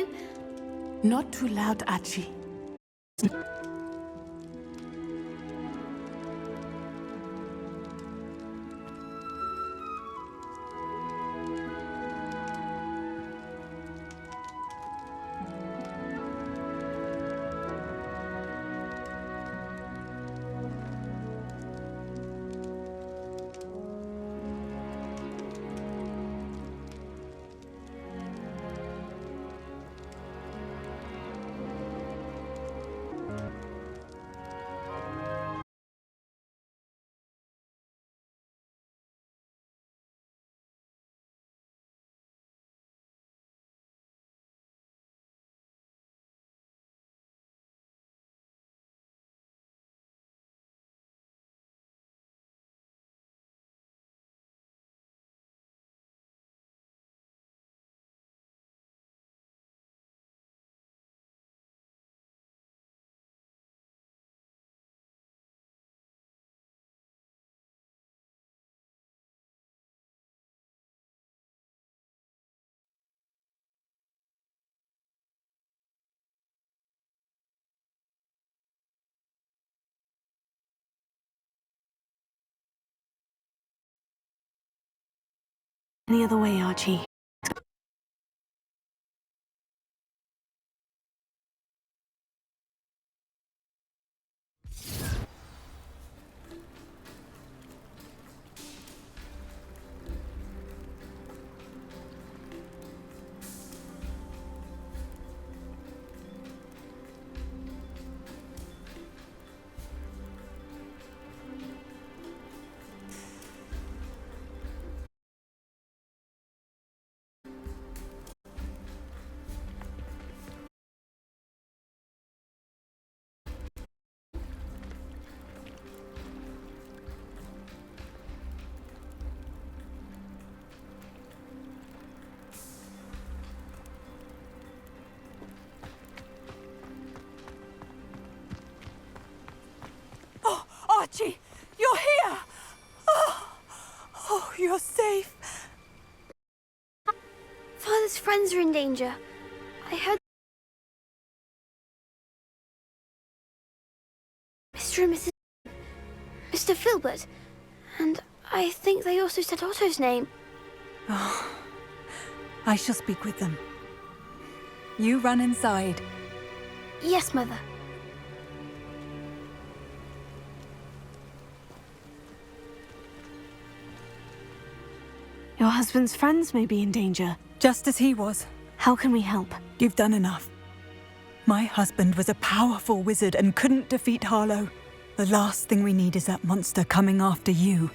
you? Not too loud, Archie. Any other way, Archie? Archie, you're here! Oh, you're safe. Father's friends are in danger. I heard Mr. and Mr. Filbert. And I think they also said Otto's name. Oh, I shall speak with them. You run inside. Yes, Mother. Your husband's friends may be in danger. Just as he was. How can we help? You've done enough. My husband was a powerful wizard and couldn't defeat Harlow. The last thing we need is that monster coming after you.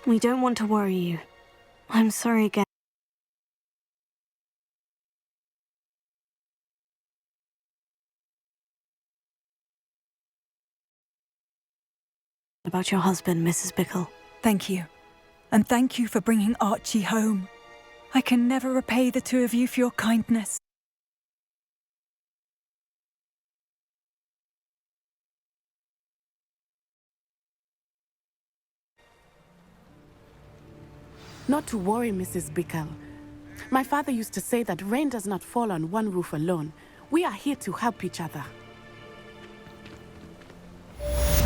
We don't want to worry you. I'm sorry again about your husband, Mrs. Bickle. Thank you. And thank you for bringing Archie home. I can never repay the two of you for your kindness. Not to worry, Mrs. Bickle. My father used to say that rain does not fall on one roof alone. We are here to help each other.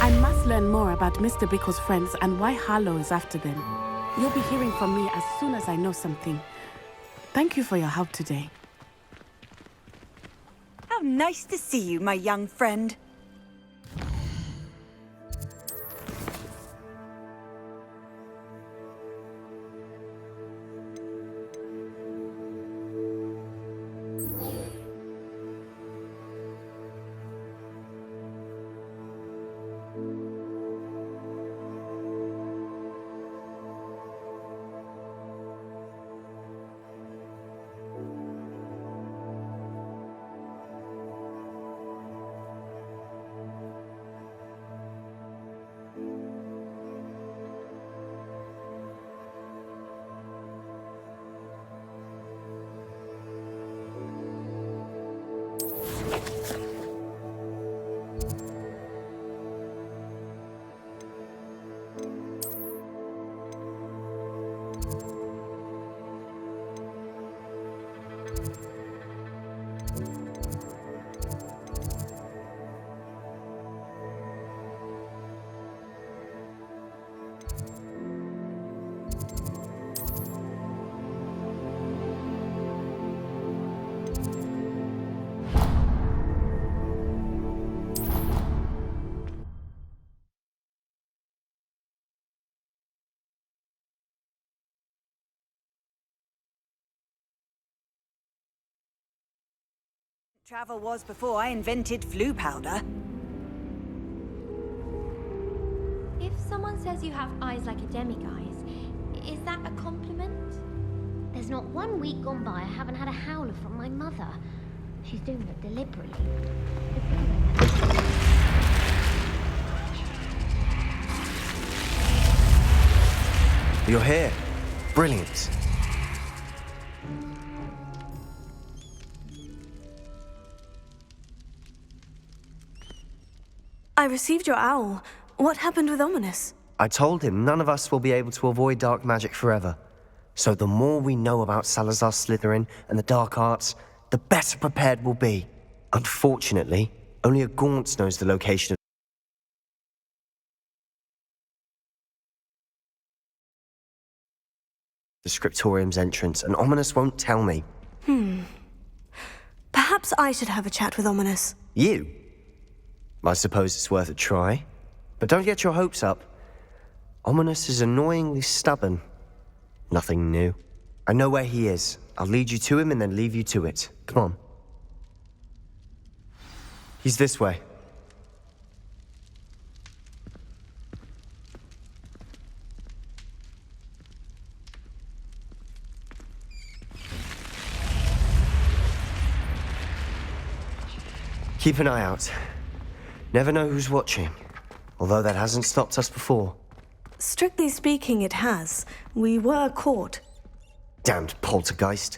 I must learn more about Mr. Bickle's friends and why Harlow is after them. You'll be hearing from me as soon as I know something. Thank you for your help today. How nice to see you, my young friend. Travel was before I invented flu powder. If someone says you have eyes like a demiguise, is that a compliment? There's not 1 week gone by I haven't had a howler from my mother. She's doing it deliberately. You're here. Brilliant. I received your owl. What happened with Ominous? I told him none of us will be able to avoid dark magic forever. So the more we know about Salazar Slytherin and the dark arts, the better prepared we'll be. Unfortunately, only a Gaunt knows the location of the scriptorium's entrance, and Ominous won't tell me. Perhaps I should have a chat with Ominous. You? I suppose it's worth a try. But don't get your hopes up. Ominous is annoyingly stubborn. Nothing new. I know where he is. I'll lead you to him and then leave you to it. Come on. He's this way. Keep an eye out. Never know who's watching. Although that hasn't stopped us before. Strictly speaking, it has. We were caught. Damned poltergeist.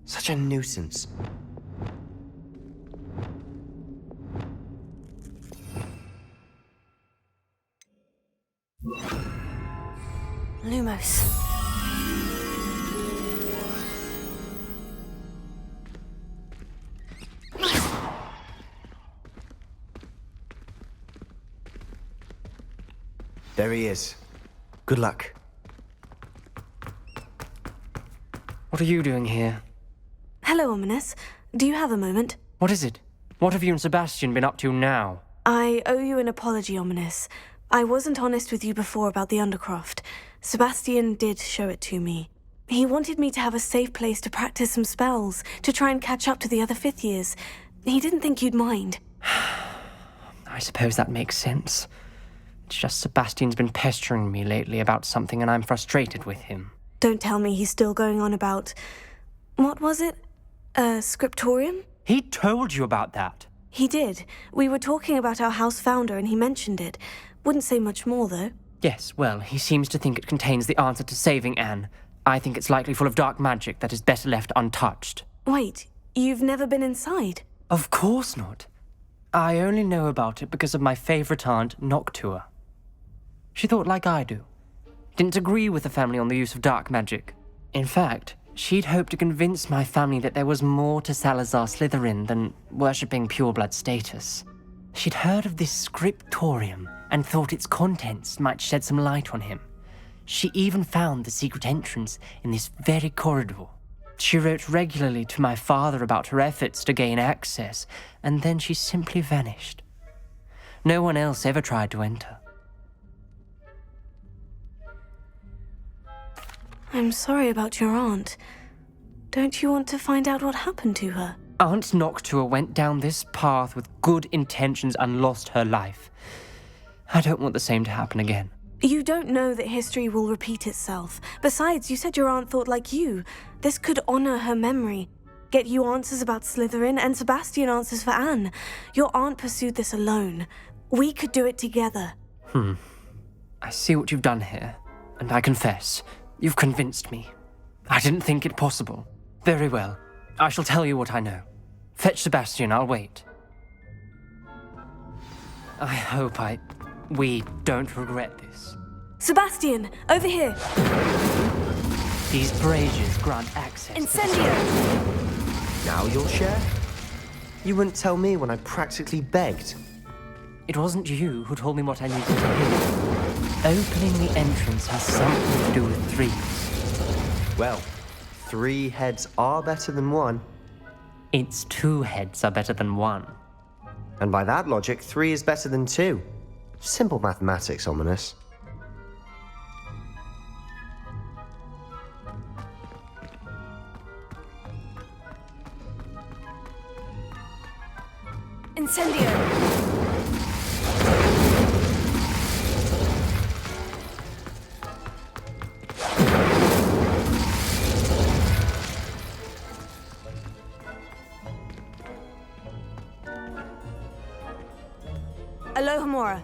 Such a nuisance. Lumos. There he is. Good luck. What are you doing here? Hello, Ominous. Do you have a moment? What is it? What have you and Sebastian been up to now? I owe you an apology, Ominous. I wasn't honest with you before about the Undercroft. Sebastian did show it to me. He wanted me to have a safe place to practice some spells, to try and catch up to the other fifth years. He didn't think you'd mind. I suppose that makes sense. It's just Sebastian's been pestering me lately about something and I'm frustrated with him. Don't tell me he's still going on about... What was it? A scriptorium? He told you about that. He did. We were talking about our house founder and he mentioned it. Wouldn't say much more, though. Yes, well, he seems to think it contains the answer to saving Anne. I think it's likely full of dark magic that is better left untouched. Wait, you've never been inside? Of course not. I only know about it because of my favourite aunt, Noctua. She thought like I do. Didn't agree with the family on the use of dark magic. In fact, she'd hoped to convince my family that there was more to Salazar Slytherin than worshipping pureblood status. She'd heard of this scriptorium and thought its contents might shed some light on him. She even found the secret entrance in this very corridor. She wrote regularly to my father about her efforts to gain access, and then she simply vanished. No one else ever tried to enter. I'm sorry about your aunt. Don't you want to find out what happened to her? Aunt Noctua went down this path with good intentions and lost her life. I don't want the same to happen again. You don't know that history will repeat itself. Besides, you said your aunt thought like you. This could honor her memory. Get you answers about Slytherin and Sebastian answers for Anne. Your aunt pursued this alone. We could do it together. I see what you've done here, and I confess, you've convinced me. I didn't think it possible. Very well. I shall tell you what I know. Fetch Sebastian, I'll wait. I hope we don't regret this. Sebastian, over here! These braziers grant access. Incendio! Now you'll share? You wouldn't tell me when I practically begged. It wasn't you who told me what I needed to hear. Opening the entrance has something to do with threes. Well, 3 heads are better than 1. It's 2 heads are better than 1. And by that logic, 3 is better than 2. Simple mathematics, Ominous. Incendio! Alohomora.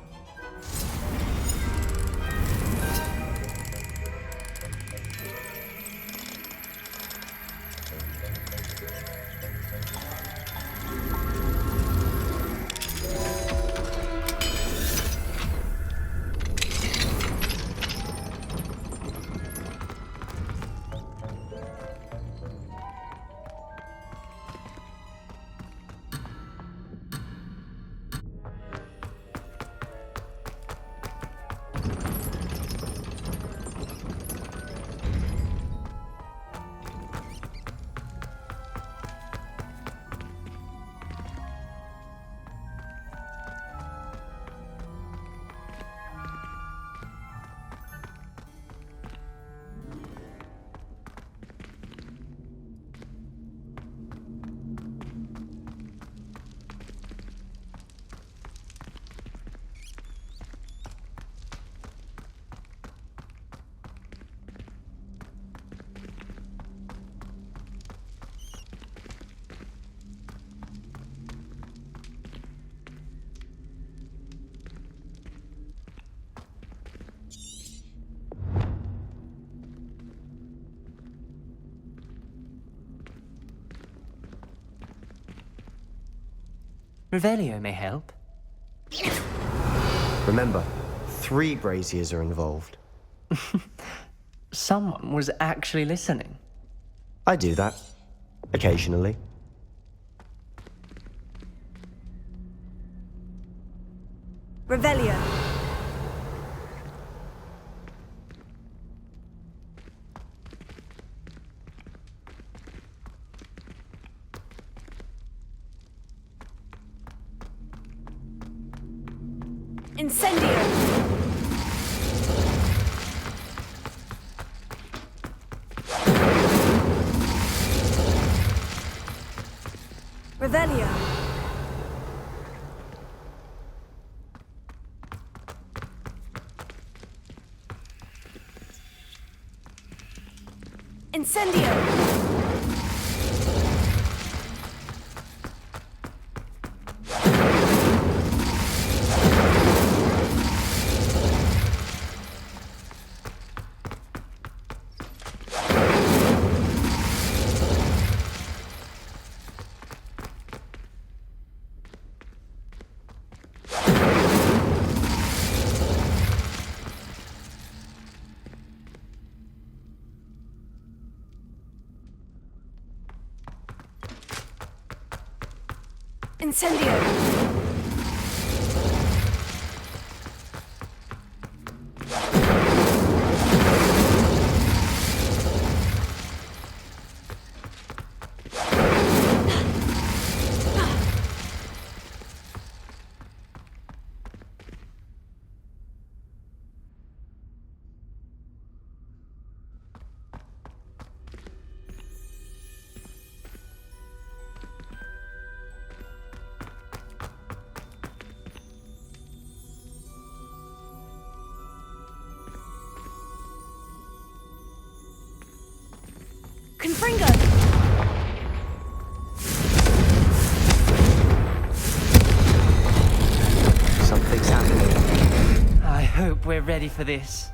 Revelio may help. Remember, 3 braziers are involved. Someone was actually listening. I do that. Occasionally. Revelio. Incendio! Revelio. Incendio! Incendio! Confringo! Something's happening. I hope we're ready for this.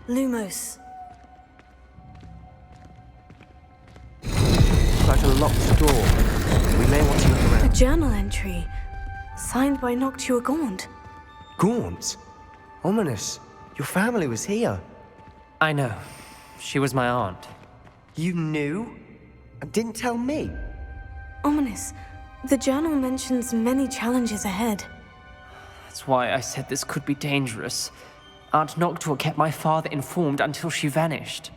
Lumos. Quite a locked door. We may want to look A around. journal entry. Signed by Noctua Gaunt. Gaunt? Ominous. Your family was here. I know. She was my aunt. You knew? And didn't tell me? Ominous. The journal mentions many challenges ahead. That's why I said this could be dangerous. Aunt Noctua kept my father informed until she vanished.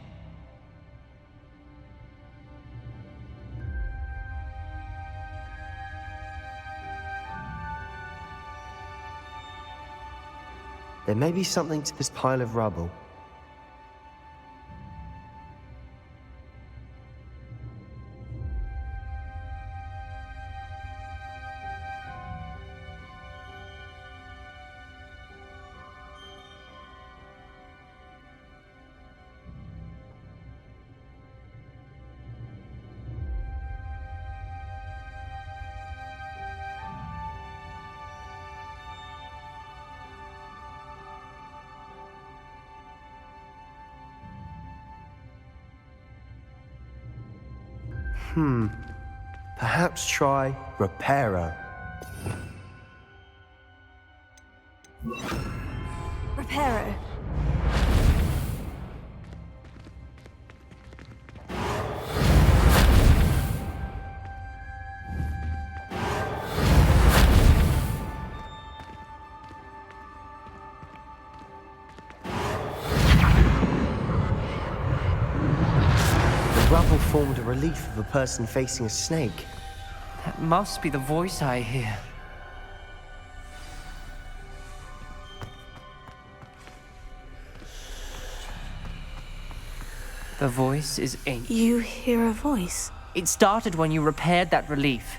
There may be something to this pile of rubble. Perhaps try Reparo. Reparo. The rubble formed a relief of a person facing a snake. That must be the voice I hear. The voice is ancient. You hear a voice? It started when you repaired that relief.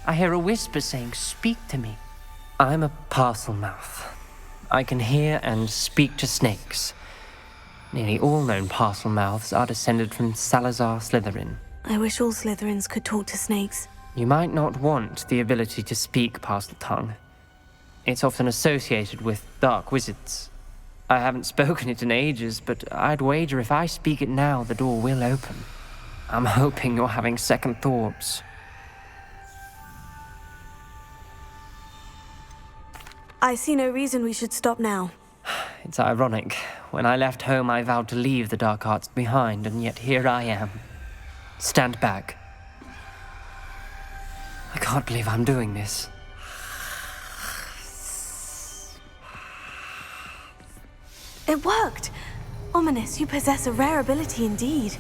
I hear a whisper saying, "Speak to me." I'm a parcel mouth. I can hear and speak to snakes. Nearly all known parcel mouths are descended from Salazar Slytherin. I wish all Slytherins could talk to snakes. You might not want the ability to speak parcel tongue. It's often associated with dark wizards. I haven't spoken it in ages, but I'd wager if I speak it now, the door will open. I'm hoping you're having second thoughts. I see no reason we should stop now. It's ironic. When I left home, I vowed to leave the dark arts behind, and yet here I am. Stand back. I can't believe I'm doing this. It worked! Ominous, you possess a rare ability indeed.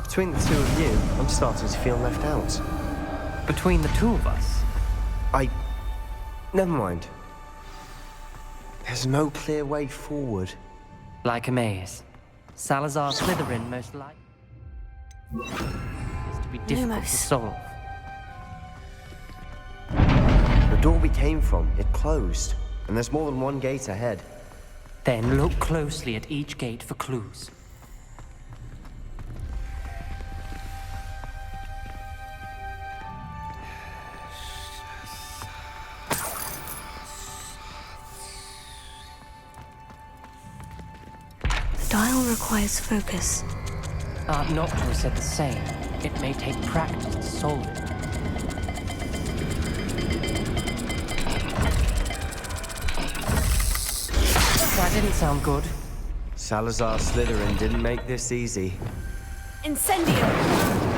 Between the two of you, I'm starting to feel left out. Between the two of us, Never mind. There's no clear way forward. like a maze. Salazar Slytherin most likely is to be difficult to Lumos. solve. The door we came from, it closed. And there's more than one gate ahead. Then look closely at each gate for clues. The dial requires focus. Art Noctua said the same. It may take practice to solve it. That didn't sound good. Salazar Slytherin didn't make this easy. Incendio!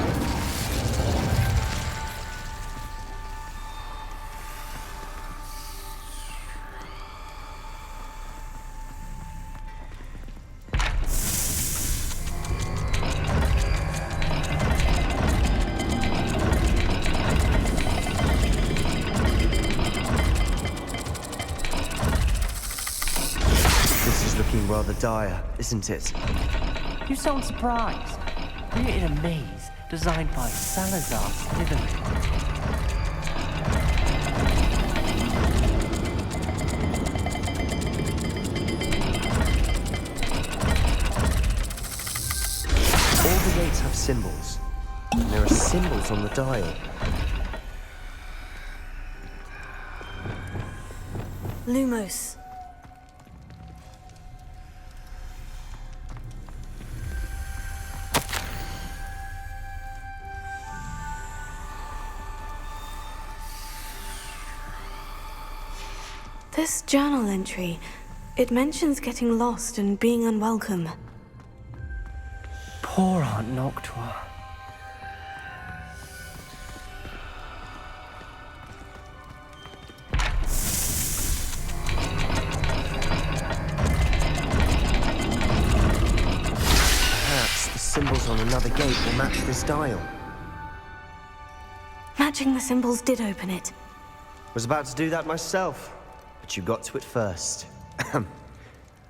This is looking rather dire, isn't it? You sound surprised. We're in a maze designed by Salazar Slytherin. All the gates have symbols. And there are symbols on the dial. Lumos. This journal entry, it mentions getting lost and being unwelcome. Poor Aunt Noctua. Perhaps the symbols on another gate will match this dial. Matching the symbols did open it. Was about to do that myself, but you got to it first.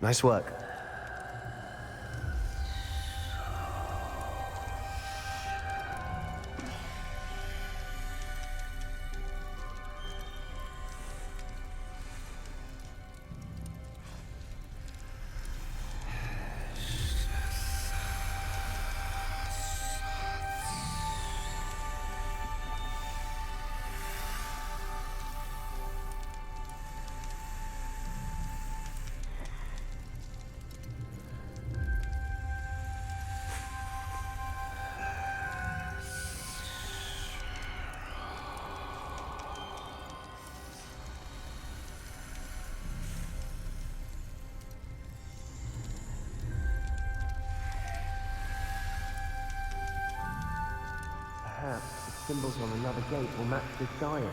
Nice work. Symbols on another gate will match this dial.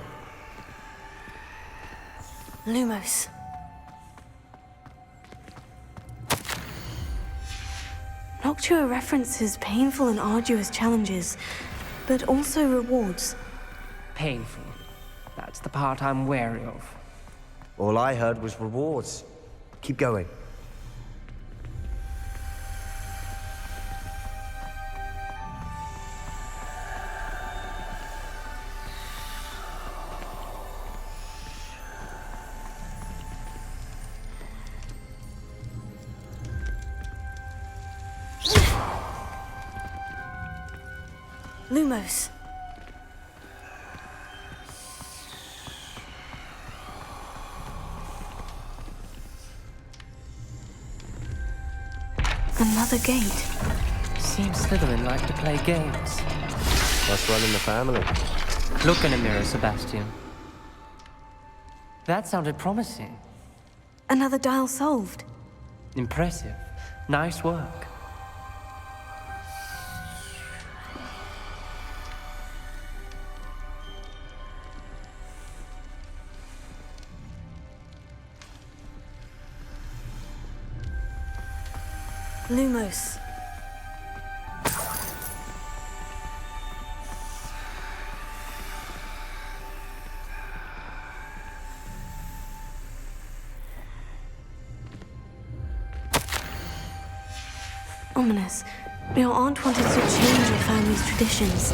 Lumos. Noctua references painful and arduous challenges, but also rewards. Painful. That's the part I'm wary of. All I heard was rewards. Keep going. Lumos. Another gate. Seems Slytherin like to play games. Must run in the family. Look in a mirror, Sebastian. That sounded promising. Another dial solved. Impressive. Nice work. Lumos. Ominous. Your aunt wanted to change your family's traditions.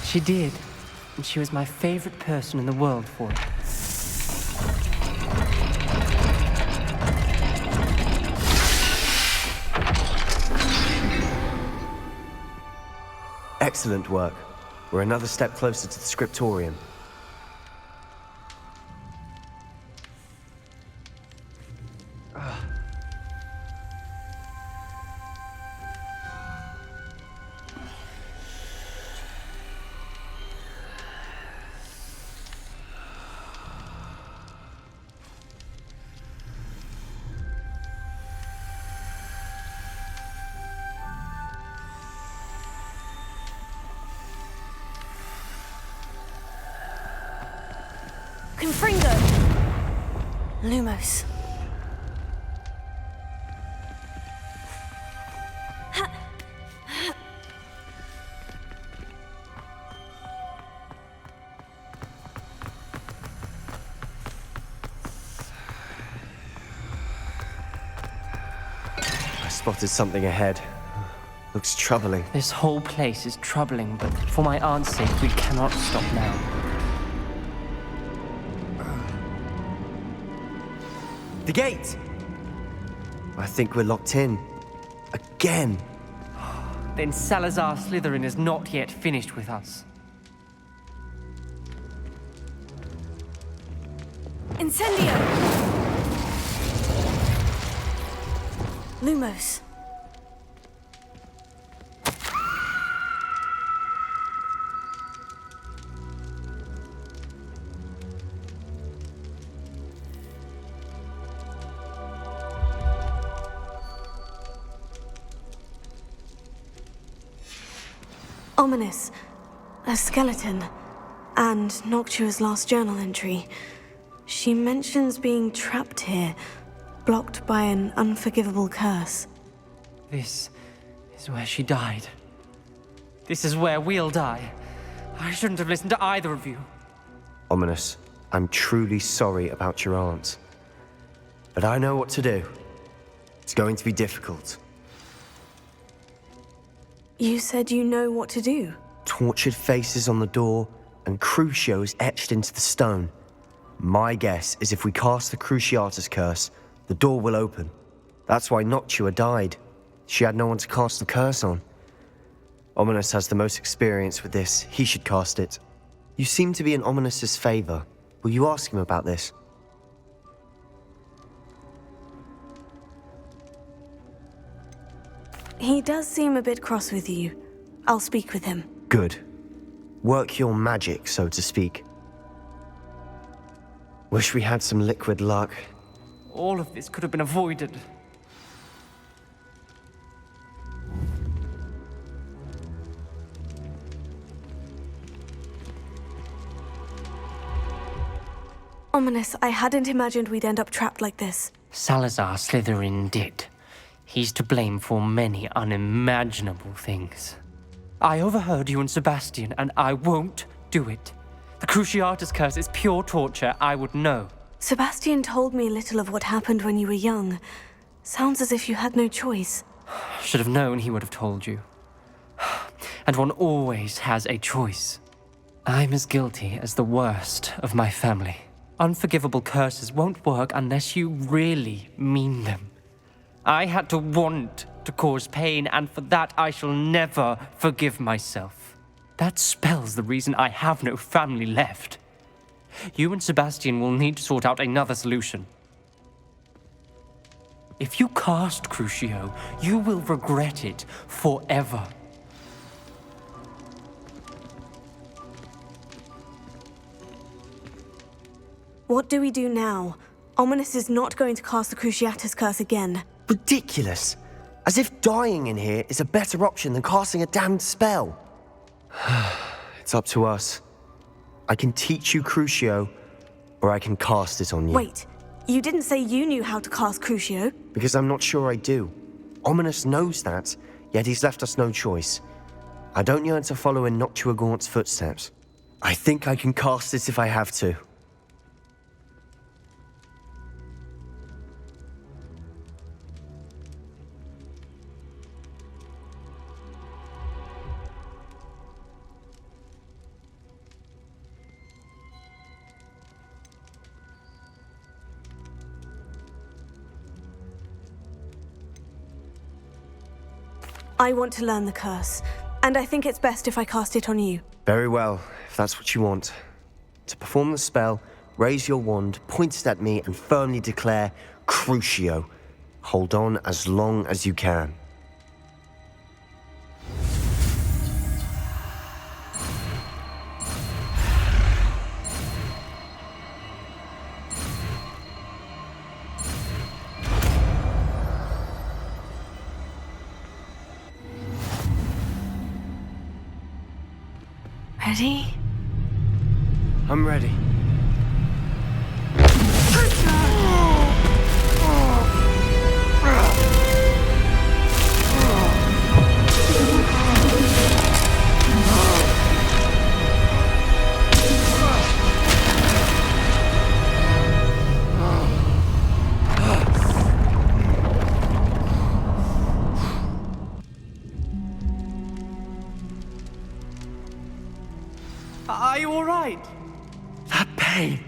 She did. And she was my favorite person in the world for it. Excellent work. We're another step closer to the scriptorium. Confringo! Lumos. I spotted something ahead. Looks troubling. This whole place is troubling, but for my aunt's sake, we cannot stop now. The gate! I think we're locked in. Again! Then Salazar Slytherin is not yet finished with us. Incendio! Lumos. Ominous. A skeleton. And Noctua's last journal entry. She mentions being trapped here, blocked by an unforgivable curse. This is where she died. This is where we'll die. I shouldn't have listened to either of you. Ominous, I'm truly sorry about your aunt. But I know what to do. It's going to be difficult. You said you know what to do. Tortured faces on the door and Crucios etched into the stone. My guess is if we cast the Cruciatus curse, the door will open. That's why Noctua died. She had no one to cast the curse on. Ominous has the most experience with this. He should cast it. You seem to be in Ominous's favor. Will you ask him about this? He does seem a bit cross with you. I'll speak with him. Good. Work your magic, so to speak. Wish we had some liquid luck. All of this could have been avoided. Ominous, I hadn't imagined we'd end up trapped like this. Salazar Slytherin did. He's to blame for many unimaginable things. I overheard you and Sebastian, and I won't do it. The Cruciatus curse is pure torture, I would know. Sebastian told me a little of what happened when you were young. Sounds as if you had no choice. Should have known he would have told you. And one always has a choice. I'm as guilty as the worst of my family. Unforgivable curses won't work unless you really mean them. I had to want to cause pain, and for that I shall never forgive myself. That spell's the reason I have no family left. You and Sebastian will need to sort out another solution. If you cast Crucio, you will regret it forever. What do we do now? Ominous is not going to cast the Cruciatus curse again. Ridiculous. As if dying in here is a better option than casting a damned spell. It's up to us. I can teach you Crucio, or I can cast it on you. Wait, you didn't say you knew how to cast Crucio? Because I'm not sure I do. Ominous knows that, yet he's left us no choice. I don't yearn to follow in Noctua Gaunt's footsteps. I think I can cast it if I have to. I want to learn the curse, and I think it's best if I cast it on you. Very well, if that's what you want. To perform the spell, raise your wand, point it at me, and firmly declare Crucio. Hold on as long as you can. Ready? I'm ready. Are you all right? That pain.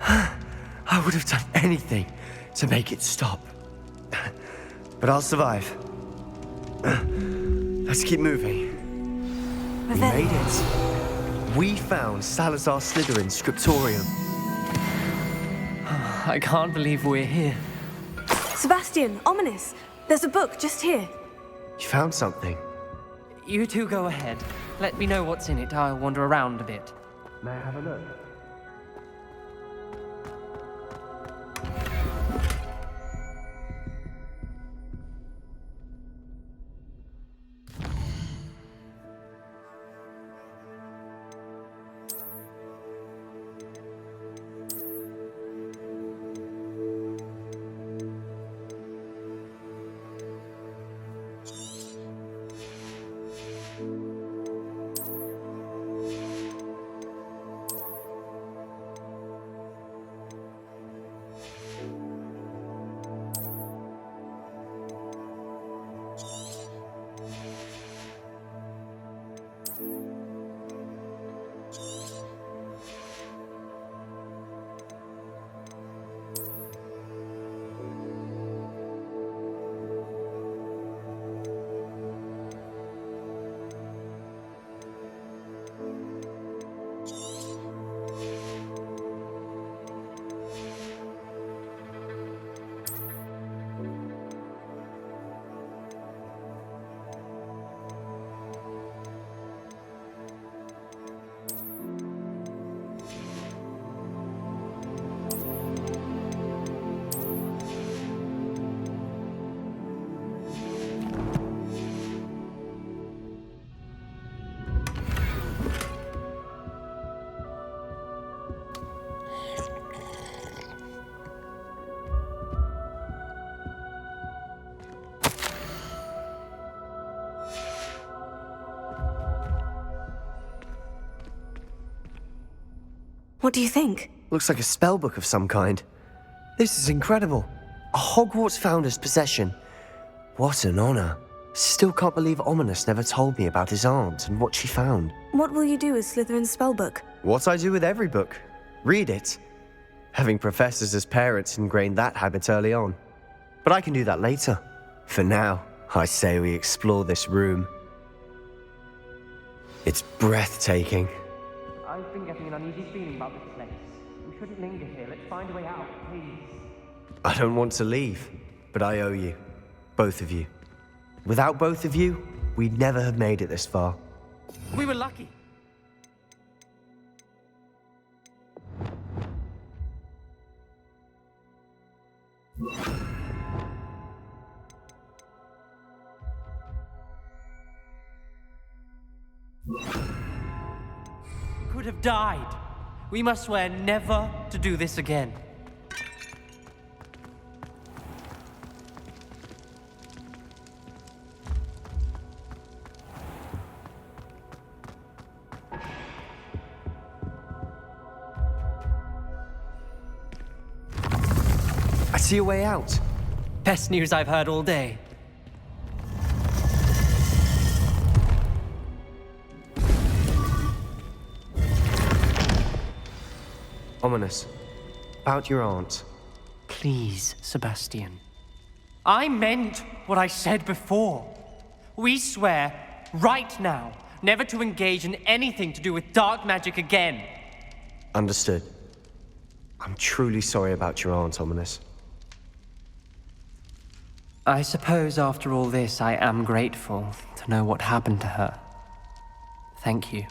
I would have done anything to make it stop. But I'll survive. Let's keep moving. We made it. We found Salazar Slytherin's scriptorium. I can't believe we're here. Sebastian, Ominous, there's a book just here. You found something. You two go ahead. Let me know what's in it. I'll wander around a bit. May I have a look? What do you think? Looks like a spell book of some kind. This is incredible. A Hogwarts founder's possession. What an honor. Still can't believe Ominous never told me about his aunt and what she found. What will you do with Slytherin's spellbook? What I do with every book. Read it. Having professors as parents ingrained that habit early on. But I can do that later. For now, I say we explore this room. It's breathtaking. I've been getting an uneasy feeling about this place. We shouldn't linger here. Let's find a way out, please. I don't want to leave, but I owe you. Both of you. Without both of you, we'd never have made it this far. We were lucky. Could have died. We must swear never to do this again. I see a way out. Best news I've heard all day. Ominous. About your aunt. Please, Sebastian. I meant what I said before. We swear, right now, never to engage in anything to do with dark magic again. Understood. I'm truly sorry about your aunt, Ominous. I suppose after all this, I am grateful to know what happened to her. Thank you.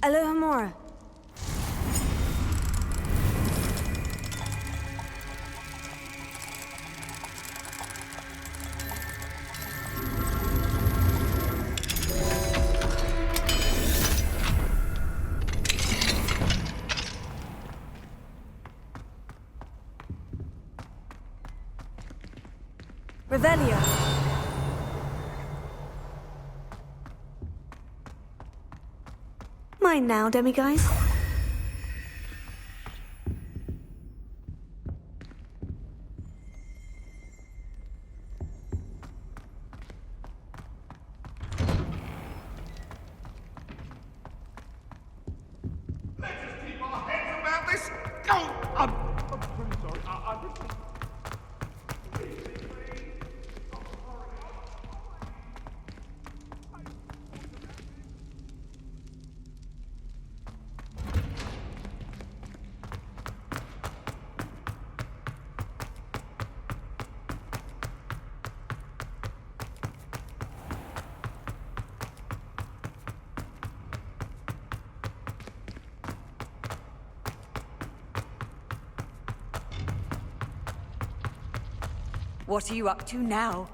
Alohomora. Revelio. Mine now, demiguise. What are you up to now?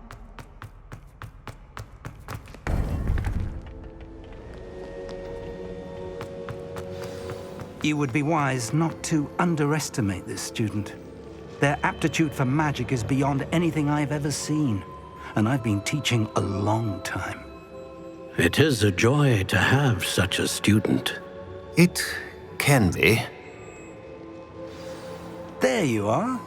You would be wise not to underestimate this student. Their aptitude for magic is beyond anything I've ever seen, and I've been teaching a long time. It is a joy to have such a student. It can be. There you are.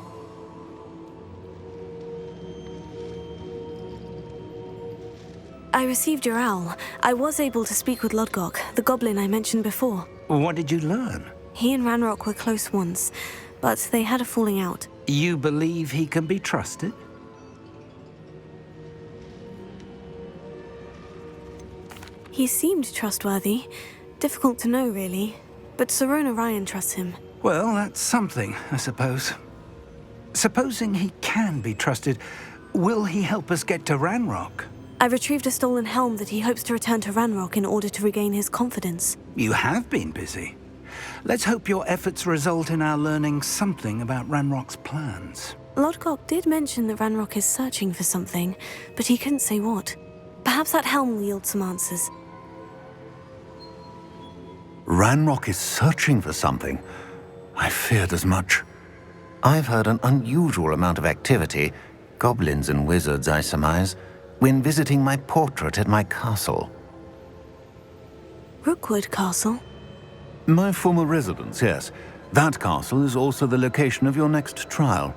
I received your owl. I was able to speak with Lodgok, the goblin I mentioned before. What did you learn? He and Ranrock were close once, but they had a falling out. You believe he can be trusted? He seemed trustworthy. Difficult to know, really. But Serona Ryan trusts him. Well, that's something, I suppose. Supposing he can be trusted, will he help us get to Ranrock? I retrieved a stolen helm that he hopes to return to Ranrock in order to regain his confidence. You have been busy. Let's hope your efforts result in our learning something about Ranrock's plans. Lodgok did mention that Ranrock is searching for something, but he couldn't say what. Perhaps that helm will yield some answers. Ranrock is searching for something. I feared as much. I've heard an unusual amount of activity, goblins and wizards, I surmise, when visiting my portrait at my castle. Rookwood Castle? My former residence, yes. That castle is also the location of your next trial.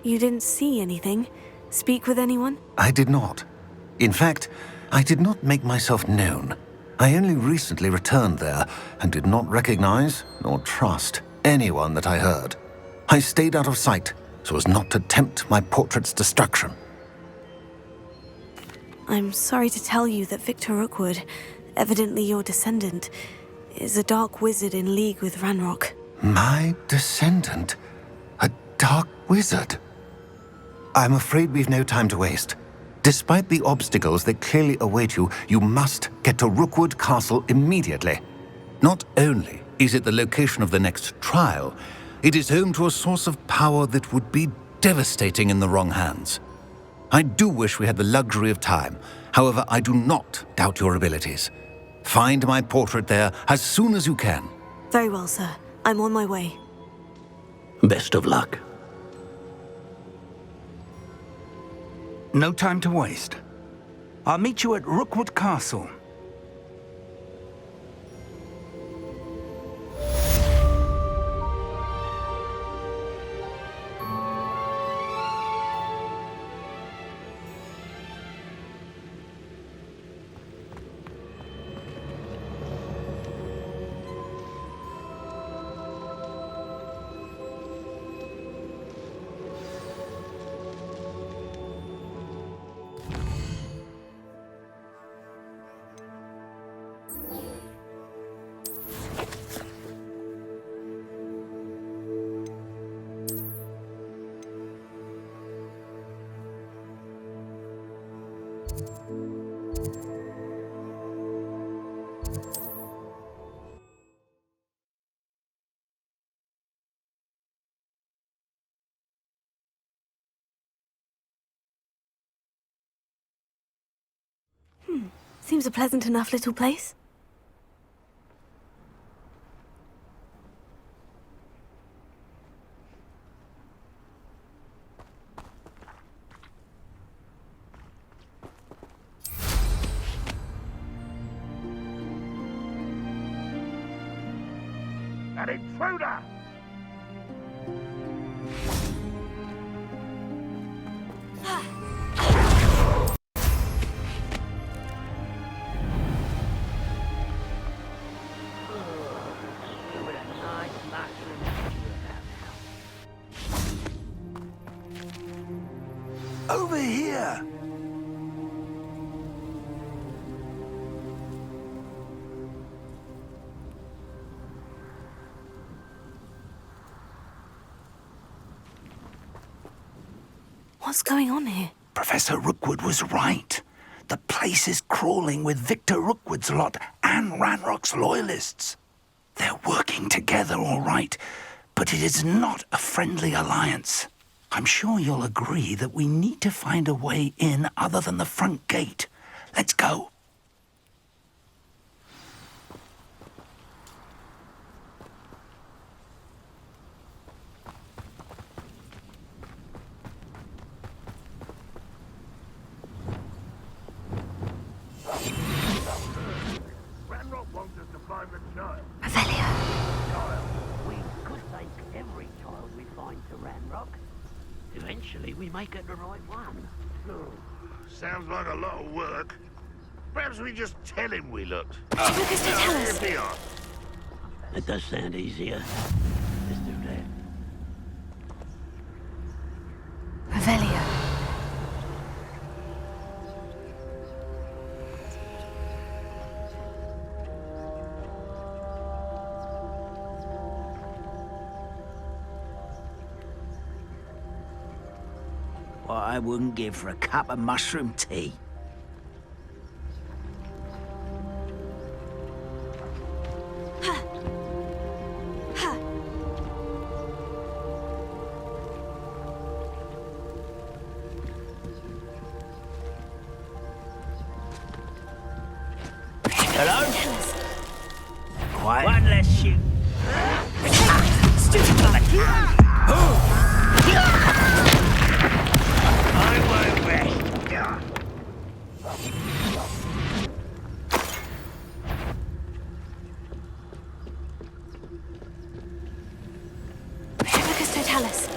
You didn't see anything? Speak with anyone? I did not. In fact, I did not make myself known. I only recently returned there and did not recognize nor trust anyone that I heard. I stayed out of sight so as not to tempt my portrait's destruction. I'm sorry to tell you that Victor Rookwood, evidently your descendant, is a dark wizard in league with Ranrock. My descendant? A dark wizard? I'm afraid we've no time to waste. Despite the obstacles that clearly await you, you must get to Rookwood Castle immediately. Not only is it the location of the next trial, it is home to a source of power that would be devastating in the wrong hands. I do wish we had the luxury of time. However, I do not doubt your abilities. Find my portrait there as soon as you can. Very well, sir. I'm on my way. Best of luck. No time to waste. I'll meet you at Rookwood Castle. Seems a pleasant enough little place. An intruder! Over here! What's going on here? Professor Rookwood was right. The place is crawling with Victor Rookwood's lot and Ranrock's loyalists. They're working together, all right, but it is not a friendly alliance. I'm sure you'll agree that we need to find a way in other than the front gate. Let's go. Eventually, we may get the right one. Sounds like a lot of work. Perhaps we just tell him we looked. Lucas, don't tell us. Here we are. It does sound easier. Let's do that. Revelio. What I wouldn't give for a cup of mushroom tea. Hello? Quiet. One less shoot. Stupid monkey. I won't rest. Lucas, don't tell us.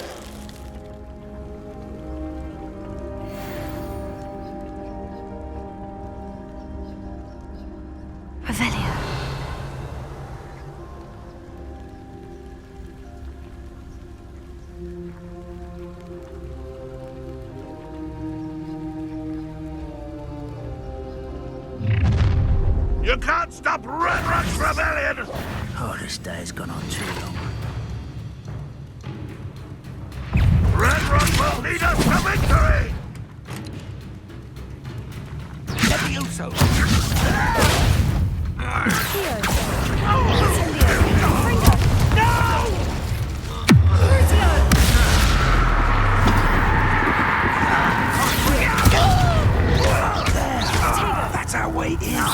Revelio. You can't stop Ranrock's rebellion! Oh, this day's gone on too long. Ranrock will lead us to victory! Levioso! That's our way in.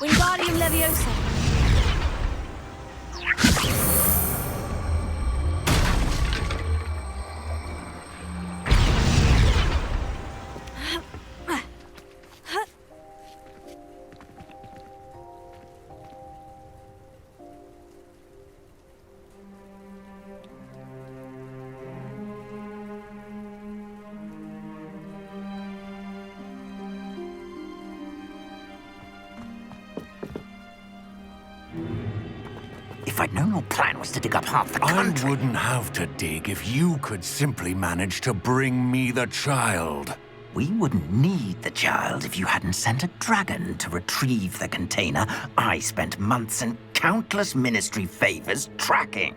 Wingardium Leviosa. If I'd known your plan was to dig up half the country... I wouldn't have to dig if you could simply manage to bring me the child. We wouldn't need the child if you hadn't sent a dragon to retrieve the container I spent months and countless ministry favors tracking.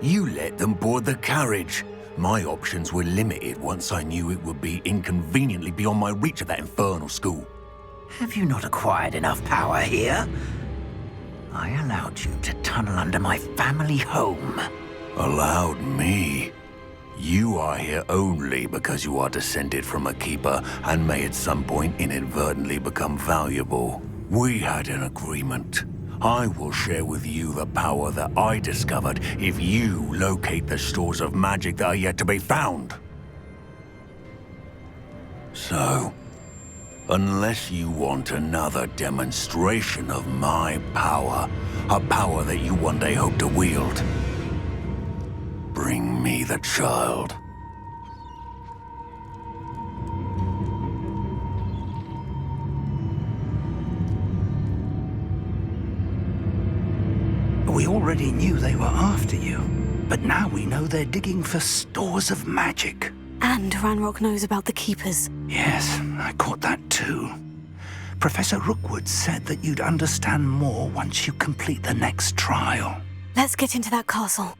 You let them board the carriage. My options were limited once I knew it would be inconveniently beyond my reach at that infernal school. Have you not acquired enough power here? I allowed you to tunnel under my family home. Allowed me? You are here only because you are descended from a keeper and may at some point inadvertently become valuable. We had an agreement. I will share with you the power that I discovered if you locate the stores of magic that are yet to be found. So, unless you want another demonstration of my power, a power that you one day hope to wield, bring me the child. We already knew they were after you, but now we know they're digging for stores of magic. And Ranrock knows about the Keepers. Yes, I caught that too. Professor Rookwood said that you'd understand more once you complete the next trial. Let's get into that castle.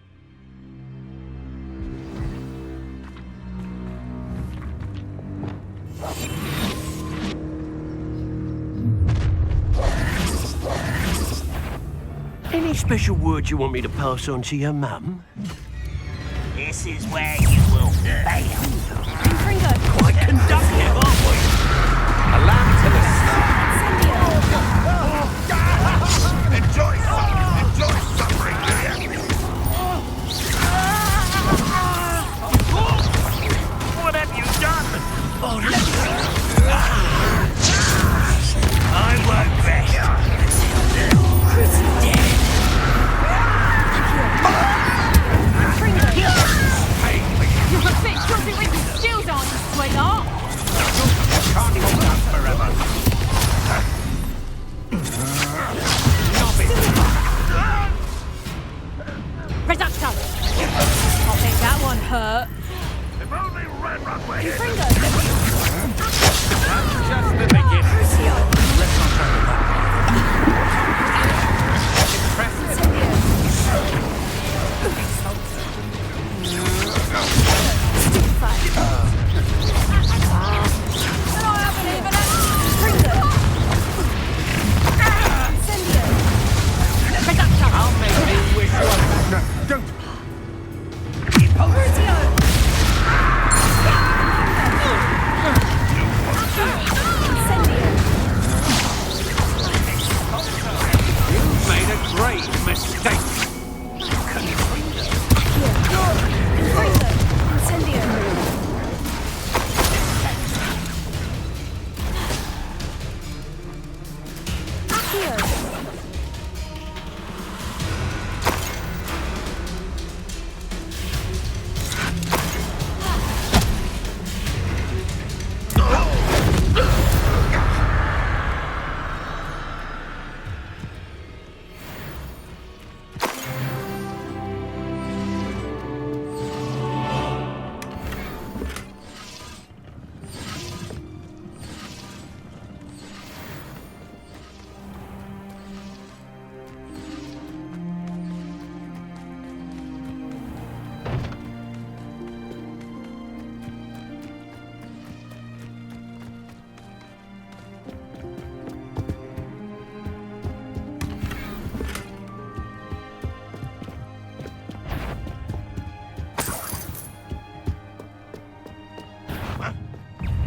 special word you want me to pass on to your mum? This is where you will fail. Quite conductive, aren't we? A lamb to the Enjoy suffering, do you? What have you done? Oh, let me... I won't rest. You've got thick, shorty winky skills, aren't you, sweetheart? Can't hold out forever. Reducto! I think that one hurt. If only Red Rock were here. Just the beginning. Let's not try to that. I'll make you wish you were... No, don't. You've made a great mistake.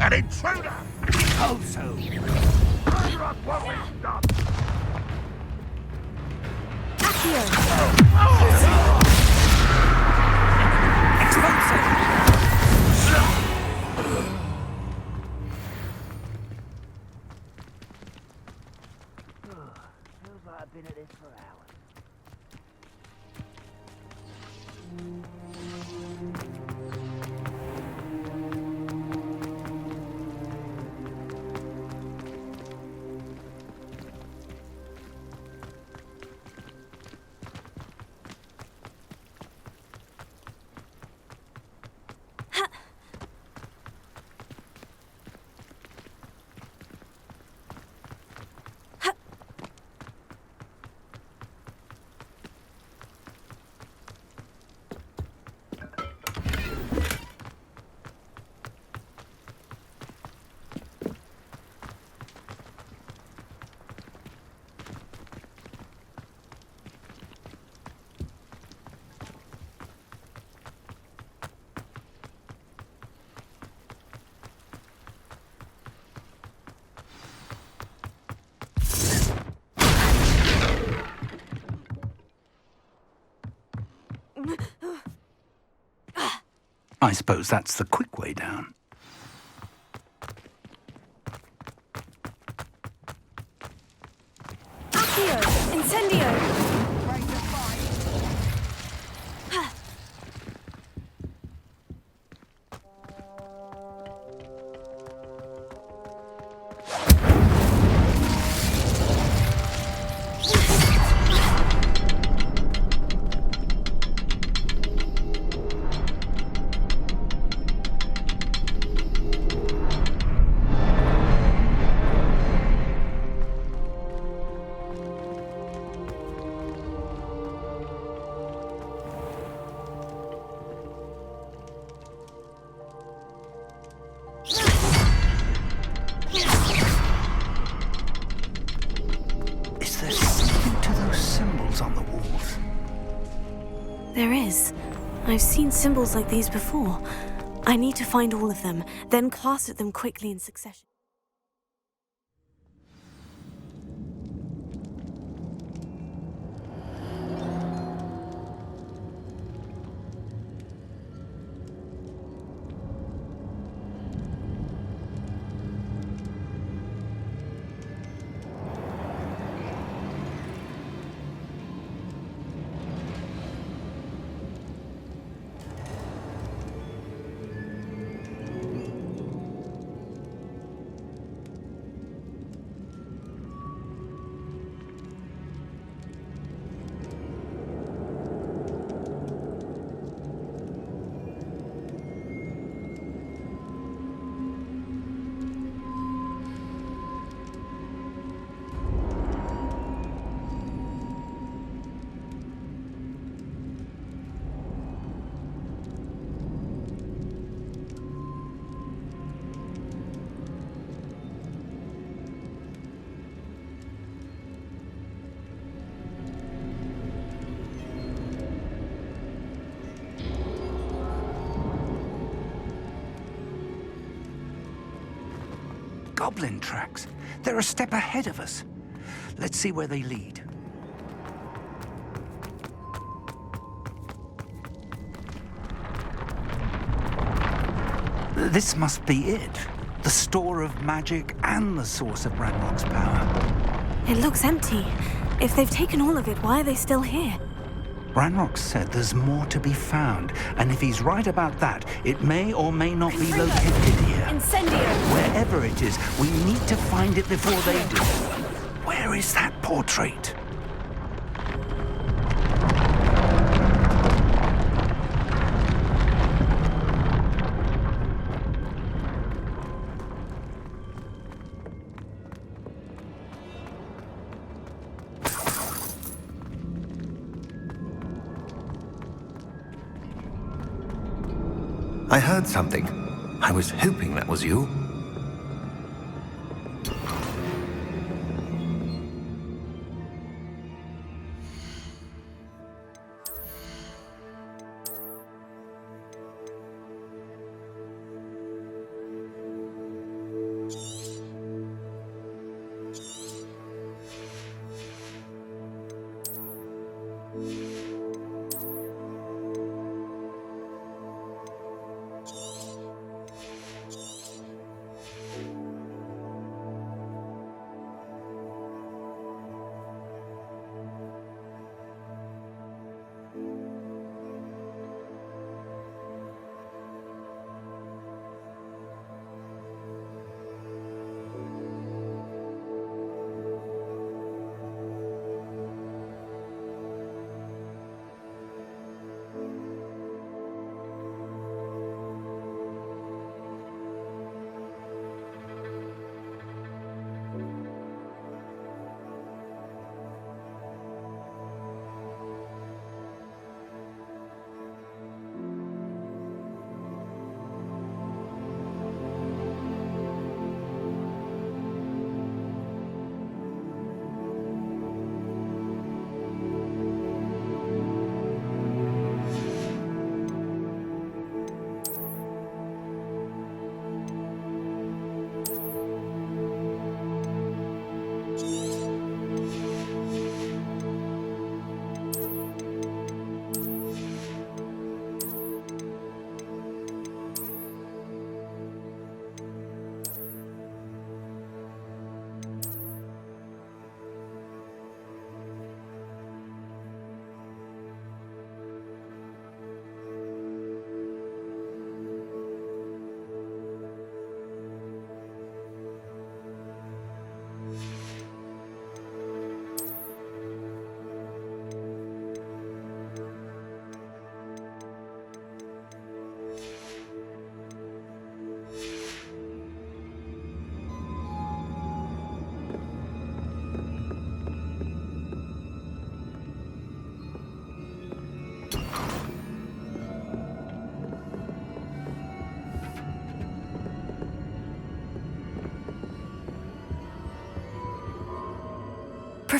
An intruder! Oh, so. Red Rock won't be stopped. Feels like I've been at this for hours. I suppose that's the quick way down. There is. I've seen symbols like these before. I need to find all of them, then cast at them quickly in succession. Goblin tracks. They're a step ahead of us. Let's see where they lead. This must be it. The store of magic and the source of Ranrock's power. It looks empty. If they've taken all of it, why are they still here? Ranrock said there's more to be found, and if he's right about that, it may or may not be located here. Incendio! Wherever it is, we need to find it before they do. Where is that portrait? I heard something. I was hoping that was you.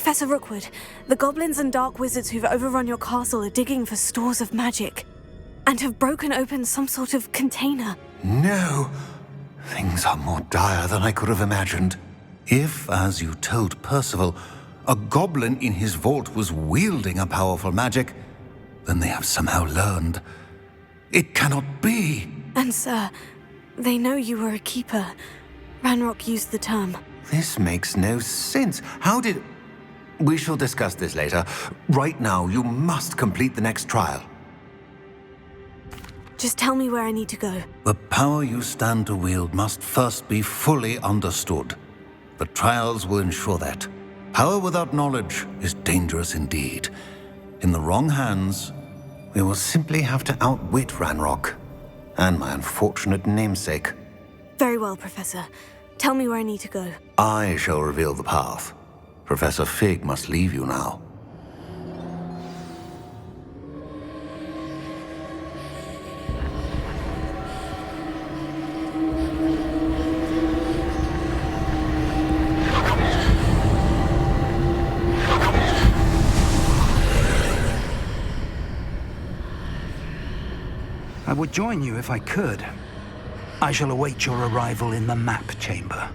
Professor Rookwood, the goblins and dark wizards who've overrun your castle are digging for stores of magic and have broken open some sort of container. No! Things are more dire than I could have imagined. If, as you told Percival, a goblin in his vault was wielding a powerful magic, then they have somehow learned. It cannot be! And sir, they know you were a keeper. Ranrock used the term. This makes no sense. How did... We shall discuss this later. Right now, you must complete the next trial. Just tell me where I need to go. The power you stand to wield must first be fully understood. The trials will ensure that. Power without knowledge is dangerous indeed. In the wrong hands, we will simply have to outwit Ranrock and my unfortunate namesake. Very well, Professor. Tell me where I need to go. I shall reveal the path. Professor Fig must leave you now. I would join you if I could. I shall await your arrival in the map chamber.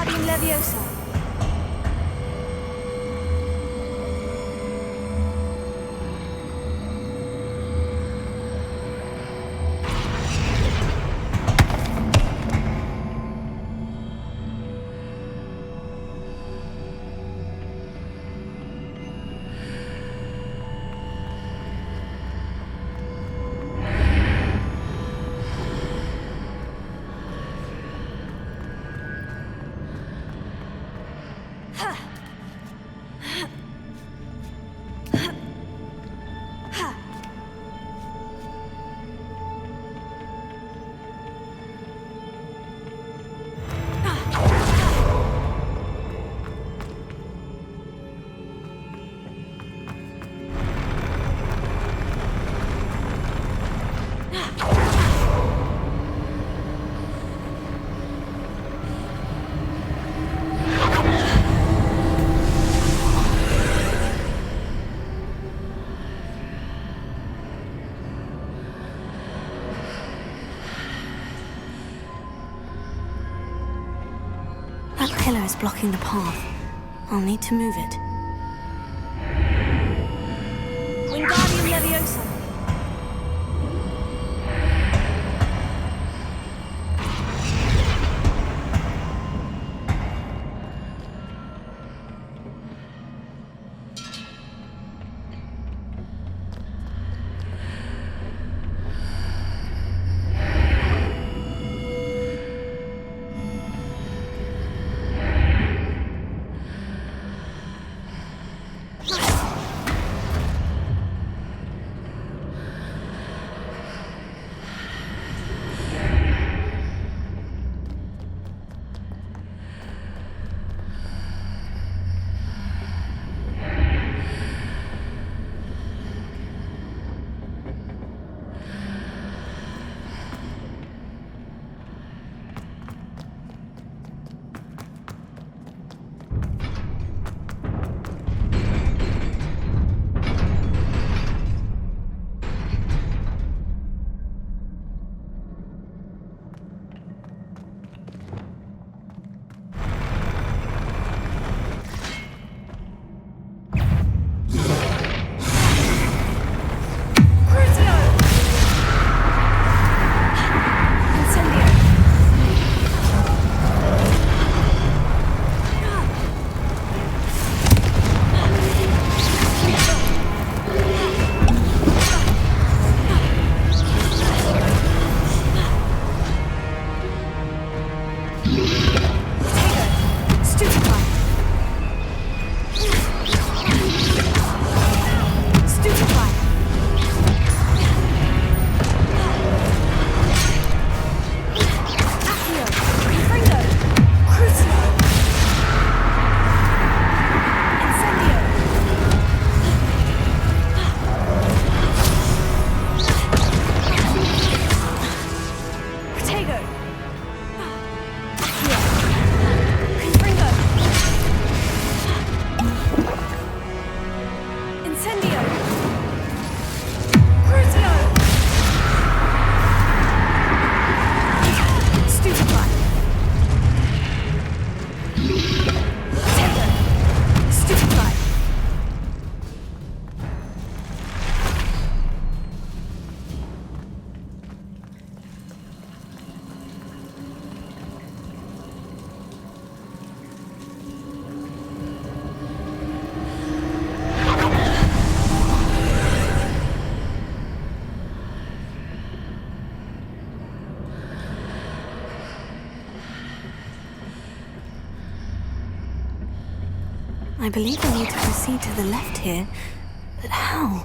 Wingardium Leviosa. That pillar is blocking the path. I'll need to move it. Wingardium Leviosa. I believe I need to proceed to the left here, but how?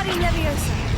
Wingardium Leviosa!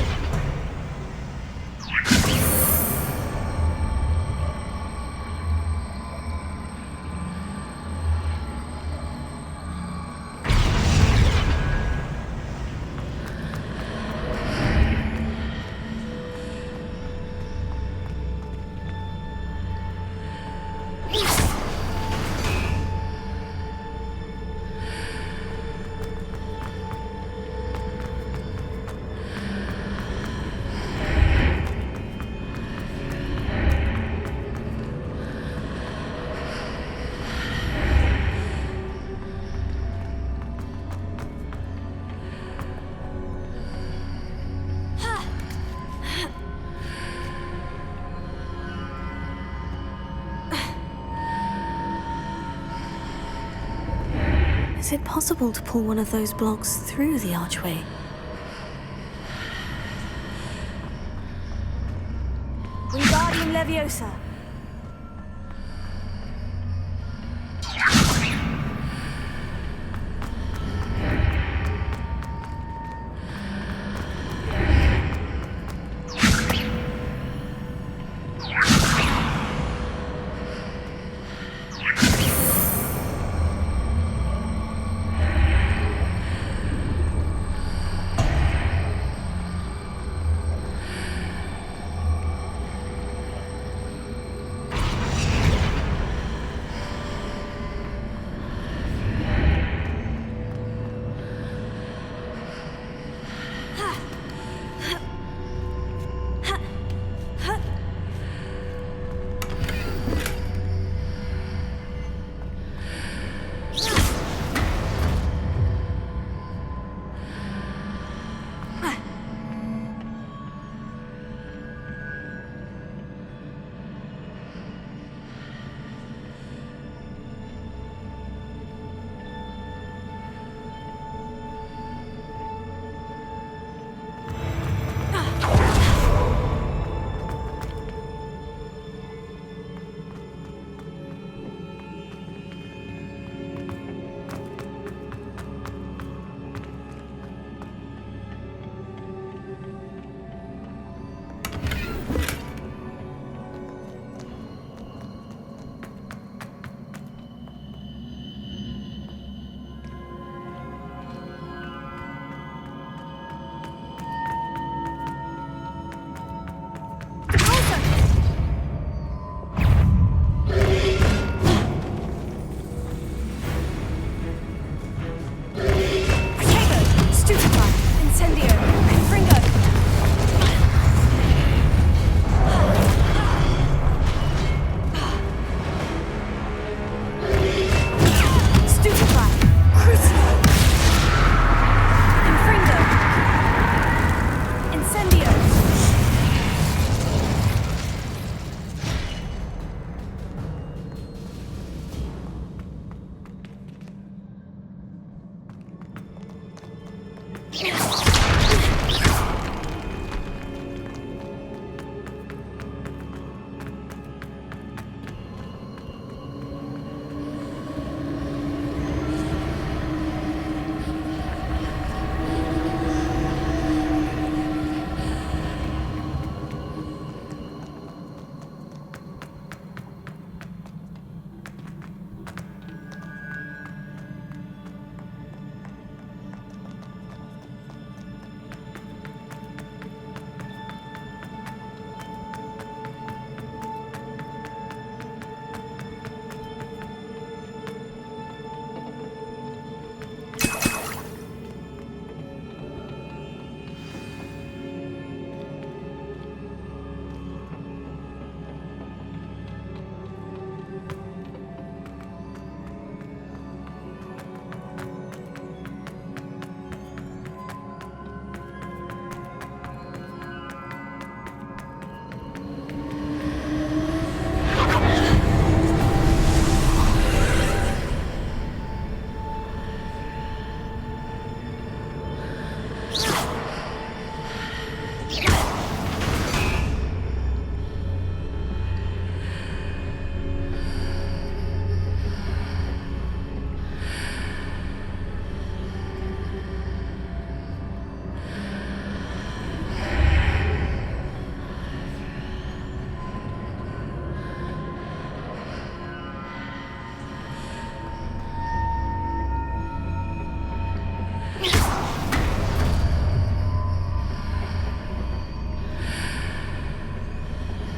Is it possible to pull one of those blocks through the archway? Wingardium Leviosa!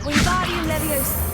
Wingardium Leviosa.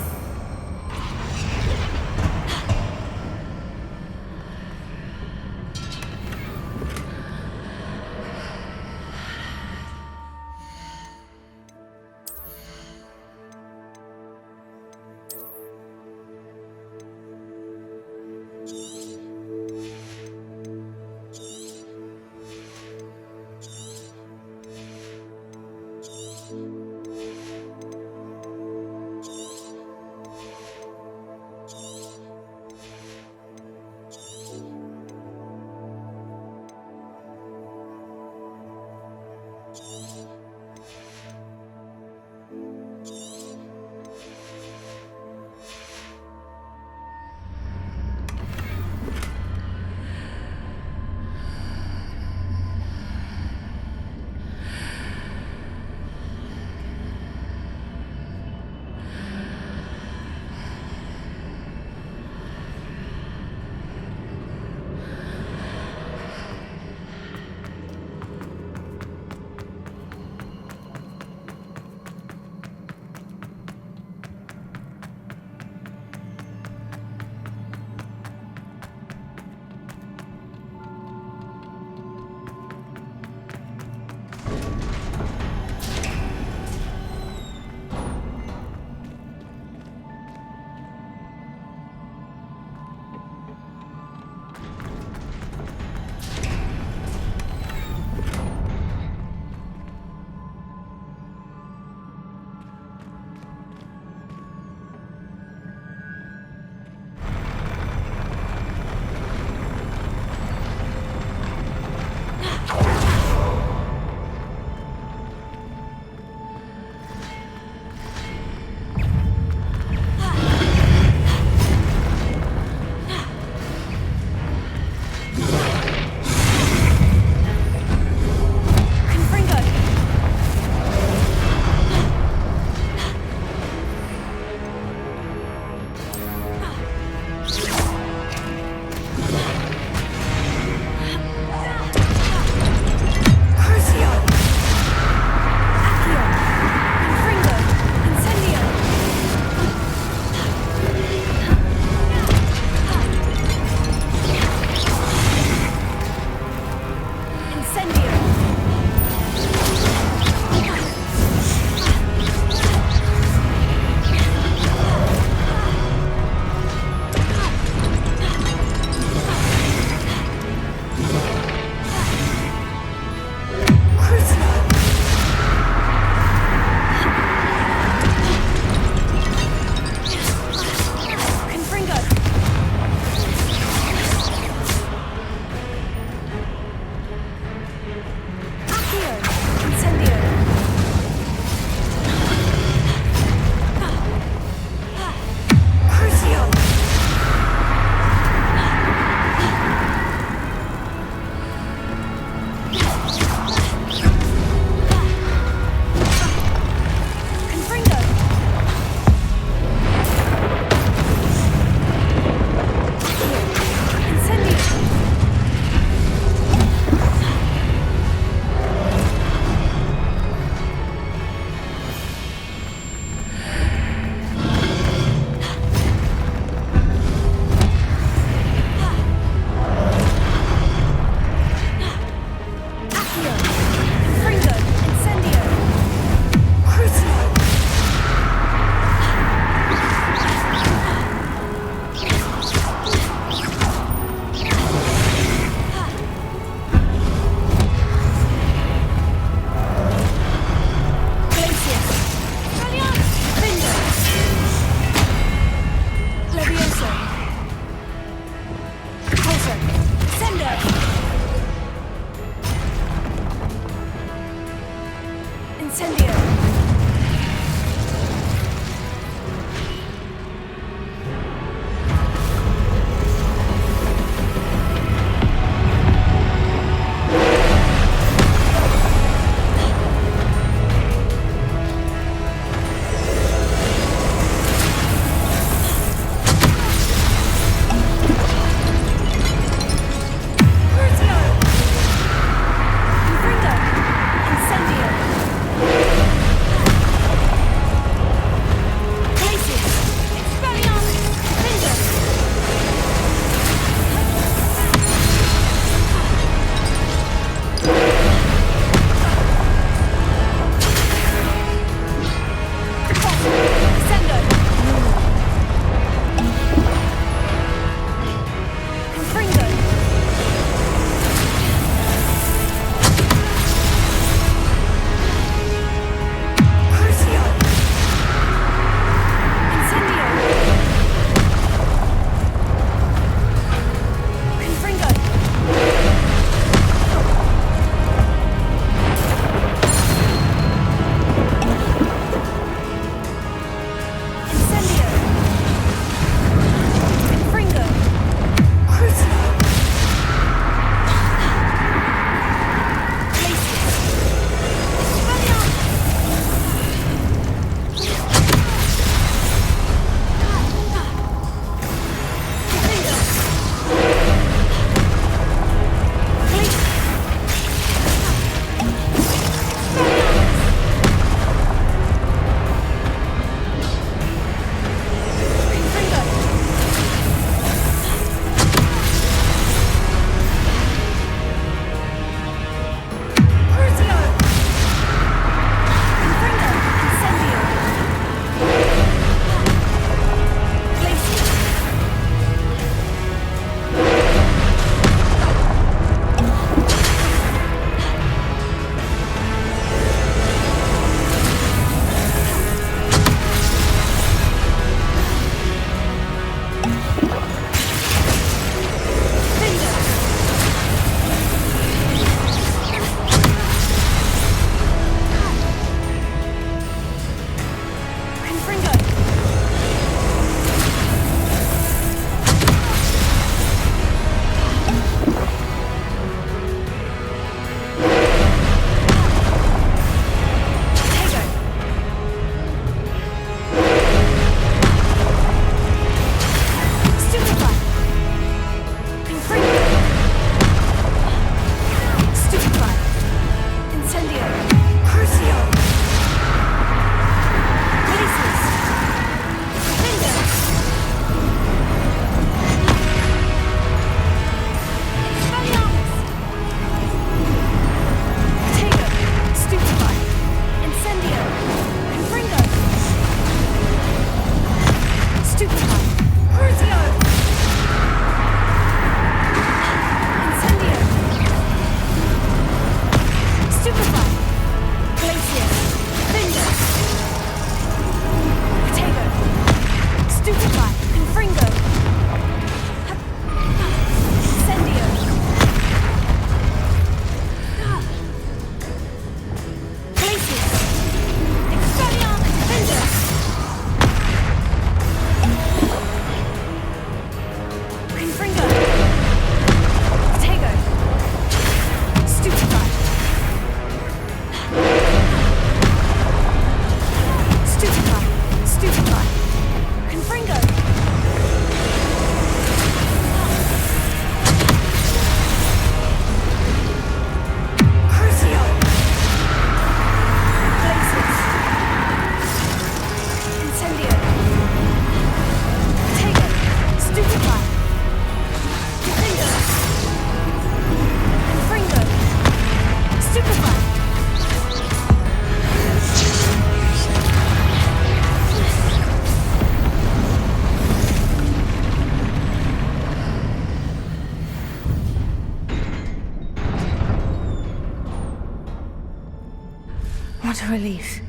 a relief.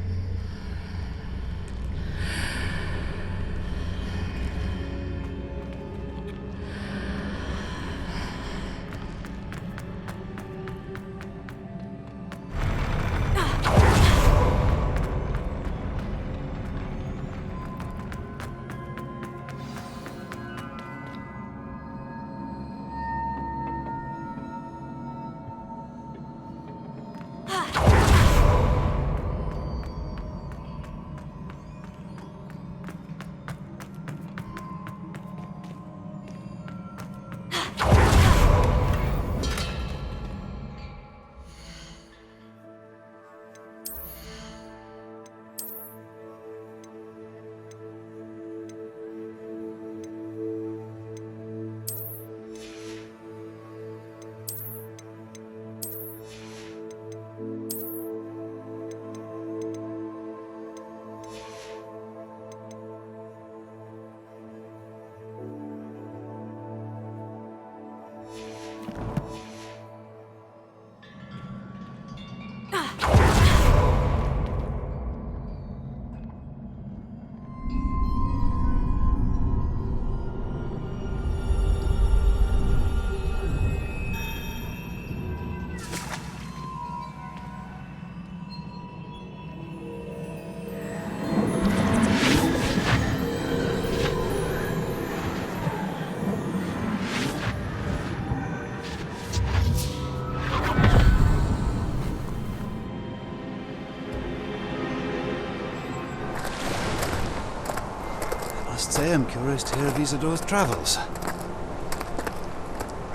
Must say I'm curious to hear of Isadore's travels.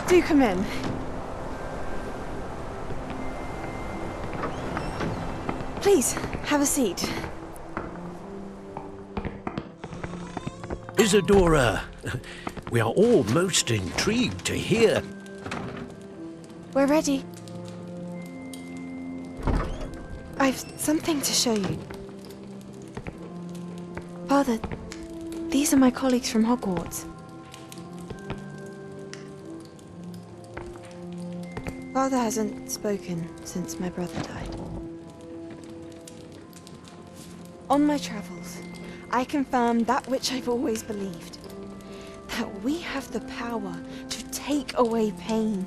Do come in. Please, have a seat. Isadora, we are all most intrigued to hear. We're ready. I've something to show you. Father, these are my colleagues from Hogwarts. Father hasn't spoken since my brother died. On my travels, I confirmed that which I've always believed. That we have the power to take away pain.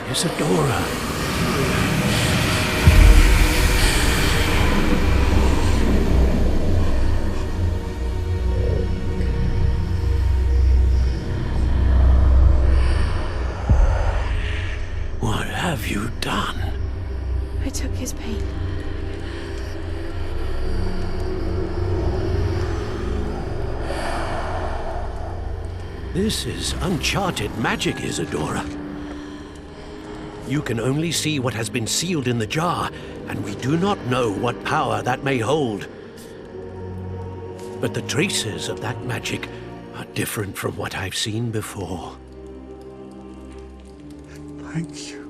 Isadora. What have you done? I took his pain. This is uncharted magic, Isadora. You can only see what has been sealed in the jar, and we do not know what power that may hold. But the traces of that magic are different from what I've seen before. Thank you.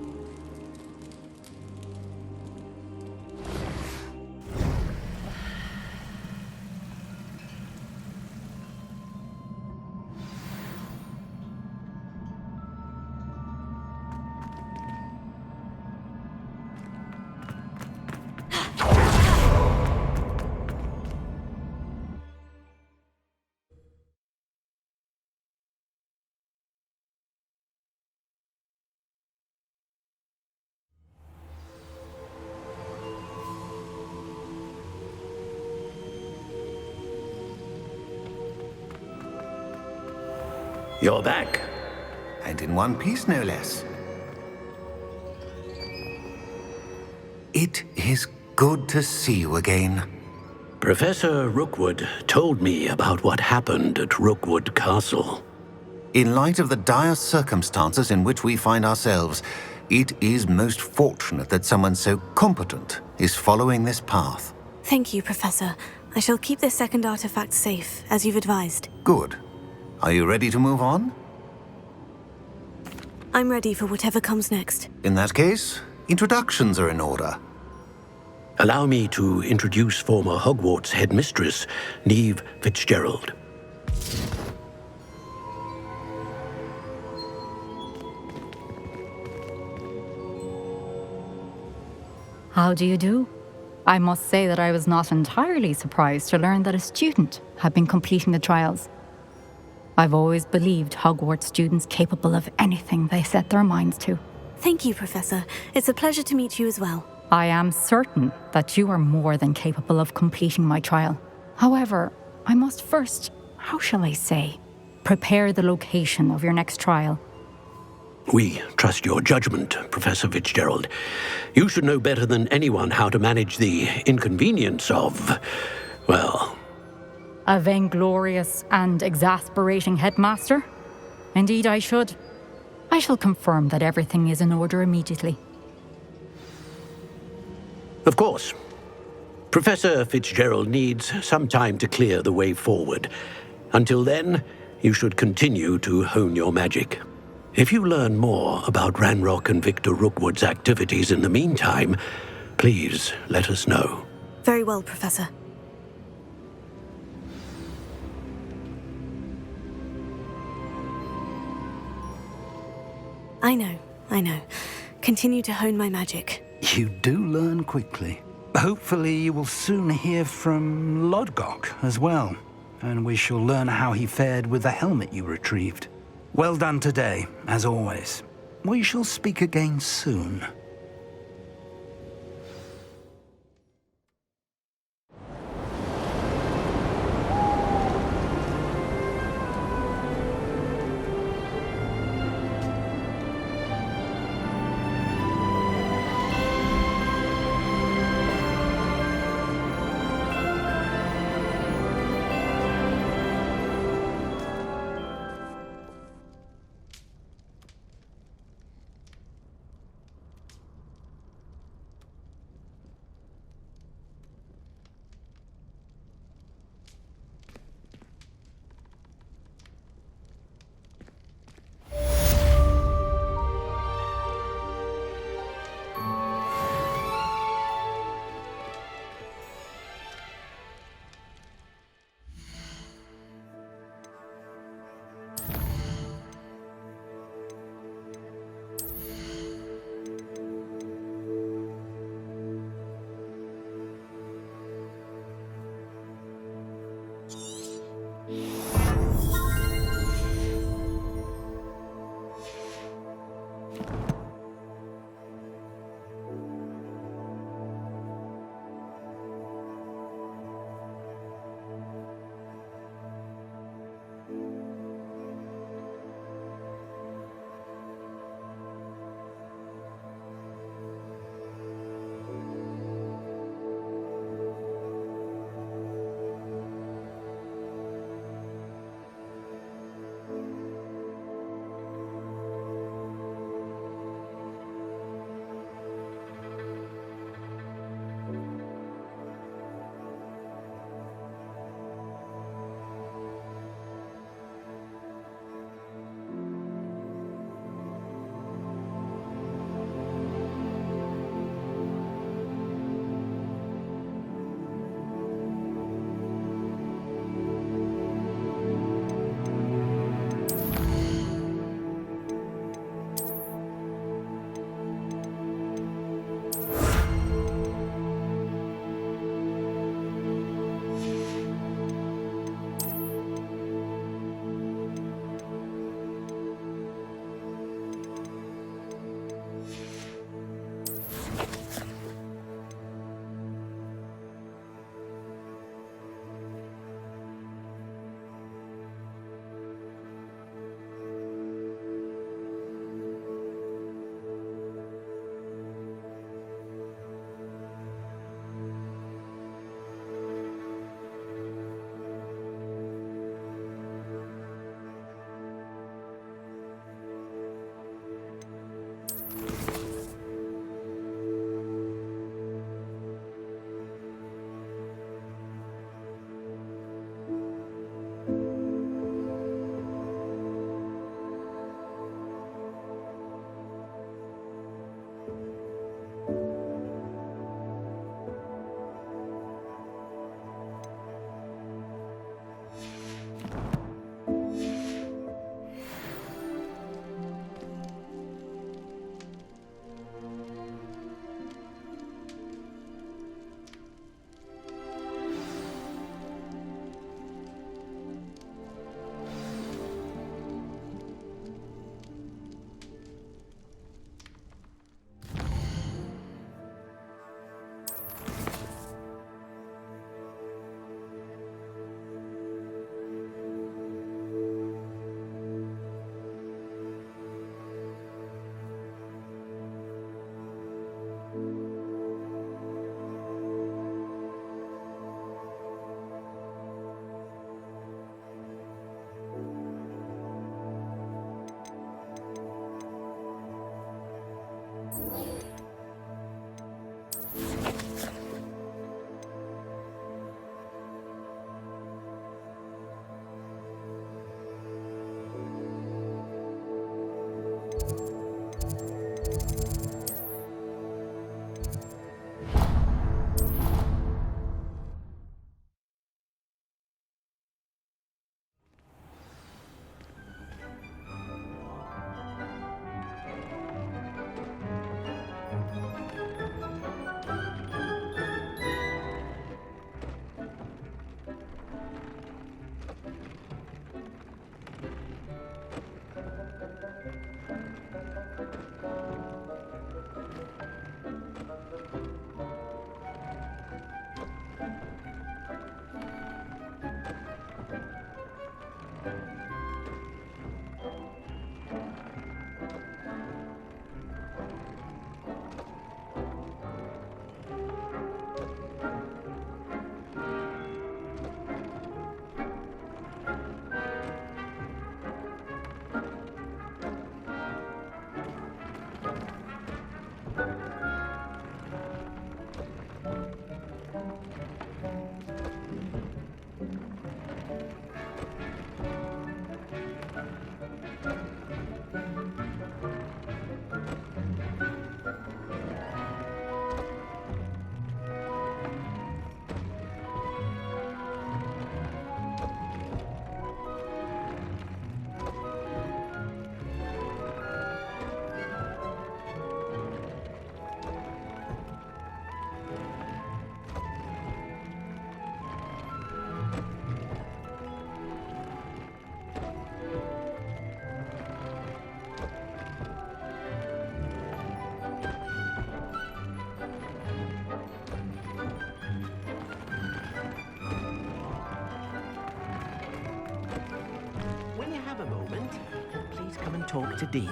You're back. And in one piece, no less. It is good to see you again. Professor Rookwood told me about what happened at Rookwood Castle. In light of the dire circumstances in which we find ourselves, it is most fortunate that someone so competent is following this path. Thank you, Professor. I shall keep this second artifact safe, as you've advised. Good. Are you ready to move on? I'm ready for whatever comes next. In that case, introductions are in order. Allow me to introduce former Hogwarts headmistress, Neve Fitzgerald. How do you do? I must say that I was not entirely surprised to learn that a student had been completing the trials. I've always believed Hogwarts students capable of anything they set their minds to. Thank you, Professor. It's a pleasure to meet you as well. I am certain that you are more than capable of completing my trial. However, I must first, how shall I say, prepare the location of your next trial. We trust your judgment, Professor Fitzgerald. You should know better than anyone how to manage the inconvenience of, well... A vainglorious and exasperating headmaster? Indeed I should. I shall confirm that everything is in order immediately. Of course. Professor Fitzgerald needs some time to clear the way forward. Until then, you should continue to hone your magic. If you learn more about Ranrock and Victor Rookwood's activities in the meantime, please let us know. Very well, Professor. I know. Continue to hone my magic. You do learn quickly. Hopefully you will soon hear from Lodgok as well, and we shall learn how he fared with the helmet you retrieved. Well done today, as always. We shall speak again soon. Talk to Deke.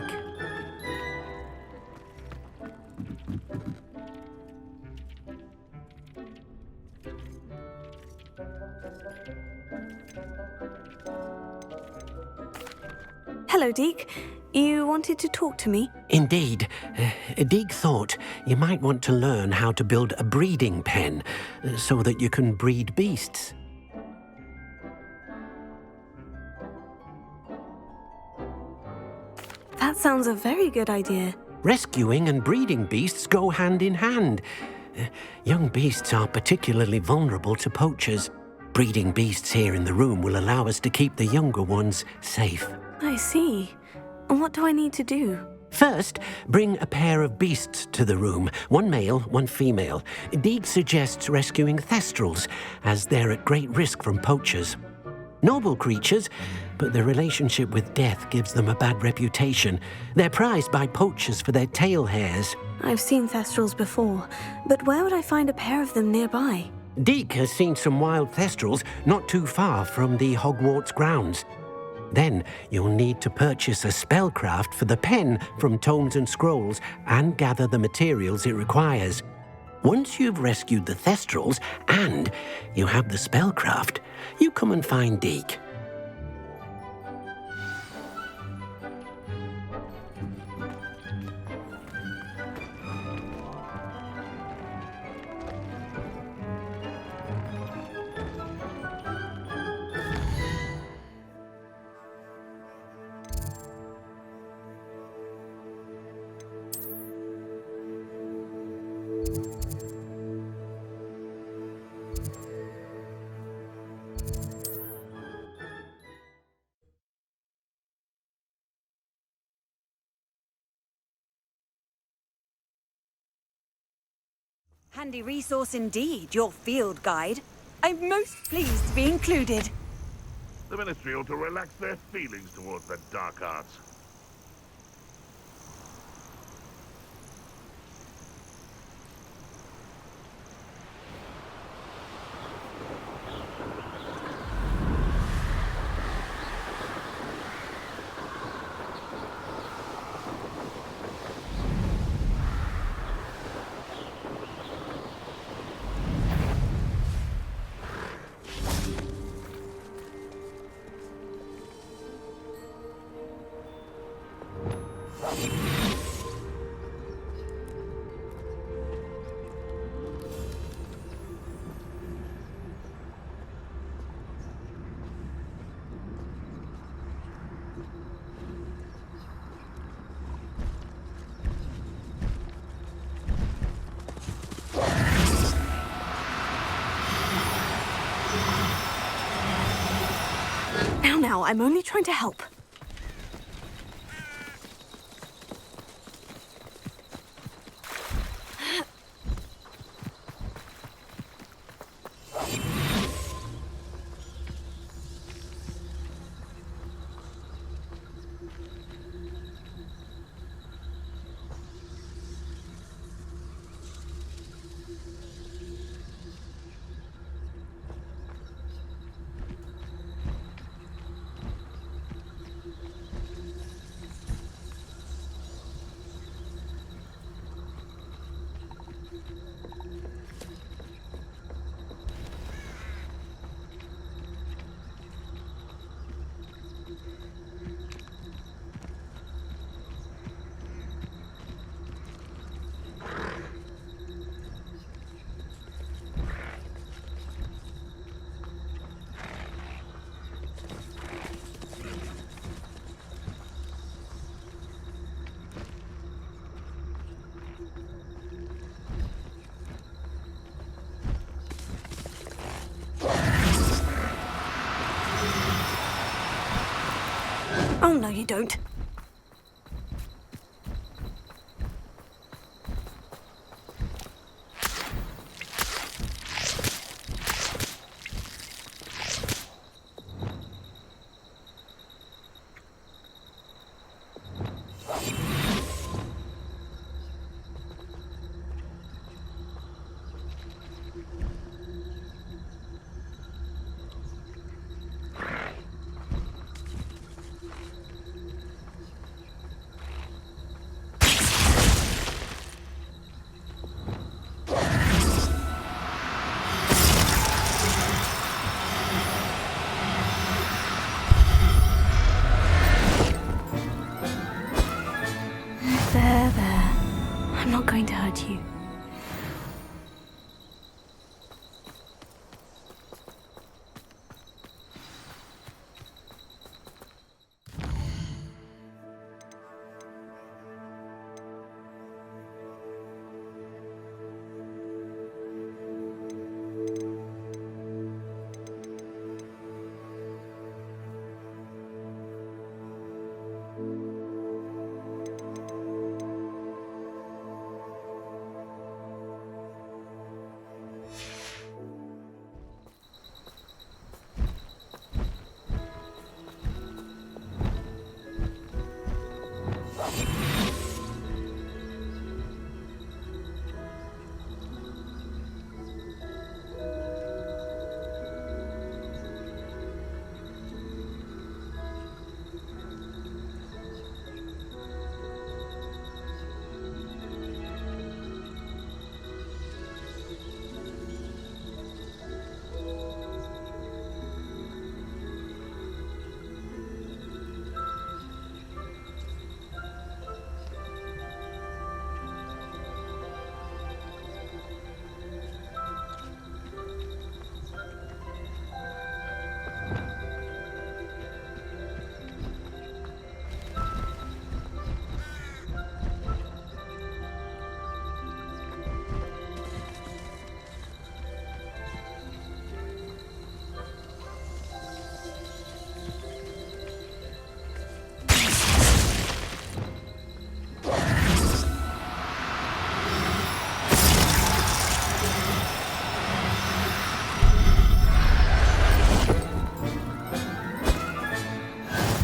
Hello, Deke. You wanted to talk to me? Indeed. Deke thought you might want to learn how to build a breeding pen so that you can breed beasts. That sounds a very good idea. Rescuing and breeding beasts go hand in hand. Young beasts are particularly vulnerable to poachers. Breeding beasts here in the room will allow us to keep the younger ones safe. I see. And what do I need to do? First, bring a pair of beasts to the room. One male, one female. Deke suggests rescuing thestrals, as they're at great risk from poachers. Noble creatures, but their relationship with death gives them a bad reputation. They're prized by poachers for their tail hairs. I've seen thestrals before, but where would I find a pair of them nearby? Deke has seen some wild thestrals not too far from the Hogwarts grounds. Then you'll need to purchase a spellcraft for the pen from Tomes and Scrolls and gather the materials it requires. Once you've rescued the thestrals and you have the spellcraft, you come and find Deke. Handy resource indeed, your field guide. I'm most pleased to be included. The Ministry ought to relax their feelings towards the dark arts. now. I'm only trying to help. Oh, no, you don't. There. I'm not going to hurt you.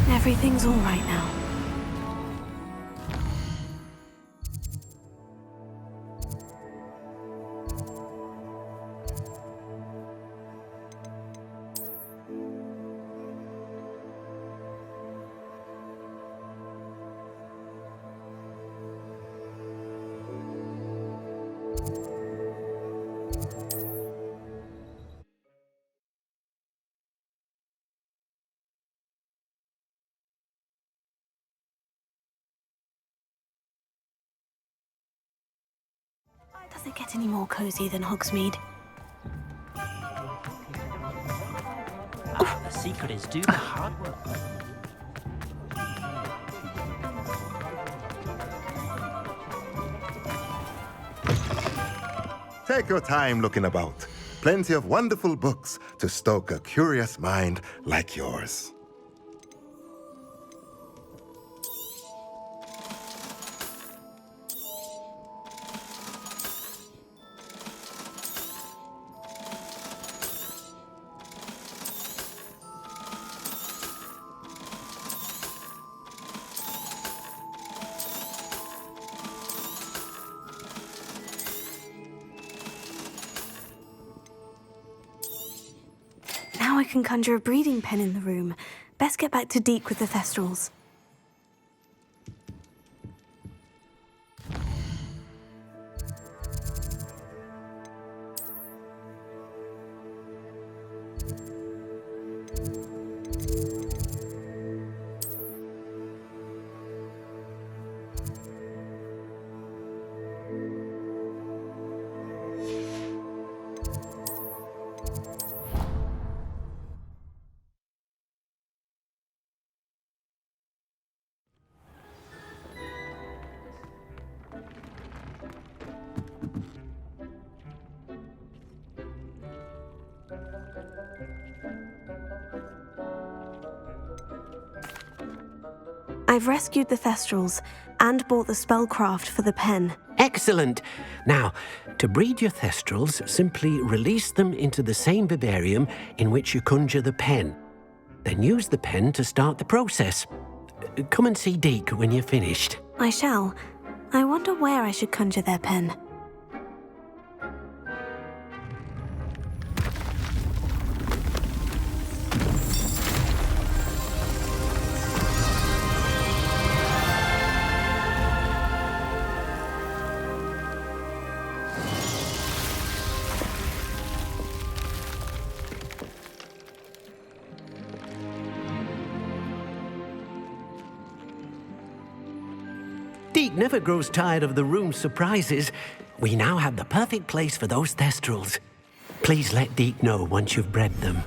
Everything's all right now. Does it get any more cozy than Hogsmeade? The secret is do the hard work. Take your time looking about. Plenty of wonderful books to stoke a curious mind like yours. Now I can conjure a breeding pen in the room. Best get back to Deke with the Thestrals. I've rescued the Thestrals and bought the spellcraft for the pen. Excellent. Now, to breed your Thestrals, simply release them into the same vivarium in which you conjure the pen. Then use the pen to start the process. Come and see Deke when you're finished. I shall. I wonder where I should conjure their pen. Deke never grows tired of the room's surprises. We now have the perfect place for those Thestrals. Please let Deke know once you've bred them.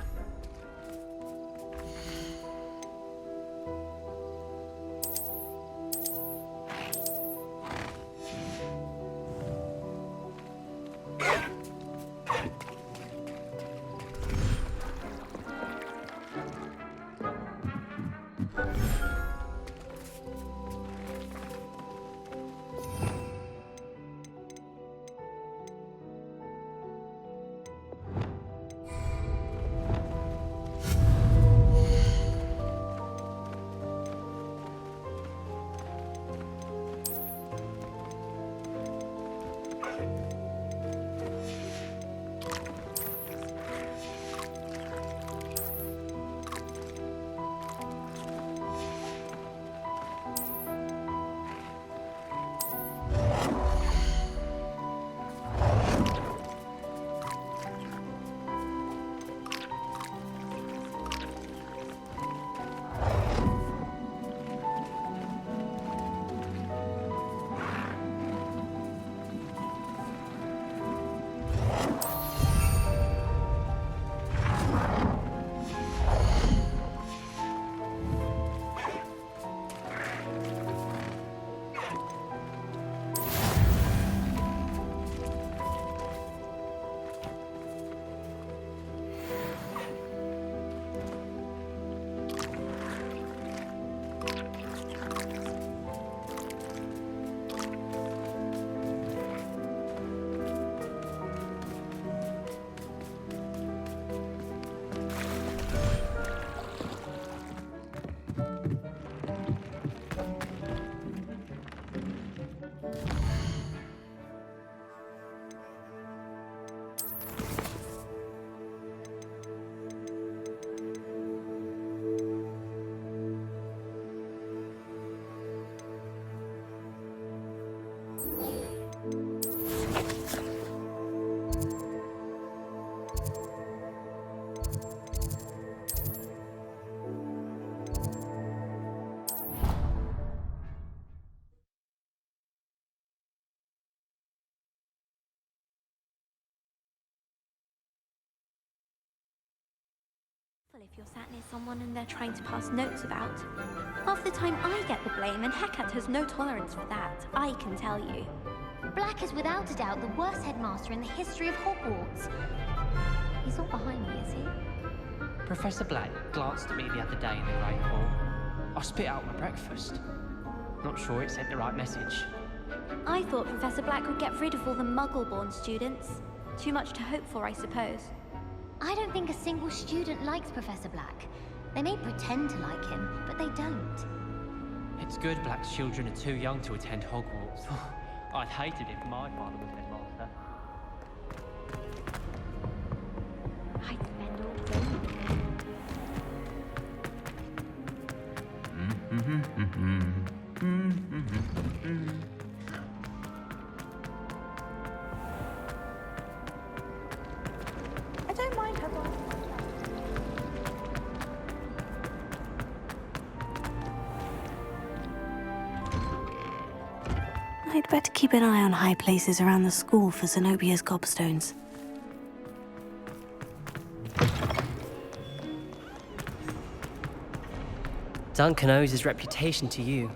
If you're sat near someone and they're trying to pass notes about. Half the time I get the blame, and Hecate has no tolerance for that, I can tell you. Black is without a doubt the worst headmaster in the history of Hogwarts. He's not behind me, is he? Professor Black glanced at me the other day in the Great Hall. I spit out my breakfast. Not sure it sent the right message. I thought Professor Black would get rid of all the Muggle-born students. Too much to hope for, I suppose. I don't think a single student likes Professor Black. They may pretend to like him, but they don't. It's good Black's children are too young to attend Hogwarts. I'd hate it if my father was headmaster. I'd spend all day with him. I don't mind her going. I'd better keep an eye on high places around the school for Zenobia's gobstones. Duncan owes his reputation to you.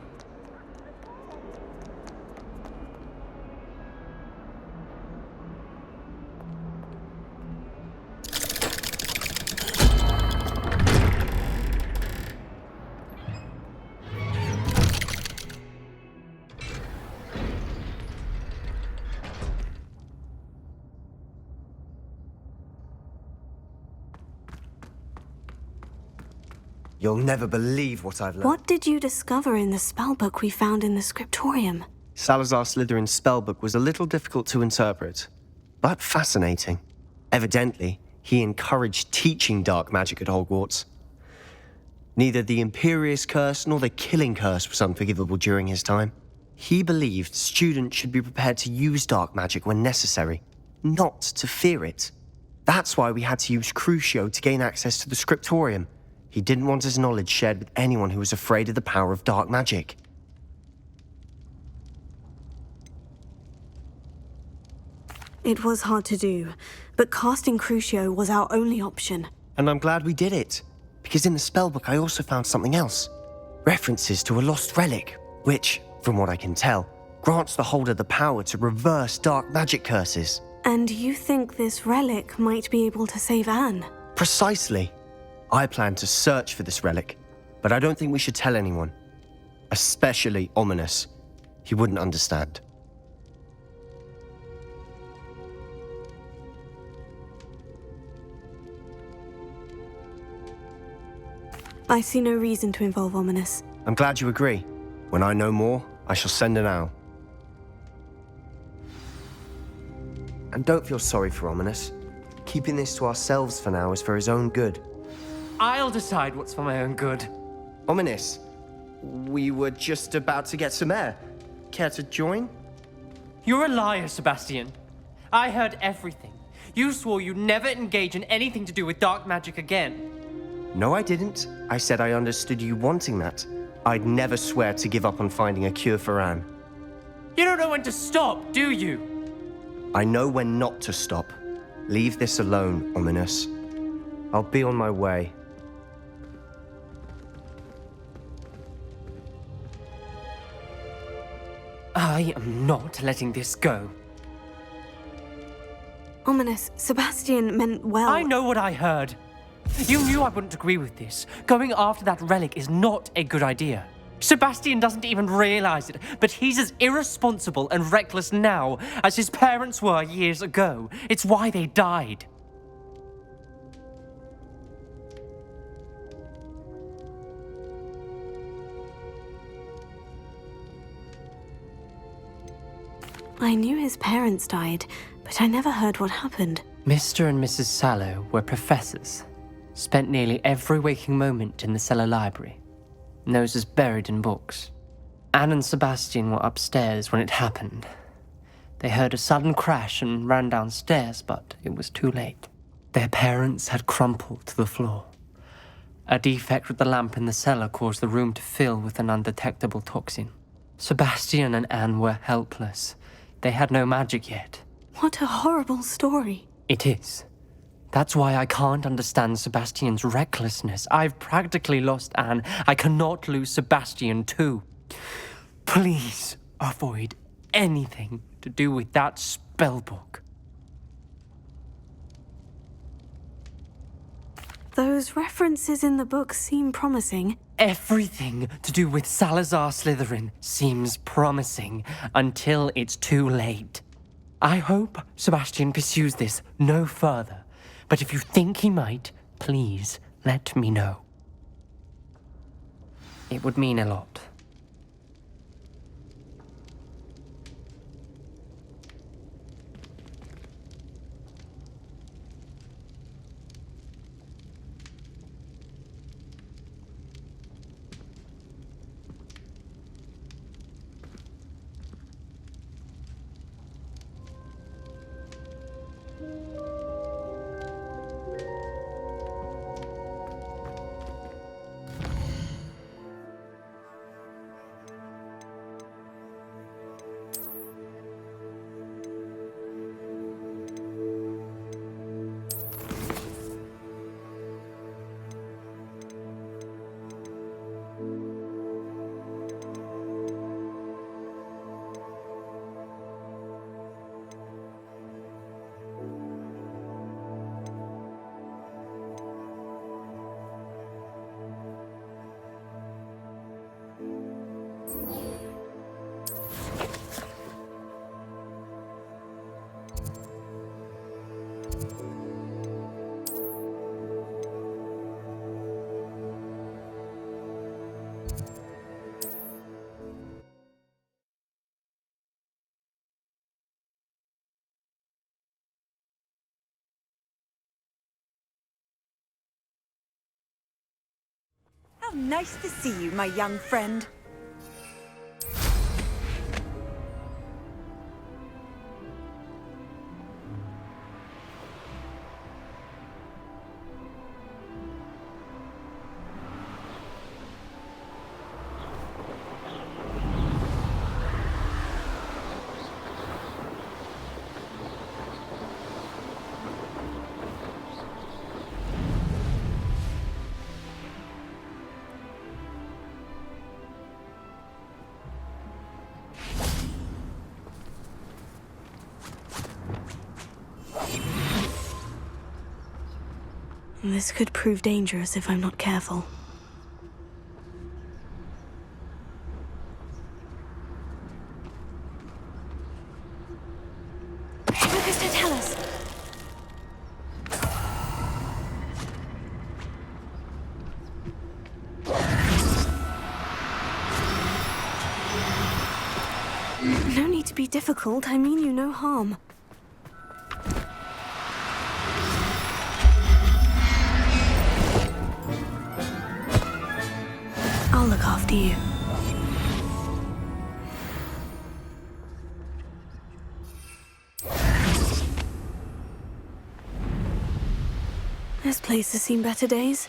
You'll never believe what I've learned. What did you discover in the spellbook we found in the scriptorium? Salazar Slytherin's spellbook was a little difficult to interpret, but fascinating. Evidently, he encouraged teaching dark magic at Hogwarts. Neither the Imperious Curse nor the Killing Curse was unforgivable during his time. He believed students should be prepared to use dark magic when necessary, not to fear it. That's why we had to use Crucio to gain access to the scriptorium. He didn't want his knowledge shared with anyone who was afraid of the power of dark magic. It was hard to do, but casting Crucio was our only option. And I'm glad we did it, because in the spellbook I also found something else. References to a lost relic, which, from what I can tell, grants the holder the power to reverse dark magic curses. And you think this relic might be able to save Anne? Precisely. I plan to search for this relic, but I don't think we should tell anyone. Especially Ominous. He wouldn't understand. I see no reason to involve Ominous. I'm glad you agree. When I know more, I shall send an owl. And don't feel sorry for Ominous. Keeping this to ourselves for now is for his own good. I'll decide what's for my own good. Ominous, we were just about to get some air. Care to join? You're a liar, Sebastian. I heard everything. You swore you'd never engage in anything to do with dark magic again. No, I didn't. I said I understood you wanting that. I'd never swear to give up on finding a cure for Anne. You don't know when to stop, do you? I know when not to stop. Leave this alone, Ominous. I'll be on my way. I am not letting this go. Ominous, Sebastian meant well. I know what I heard. You knew I wouldn't agree with this. Going after that relic is not a good idea. Sebastian doesn't even realize it, but he's as irresponsible and reckless now as his parents were years ago. It's why they died. I knew his parents died, but I never heard what happened. Mr. and Mrs. Sallow were professors. Spent nearly every waking moment in the cellar library. Noses buried in books. Anne and Sebastian were upstairs when it happened. They heard a sudden crash and ran downstairs, but it was too late. Their parents had crumpled to the floor. A defect with the lamp in the cellar caused the room to fill with an undetectable toxin. Sebastian and Anne were helpless. They had no magic yet. What a horrible story. It is. That's why I can't understand Sebastian's recklessness. I've practically lost Anne. I cannot lose Sebastian too. Please avoid anything to do with that spellbook. Those references in the book seem promising. Everything to do with Salazar Slytherin seems promising until it's too late. I hope Sebastian pursues this no further, but if you think he might, please let me know. It would mean a lot. Nice to see you, my young friend. This could prove dangerous if I'm not careful. Lucas, don't tell us! No need to be difficult. I mean you no harm. I'll look after you. This place has seen better days.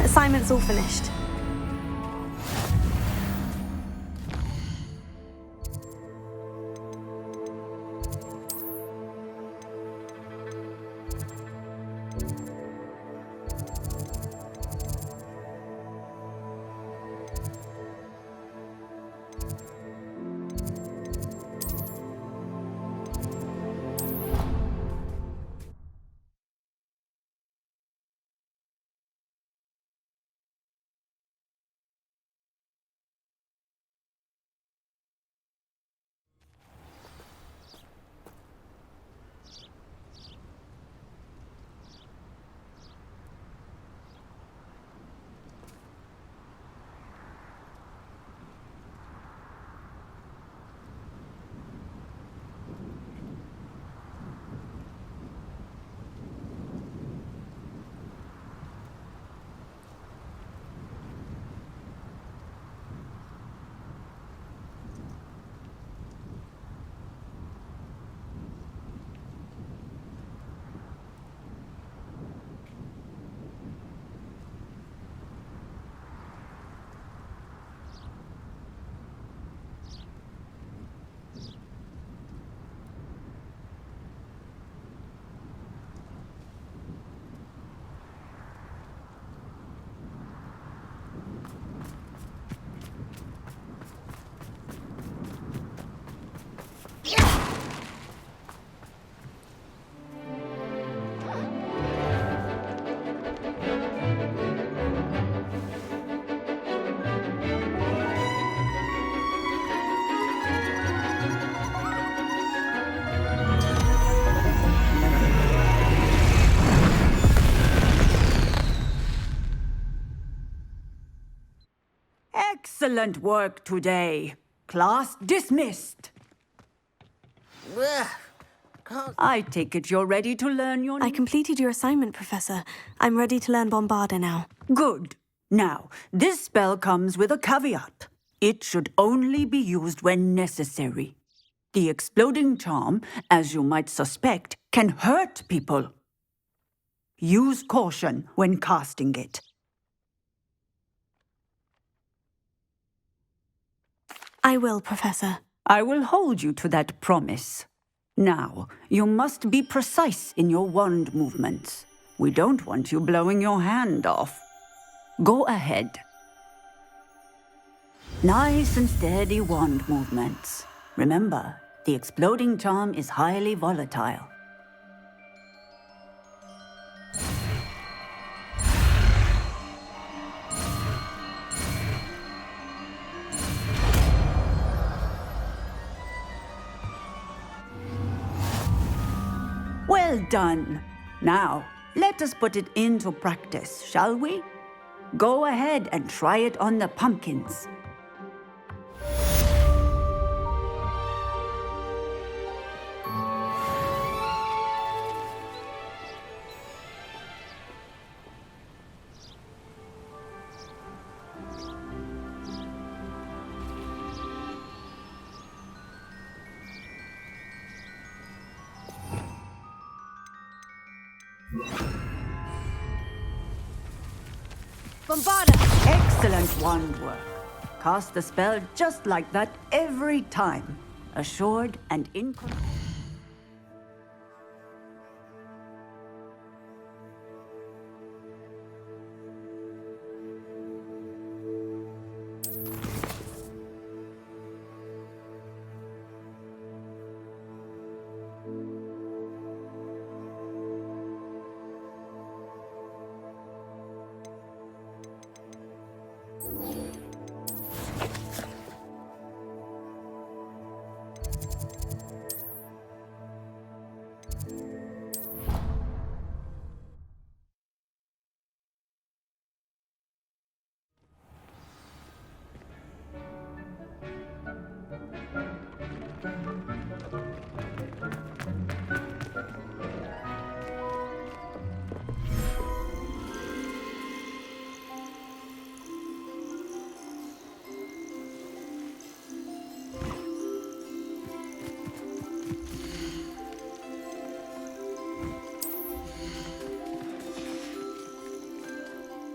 Assignment's all finished. Excellent work today. Class dismissed. Ugh. I take it you're ready to learn your... I completed your assignment, Professor. I'm ready to learn Bombarda now. Good. Now, this spell comes with a caveat. It should only be used when necessary. The exploding charm, as you might suspect, can hurt people. Use caution when casting it. I will, Professor. I will hold you to that promise. Now, you must be precise in your wand movements. We don't want you blowing your hand off. Go ahead. Nice and steady wand movements. Remember, the exploding charm is highly volatile. Well done. Now, let us put it into practice, shall we? Go ahead and try it on the pumpkins. Bombarda! Excellent wand work. Cast the spell just like that every time. Assured and in control.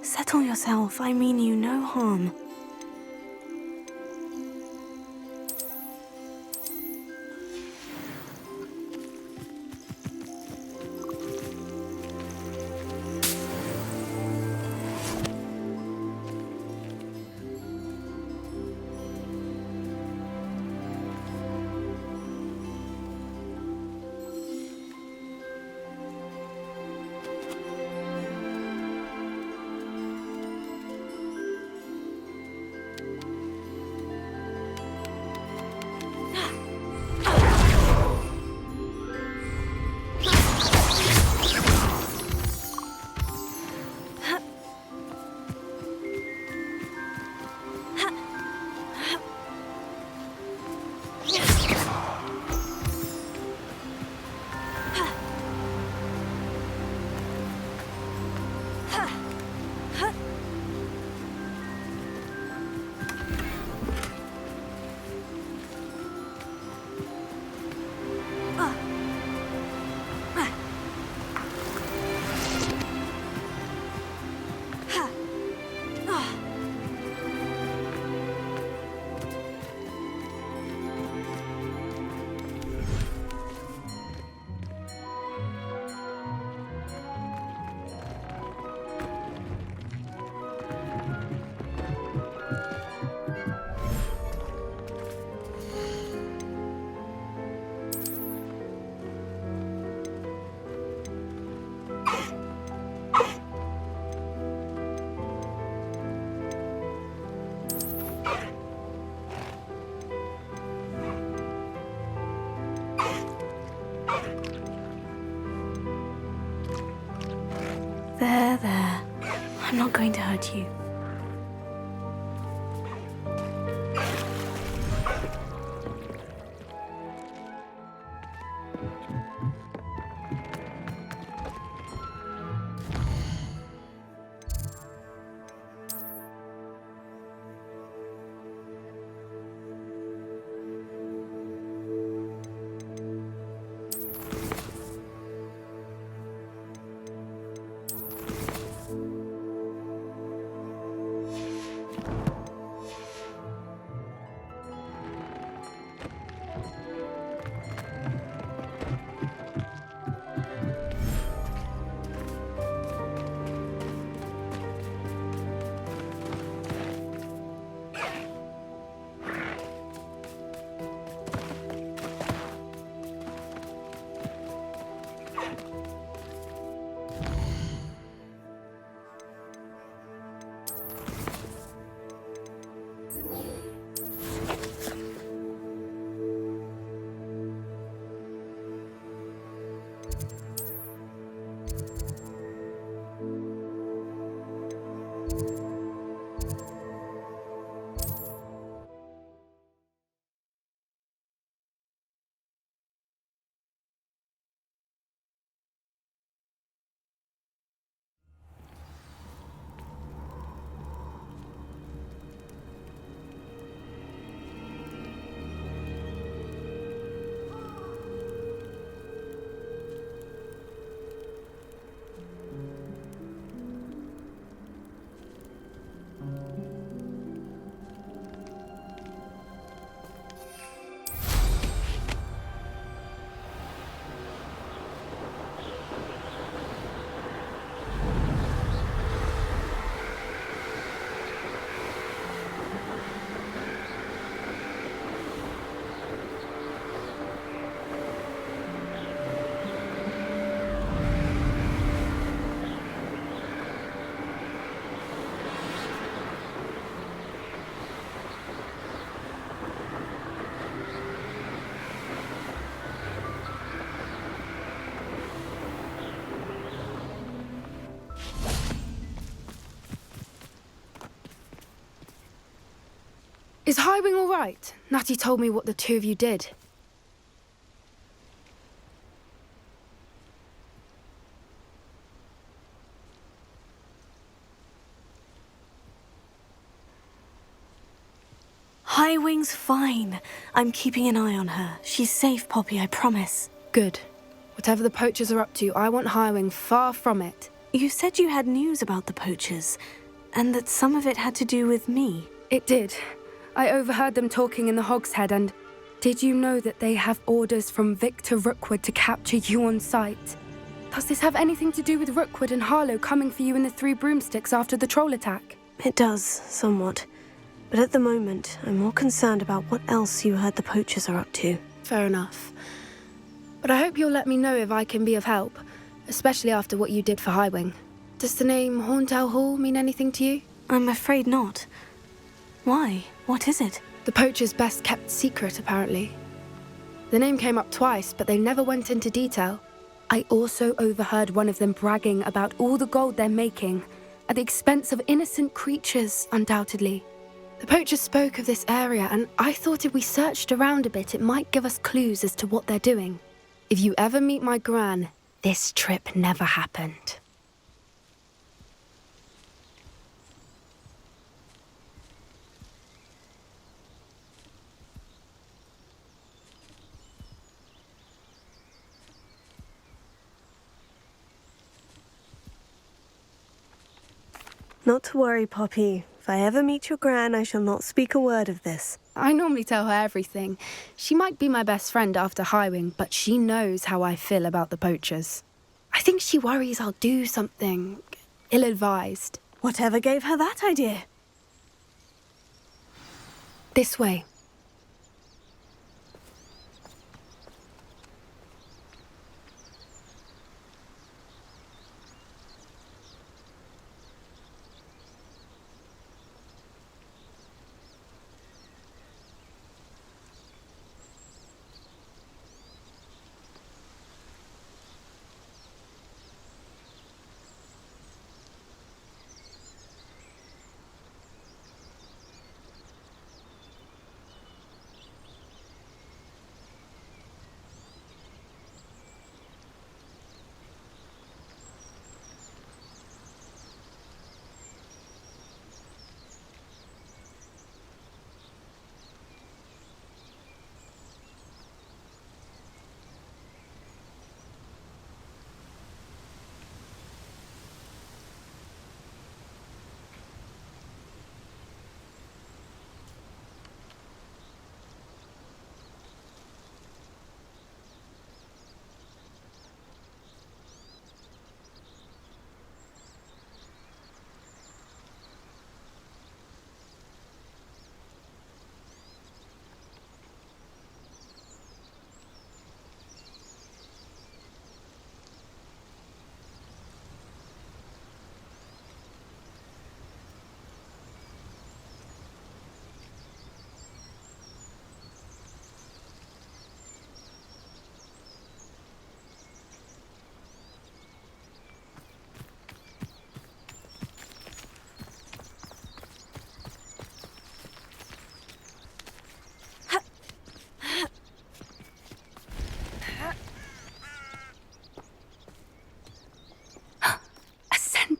Settle yourself. I mean you no harm. There. I'm not going to hurt you. Is Highwing all right? Natty told me what the two of you did. Highwing's fine. I'm keeping an eye on her. She's safe, Poppy, I promise. Good. Whatever the poachers are up to, I want Highwing far from it. You said you had news about the poachers, and that some of it had to do with me. It did. I overheard them talking in the Hogshead, and did you know that they have orders from Victor Rookwood to capture you on sight? Does this have anything to do with Rookwood and Harlow coming for you in the Three Broomsticks after the troll attack? It does, somewhat. But at the moment, I'm more concerned about what else you heard the poachers are up to. Fair enough. But I hope you'll let me know if I can be of help, especially after what you did for Highwing. Does the name Horntow Hall mean anything to you? I'm afraid not. Why? What is it? The poacher's best kept secret, apparently. The name came up twice, but they never went into detail. I also overheard one of them bragging about all the gold they're making, at the expense of innocent creatures, undoubtedly. The poachers spoke of this area, and I thought if we searched around a bit, it might give us clues as to what they're doing. If you ever meet my gran, this trip never happened. Not to worry, Poppy. If I ever meet your gran, I shall not speak a word of this. I normally tell her everything. She might be my best friend after Highwing, but she knows how I feel about the poachers. I think she worries I'll do something ill-advised. Whatever gave her that idea? This way.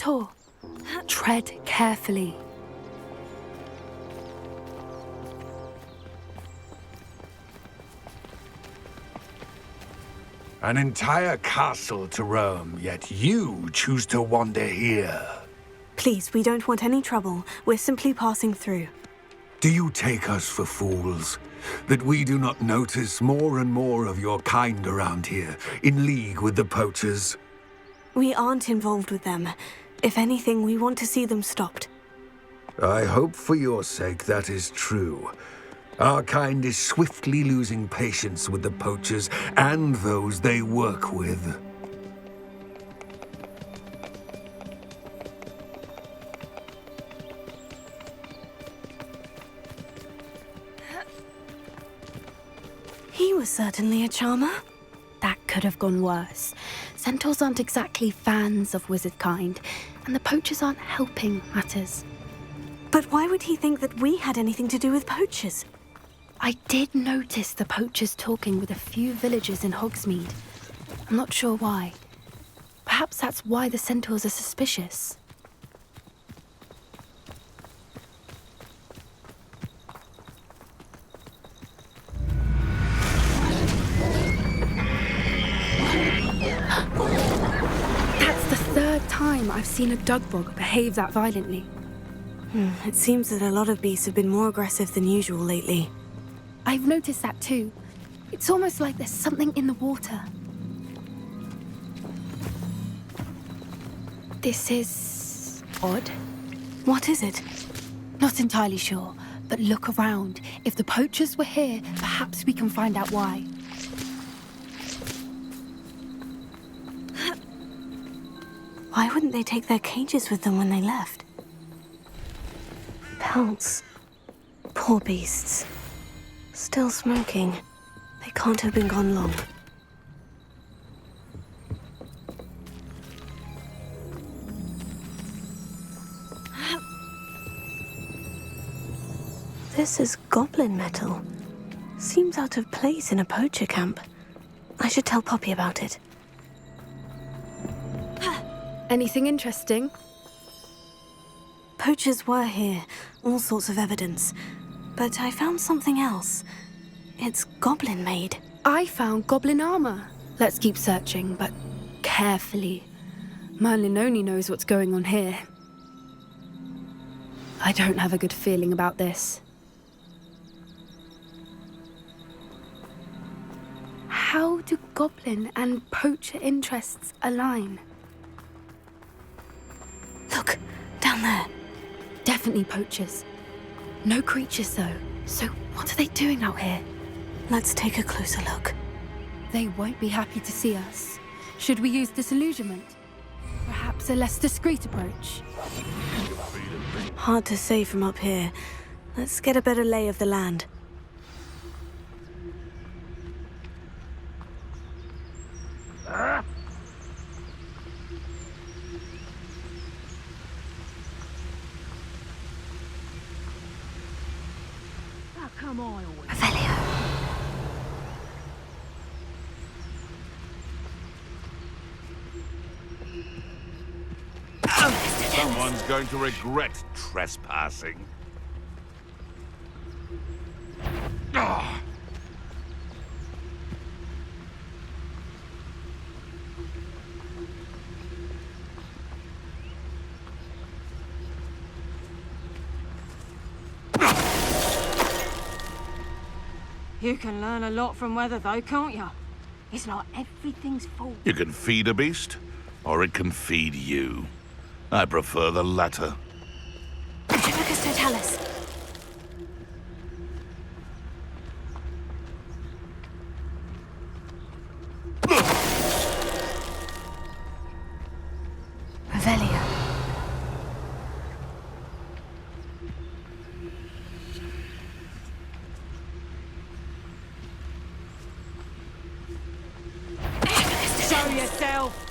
centaur. Tread carefully. An entire castle to roam, yet you choose to wander here. Please, we don't want any trouble. We're simply passing through. Do you take us for fools? That we do not notice more and more of your kind around here, in league with the poachers? We aren't involved with them. If anything, we want to see them stopped. I hope for your sake that is true. Our kind is swiftly losing patience with the poachers and those they work with. He was certainly a charmer. That could have gone worse. Centaurs aren't exactly fans of wizard kind, and the poachers aren't helping matters. But why would he think that we had anything to do with poachers? I did notice the poachers talking with a few villagers in Hogsmeade. I'm not sure why. Perhaps that's why the centaurs are suspicious. That's the third time I've seen a dugbog behave that violently. It seems that a lot of beasts have been more aggressive than usual lately. I've noticed that too. It's almost like there's something in the water. This is odd. What is it? Not entirely sure, but look around. If the poachers were here, perhaps we can find out why. Why wouldn't they take their cages with them when they left? Pelts. Poor beasts. Still smoking. They can't have been gone long. This is goblin metal. Seems out of place in a poacher camp. I should tell Poppy about it. Anything interesting? Poachers were here, all sorts of evidence. But I found something else. It's goblin-made. I found goblin armor. Let's keep searching, but carefully. Merlin only knows what's going on here. I don't have a good feeling about this. How do goblin and poacher interests align? Look, down there. Definitely poachers. No creatures, though. So what are they doing out here? Let's take a closer look. They won't be happy to see us. Should we use disillusionment? Perhaps a less discreet approach? Hard to say from up here. Let's get a better lay of the land. Come on, Someone's going to regret trespassing. Ah! You can learn a lot from weather, though, can't you? It's like everything's full. You can feed a beast, or it can feed you. I prefer the latter. Lucas Totalis. Revelio. Show yourself!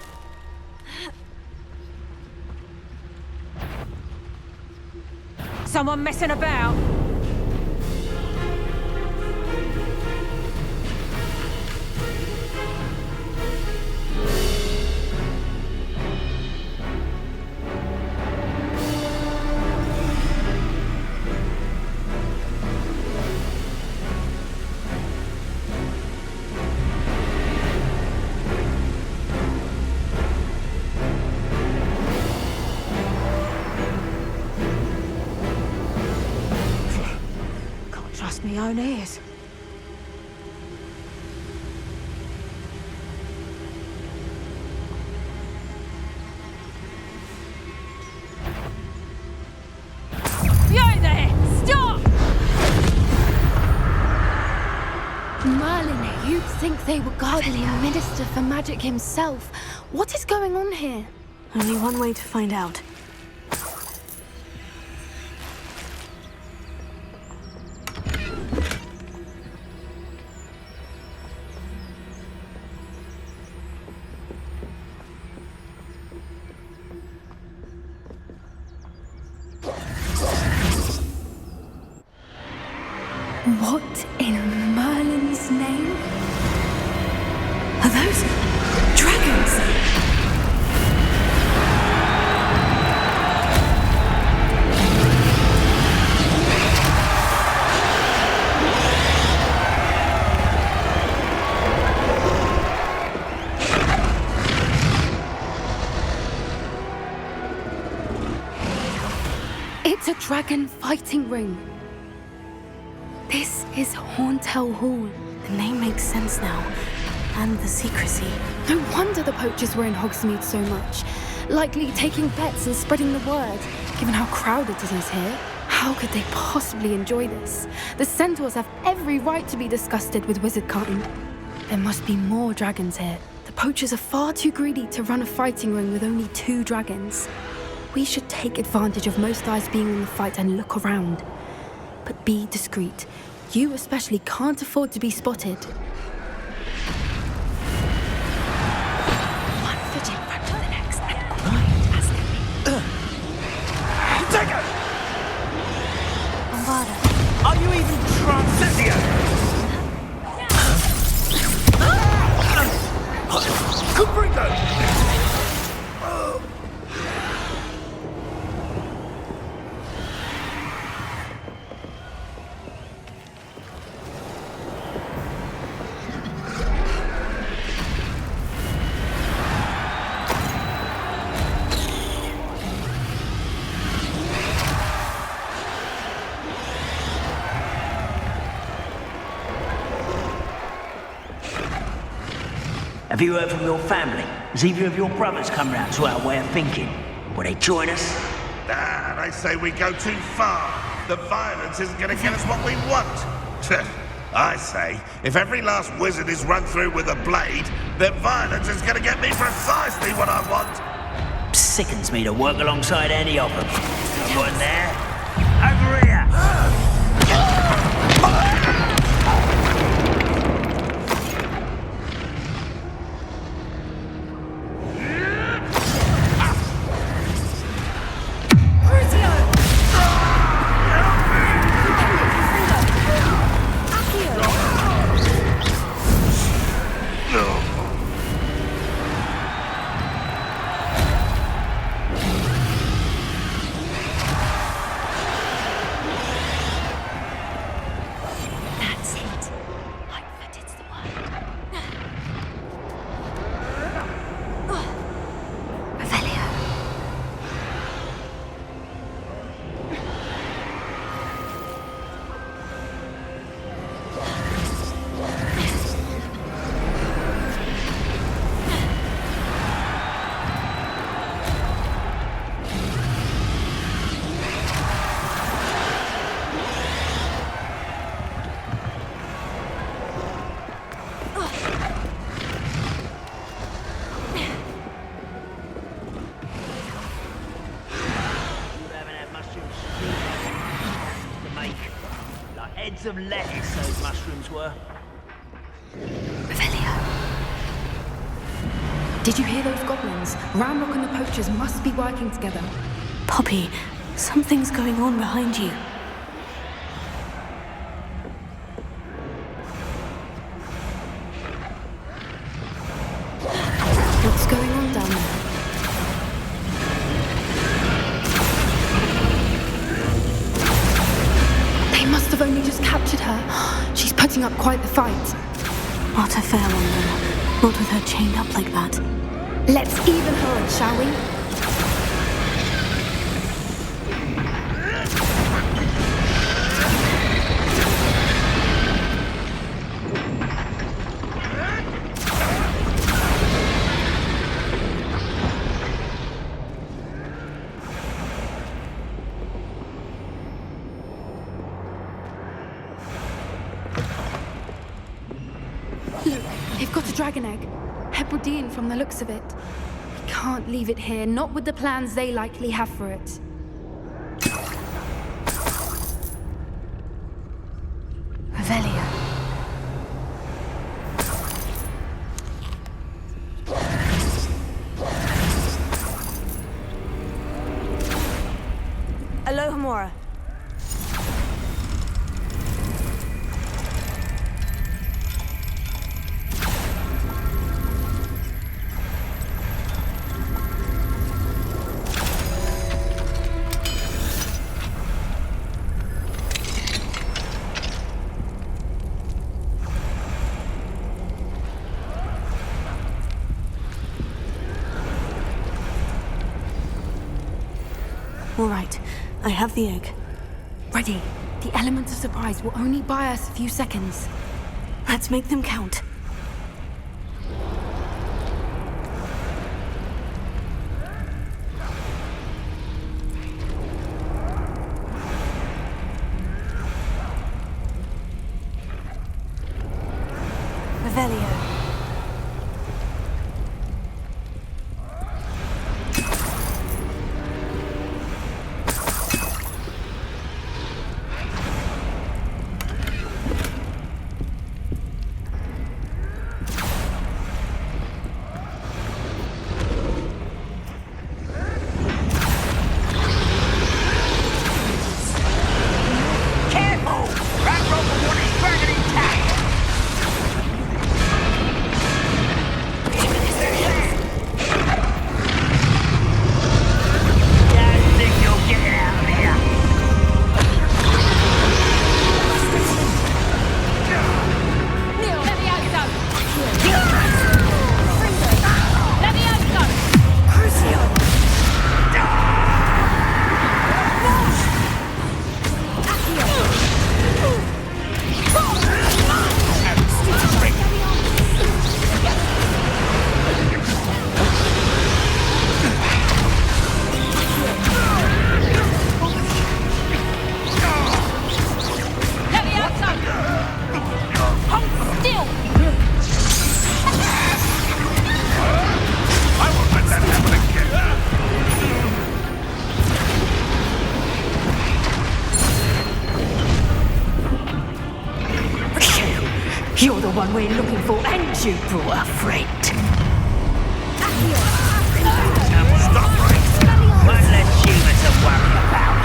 Someone messing about? me own ears. You there! Stop! Merlin, you'd think they were guarding the Minister for Magic himself. What is going on here? Only one way to find out. What in Merlin's name? Are those dragons? It's a dragon fighting ring. This is Hauntel Hall. The name makes sense now. And the secrecy. No wonder the poachers were in Hogsmeade so much. Likely taking bets and spreading the word, given how crowded it is here. How could they possibly enjoy this? The centaurs have every right to be disgusted with wizardkind. There must be more dragons here. The poachers are far too greedy to run a fighting ring with only 2 dragons. We should take advantage of most eyes being in the fight and look around. But be discreet. You especially can't afford to be spotted. One foot in front of the next and quiet as can be. Take it! Bombarda. Are you even trying? Cynthia! Have you heard from your family? Has either of your brothers come round to our way of thinking? Will they join us? Ah, they say we go too far. The violence isn't going to get us what we want. I say, if every last wizard is run through with a blade, then violence is going to get me precisely what I want. Sickens me to work alongside any of them. Someone there? Over here! Heads of lettuce, those mushrooms were. Revelio. Did you hear those goblins? Ramrock and the poachers must be working together. Poppy, something's going on behind you. What's going on down there? They must have only just captured her. She's putting up quite the fight. Not a fair one, though. Not with her chained up like that. Let's even her, shall we? got a dragon egg. Hebridean from the looks of it. We can't leave it here, not with the plans they likely have for it. Revelia. Aloha Mora. All right, I have the egg. Ready. The element of surprise will only buy us a few seconds. Let's make them count. Revelio. You're the one we're looking for, and you brought a friend. Stop right! One less human to worry about.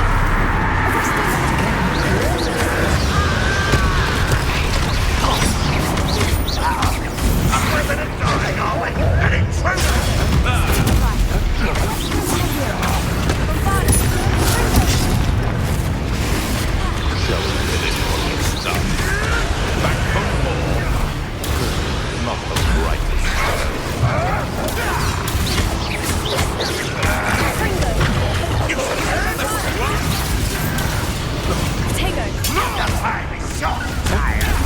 We're gonna die, are we? An intruder! Shall we finish what you started? Back home more. Not the brightest. Tego. The fire is so tired.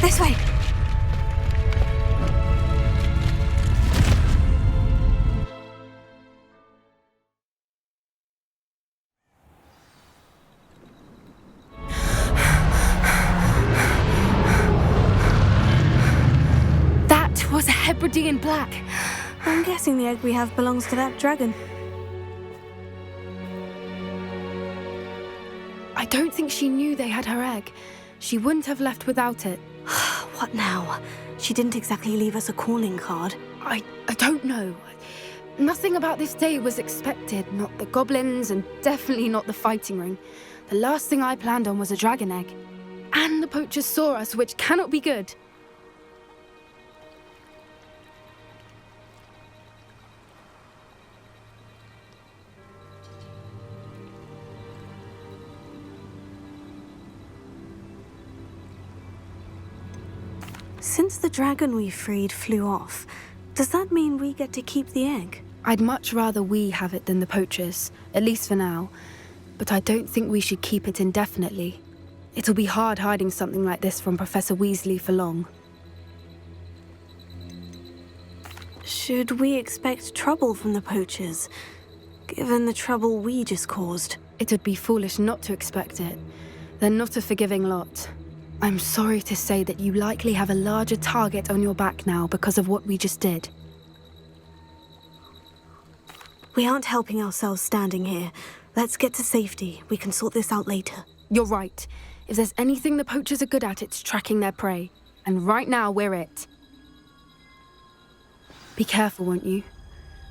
This way. That was a Hebridean black. I'm guessing the egg we have belongs to that dragon. I don't think she knew they had her egg. She wouldn't have left without it. What now? She didn't exactly leave us a calling card. I don't know. Nothing about this day was expected. Not the goblins, and definitely not the fighting ring. The last thing I planned on was a dragon egg. And the poachers saw us, which cannot be good. Since the dragon we freed flew off, does that mean we get to keep the egg? I'd much rather we have it than the poachers, at least for now. But I don't think we should keep it indefinitely. It'll be hard hiding something like this from Professor Weasley for long. Should we expect trouble from the poachers, given the trouble we just caused? It would be foolish not to expect it. They're not a forgiving lot. I'm sorry to say that you likely have a larger target on your back now because of what we just did. We aren't helping ourselves standing here. Let's get to safety. We can sort this out later. You're right. If there's anything the poachers are good at, it's tracking their prey. And right now, we're it. Be careful, won't you?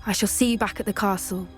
I shall see you back at the castle.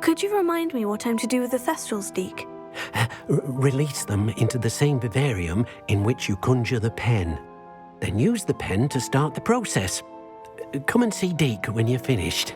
Could you remind me what I'm to do with the Thestrals, Deke? Release them into the same vivarium in which you conjure the pen. Then use the pen to start the process. Come and see Deke when you're finished.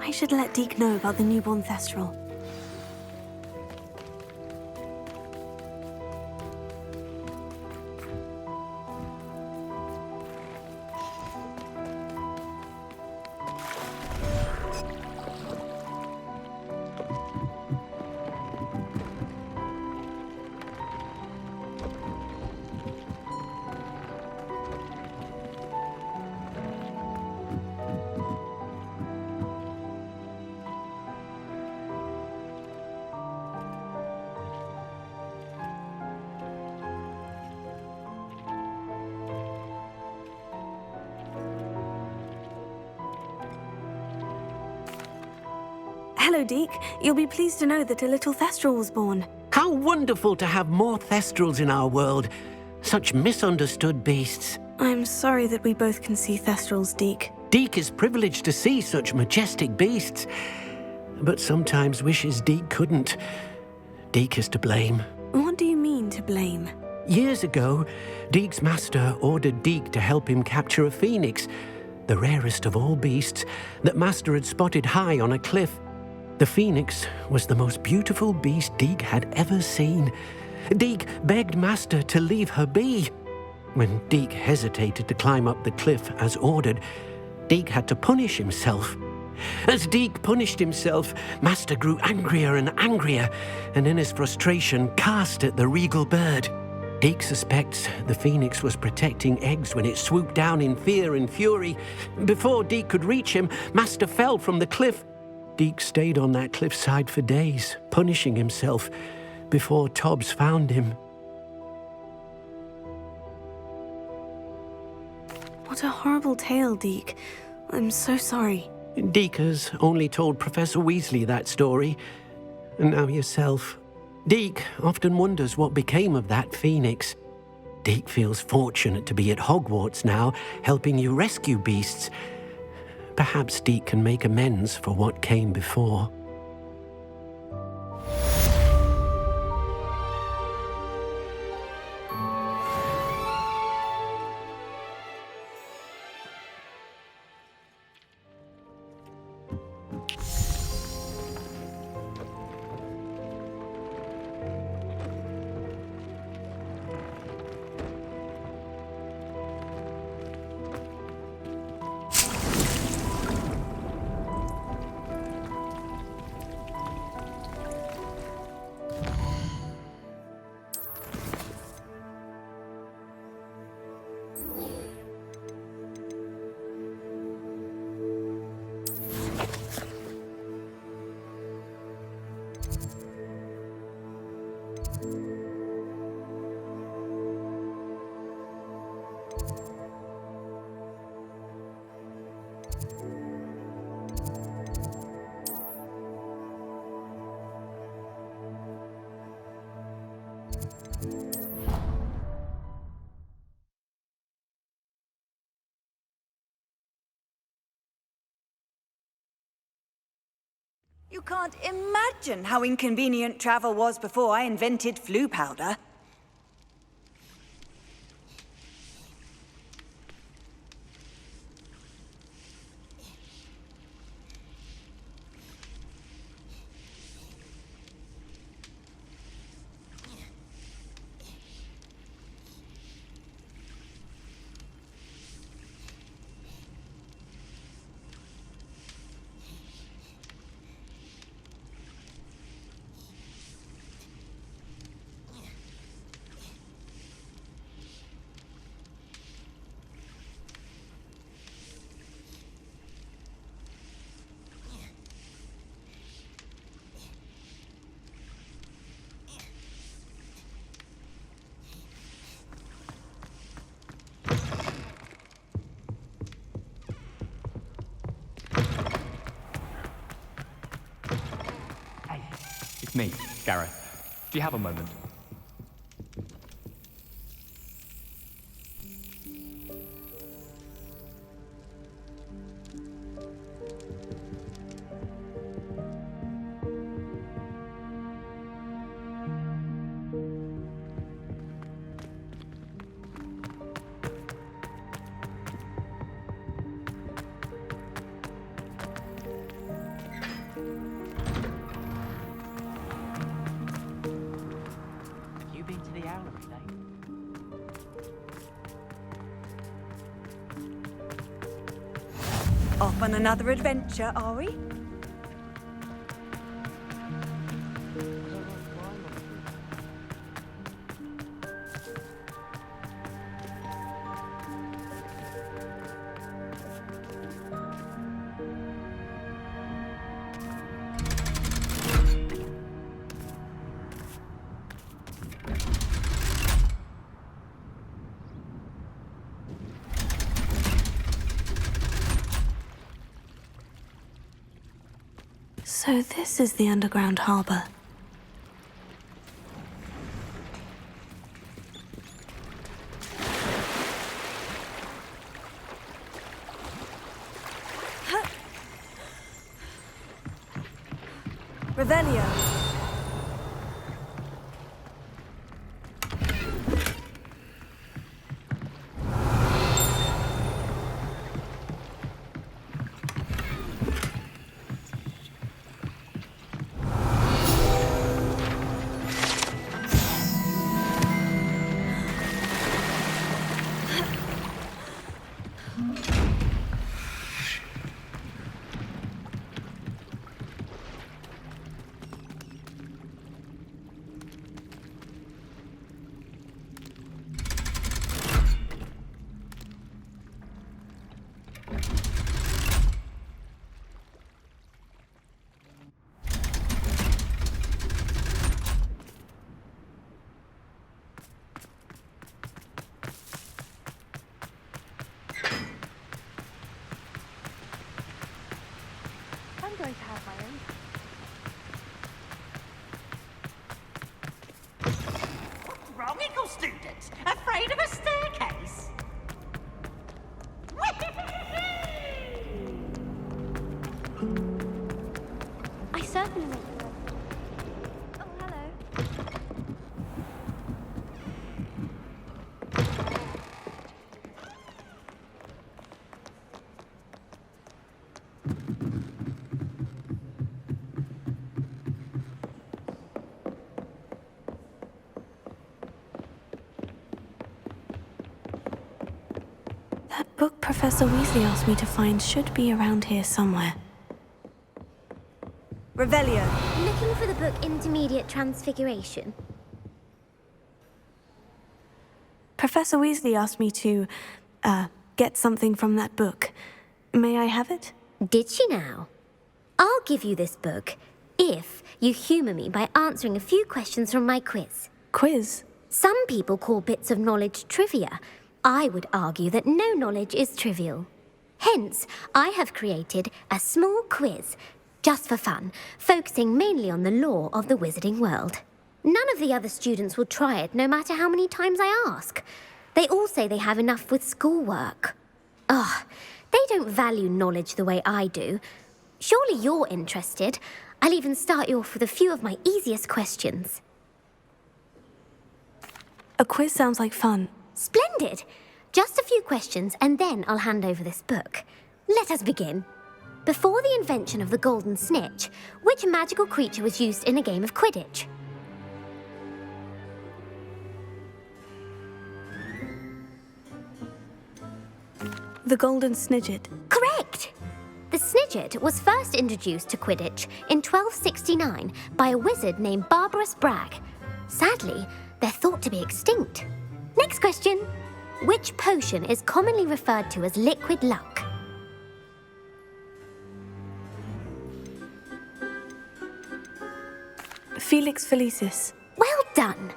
I should let Deke know about the newborn Thestral. Hello, Deke. You'll be pleased to know that a little Thestral was born. How wonderful to have more Thestrals in our world. Such misunderstood beasts. I'm sorry that we both can see Thestrals, Deke. Deke is privileged to see such majestic beasts, but sometimes wishes Deke couldn't. Deke is to blame. What do you mean, to blame? Years ago, Deke's master ordered Deke to help him capture a phoenix, the rarest of all beasts, that master had spotted high on a cliff. The phoenix was the most beautiful beast Deke had ever seen. Deke begged master to leave her be. When Deke hesitated to climb up the cliff as ordered, Deke had to punish himself. As Deke punished himself, master grew angrier and angrier, and in his frustration cast at the regal bird. Deke suspects the phoenix was protecting eggs when it swooped down in fear and fury. Before Deke could reach him, master fell from the cliff. Deke stayed on that cliffside for days, punishing himself, before Tobbs found him. What a horrible tale, Deke. I'm so sorry. Deke has only told Professor Weasley that story, and now yourself. Deke often wonders what became of that phoenix. Deke feels fortunate to be at Hogwarts now, helping you rescue beasts. Perhaps Deke can make amends for what came before. You can't imagine how inconvenient travel was before I invented flu powder. It's me, Gareth. Do you have a moment? Off on another adventure, are we? So this is the underground harbor. Revelio. I'm going to have my own. What's wrong, Eagle student? Afraid of a staircase? I certainly make it. Oh, hello. That book Professor Weasley asked me to find should be around here somewhere. Revelio. Looking for the book Intermediate Transfiguration. Professor Weasley asked me to, get something from that book. May I have it? Did she now? I'll give you this book if you humour me by answering a few questions from my quiz. Quiz? Some people call bits of knowledge trivia. I would argue that no knowledge is trivial. Hence, I have created a small quiz, just for fun, focusing mainly on the lore of the wizarding world. None of the other students will try it, no matter how many times I ask. They all say they have enough with schoolwork. Ugh, they don't value knowledge the way I do. Surely you're interested. I'll even start you off with a few of my easiest questions. A quiz sounds like fun. Splendid! Just a few questions and then I'll hand over this book. Let us begin. Before the invention of the golden snitch, which magical creature was used in a game of Quidditch? The golden snidget. Correct! The snidget was first introduced to Quidditch in 1269 by a wizard named Barbarous Bragg. Sadly, they're thought to be extinct. Next question. Which potion is commonly referred to as liquid luck? Felix Felicis. Well done.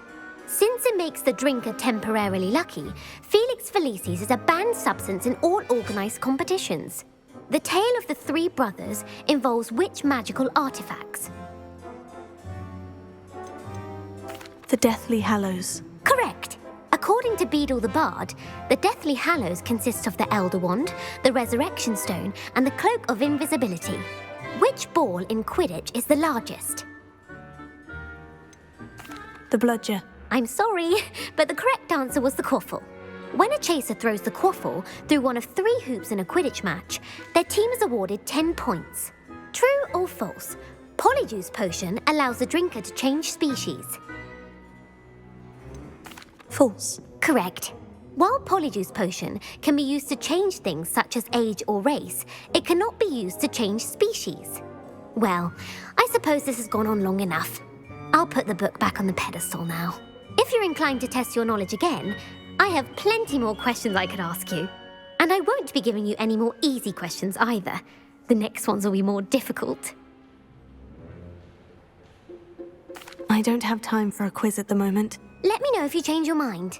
Since it makes the drinker temporarily lucky, Felix Felicis is a banned substance in all organised competitions. The tale of the three brothers involves which magical artifacts? The Deathly Hallows. Correct. According to Beedle the Bard, the Deathly Hallows consists of the Elder Wand, the Resurrection Stone, and the Cloak of Invisibility. Which ball in Quidditch is the largest? The Bludger. I'm sorry, but the correct answer was the quaffle. When a chaser throws the quaffle through one of 3 hoops in a Quidditch match, their team is awarded 10 points. True or false? Polyjuice potion allows the drinker to change species. False. Correct. While Polyjuice Potion can be used to change things such as age or race, it cannot be used to change species. Well, I suppose this has gone on long enough. I'll put the book back on the pedestal now. If you're inclined to test your knowledge again, I have plenty more questions I could ask you. And I won't be giving you any more easy questions either. The next ones will be more difficult. I don't have time for a quiz at the moment. Let me know if you change your mind.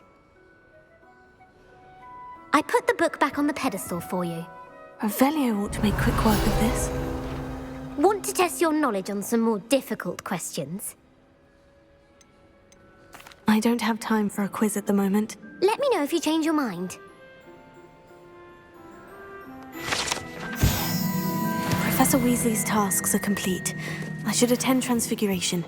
I put the book back on the pedestal for you. Revelio ought to make quick work of this. Want to test your knowledge on some more difficult questions? I don't have time for a quiz at the moment. Let me know if you change your mind. Professor Weasley's tasks are complete. I should attend Transfiguration.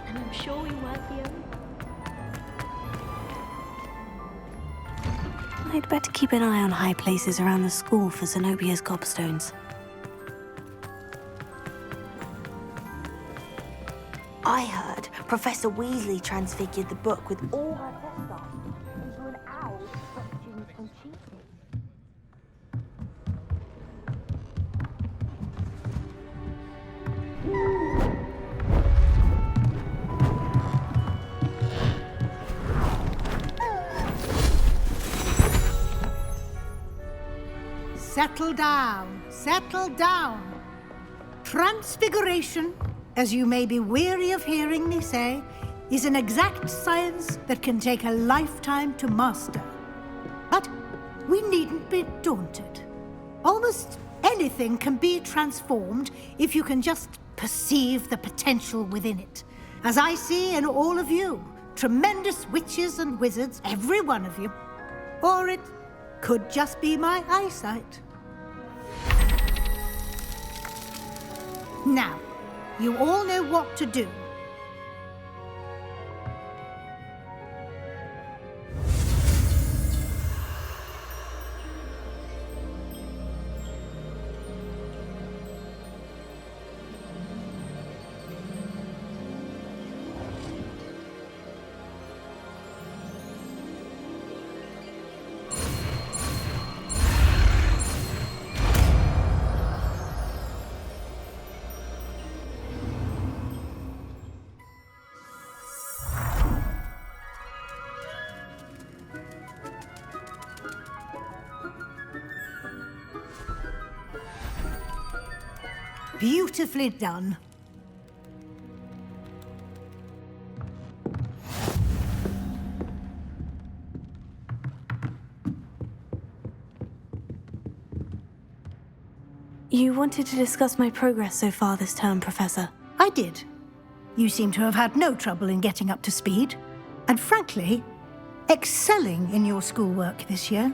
And I'm sure we weren't the only. I'd better keep an eye on high places around the school for Zenobia's gobstones. I heard Professor Weasley transfigured the book with all her test staff into an owl to stop students from cheating. Settle down, settle down. Transfiguration, as you may be weary of hearing me say, is an exact science that can take a lifetime to master. But we needn't be daunted. Almost anything can be transformed if you can just perceive the potential within it. As I see in all of you, tremendous witches and wizards, every one of you. Or it could just be my eyesight. Now, you all know what to do. Beautifully done. You wanted to discuss my progress so far this term, Professor. I did. You seem to have had no trouble in getting up to speed, and frankly, excelling in your schoolwork this year.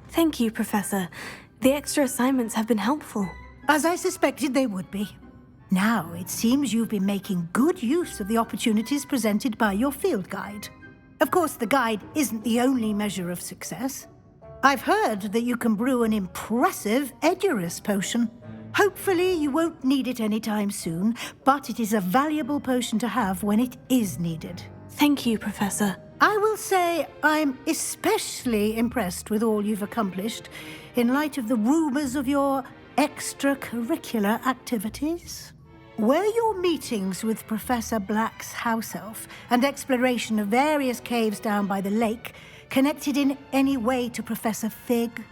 Thank you, Professor. The extra assignments have been helpful. As I suspected they would be. Now, it seems you've been making good use of the opportunities presented by your field guide. Of course, the guide isn't the only measure of success. I've heard that you can brew an impressive Edurus potion. Hopefully, you won't need it anytime soon, but it is a valuable potion to have when it is needed. Thank you, Professor. I will say I'm especially impressed with all you've accomplished in light of the rumors of your extracurricular activities. Were your meetings with Professor Black's house elf and exploration of various caves down by the lake connected in any way to Professor Fig?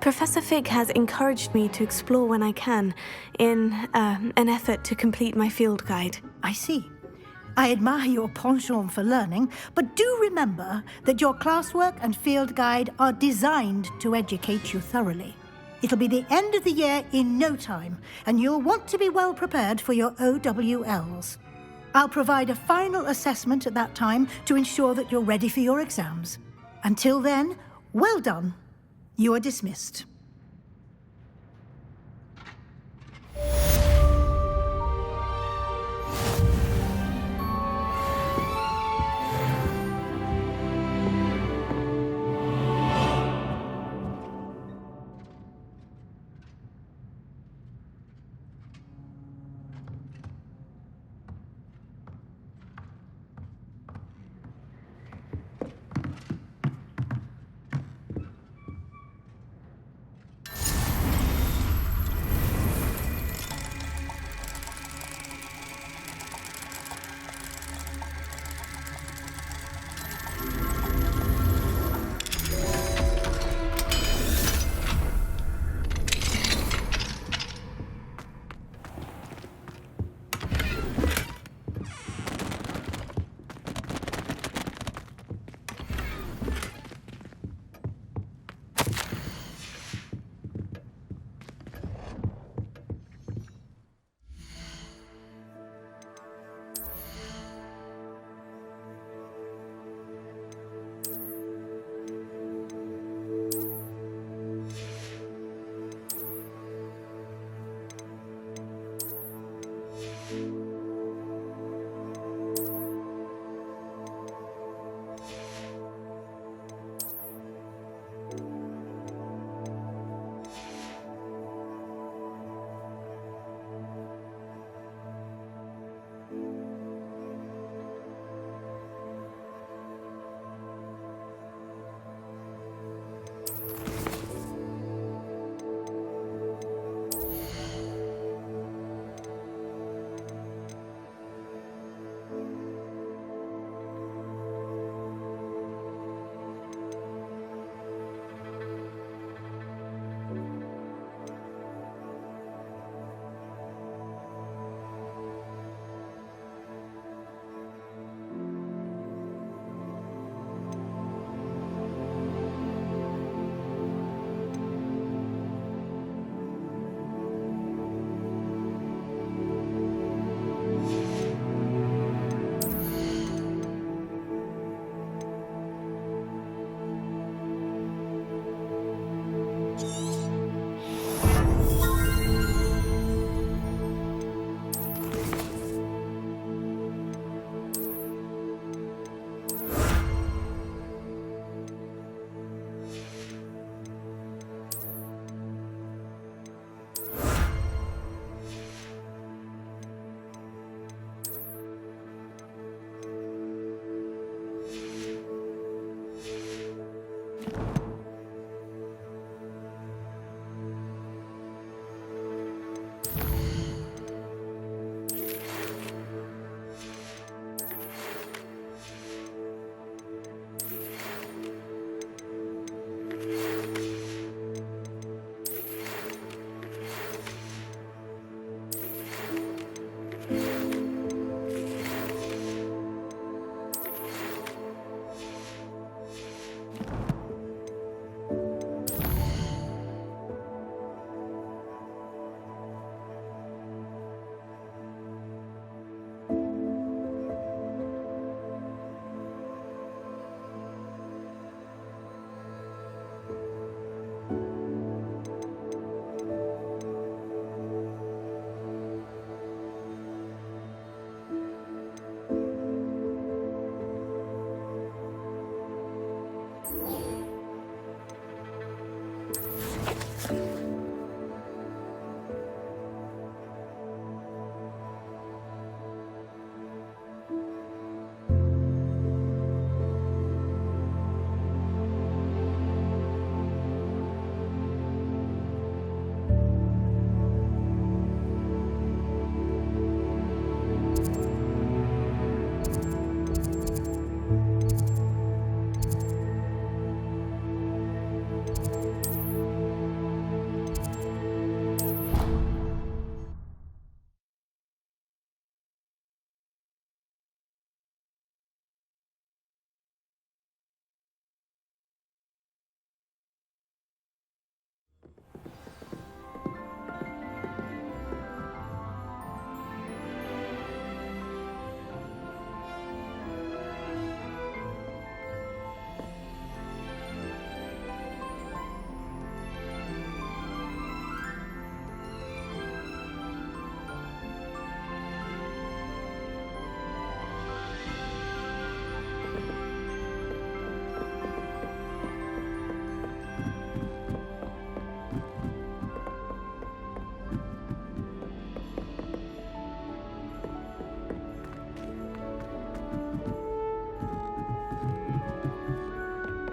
Professor Fig has encouraged me to explore when I can, in an effort to complete my field guide. I see. I admire your penchant for learning, but do remember that your classwork and field guide are designed to educate you thoroughly. It'll be the end of the year in no time, and you'll want to be well prepared for your OWLs. I'll provide a final assessment at that time to ensure that you're ready for your exams. Until then, well done. You are dismissed.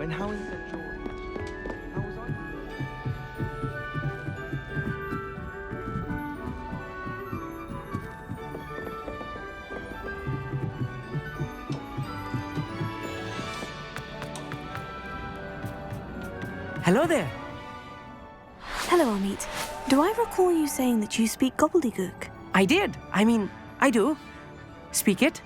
And how is that joy? How was I? Hello there. Hello, Amit. Do I recall you saying that you speak gobbledygook? I did. I do. Speak it.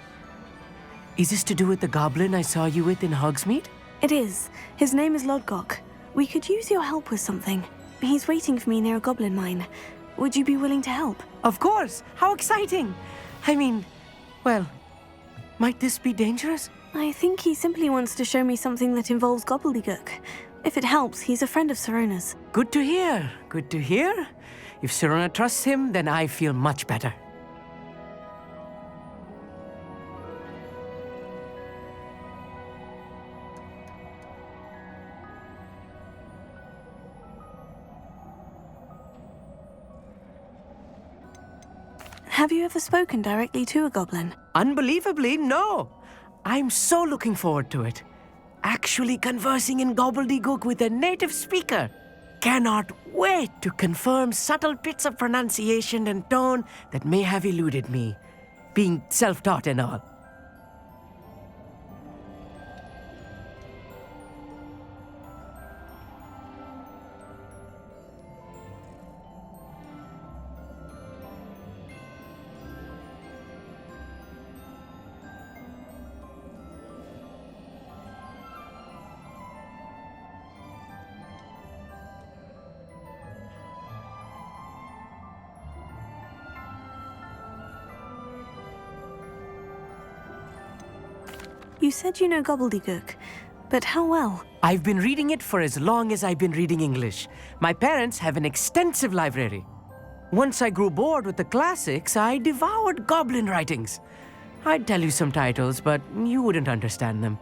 Is this to do with the goblin I saw you with in Hogsmeade? It is. His name is Lodgok. We could use your help with something. He's waiting for me near a goblin mine. Would you be willing to help? Of course. How exciting. Well, might this be dangerous? I think he simply wants to show me something that involves gobbledygook. If it helps, he's a friend of Sirona's. Good to hear. Good to hear. If Sirona trusts him, then I feel much better. Have you ever spoken directly to a goblin? Unbelievably, no. I'm so looking forward to it. Actually conversing in gobbledygook with a native speaker. Cannot wait to confirm subtle bits of pronunciation and tone that may have eluded me, being self-taught and all. You said you know gobbledygook, but how well? I've been reading it for as long as I've been reading English. My parents have an extensive library. Once I grew bored with the classics, I devoured goblin writings. I'd tell you some titles, but you wouldn't understand them.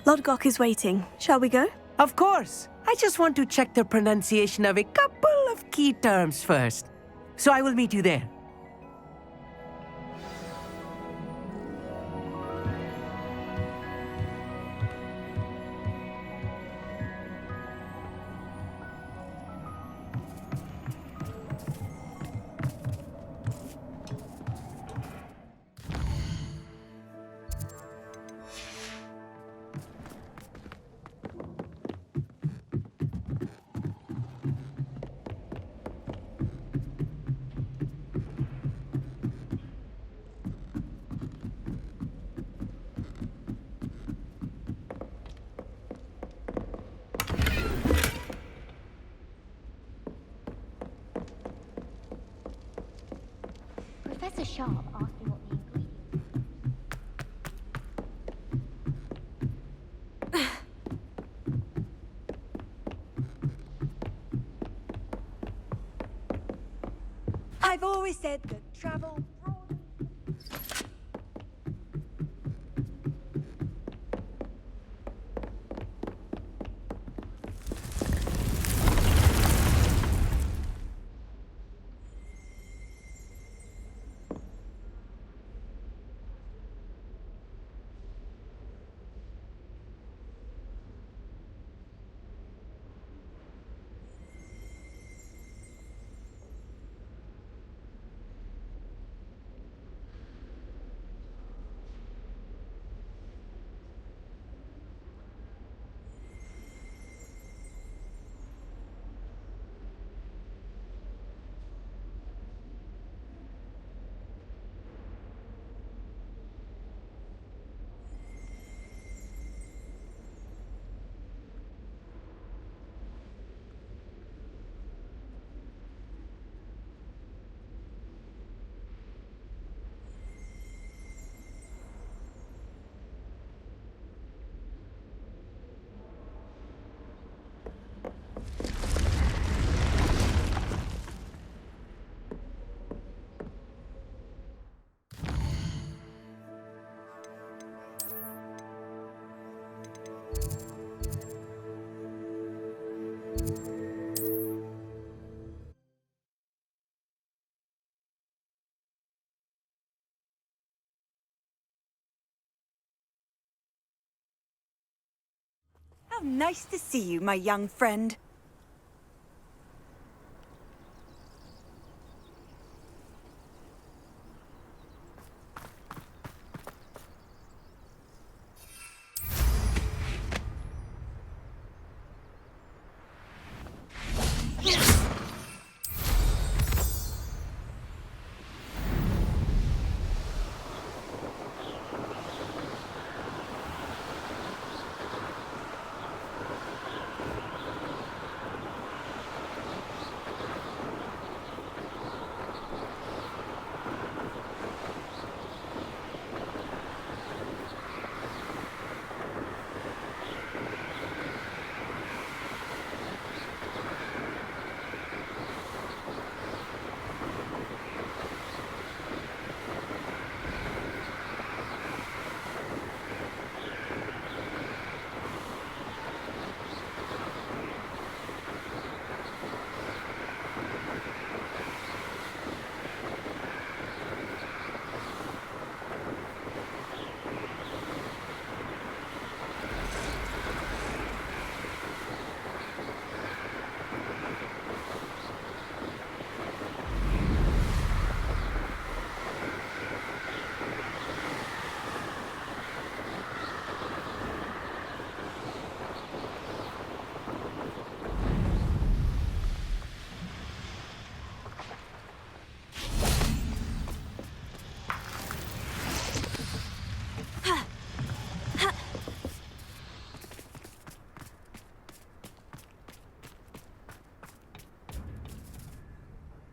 Lodgok is waiting. Shall we go? Of course. I just want to check the pronunciation of a couple of key terms first. So I will meet you there. Professor Sharp asked me what the I've always said that travel... How nice to see you, my young friend.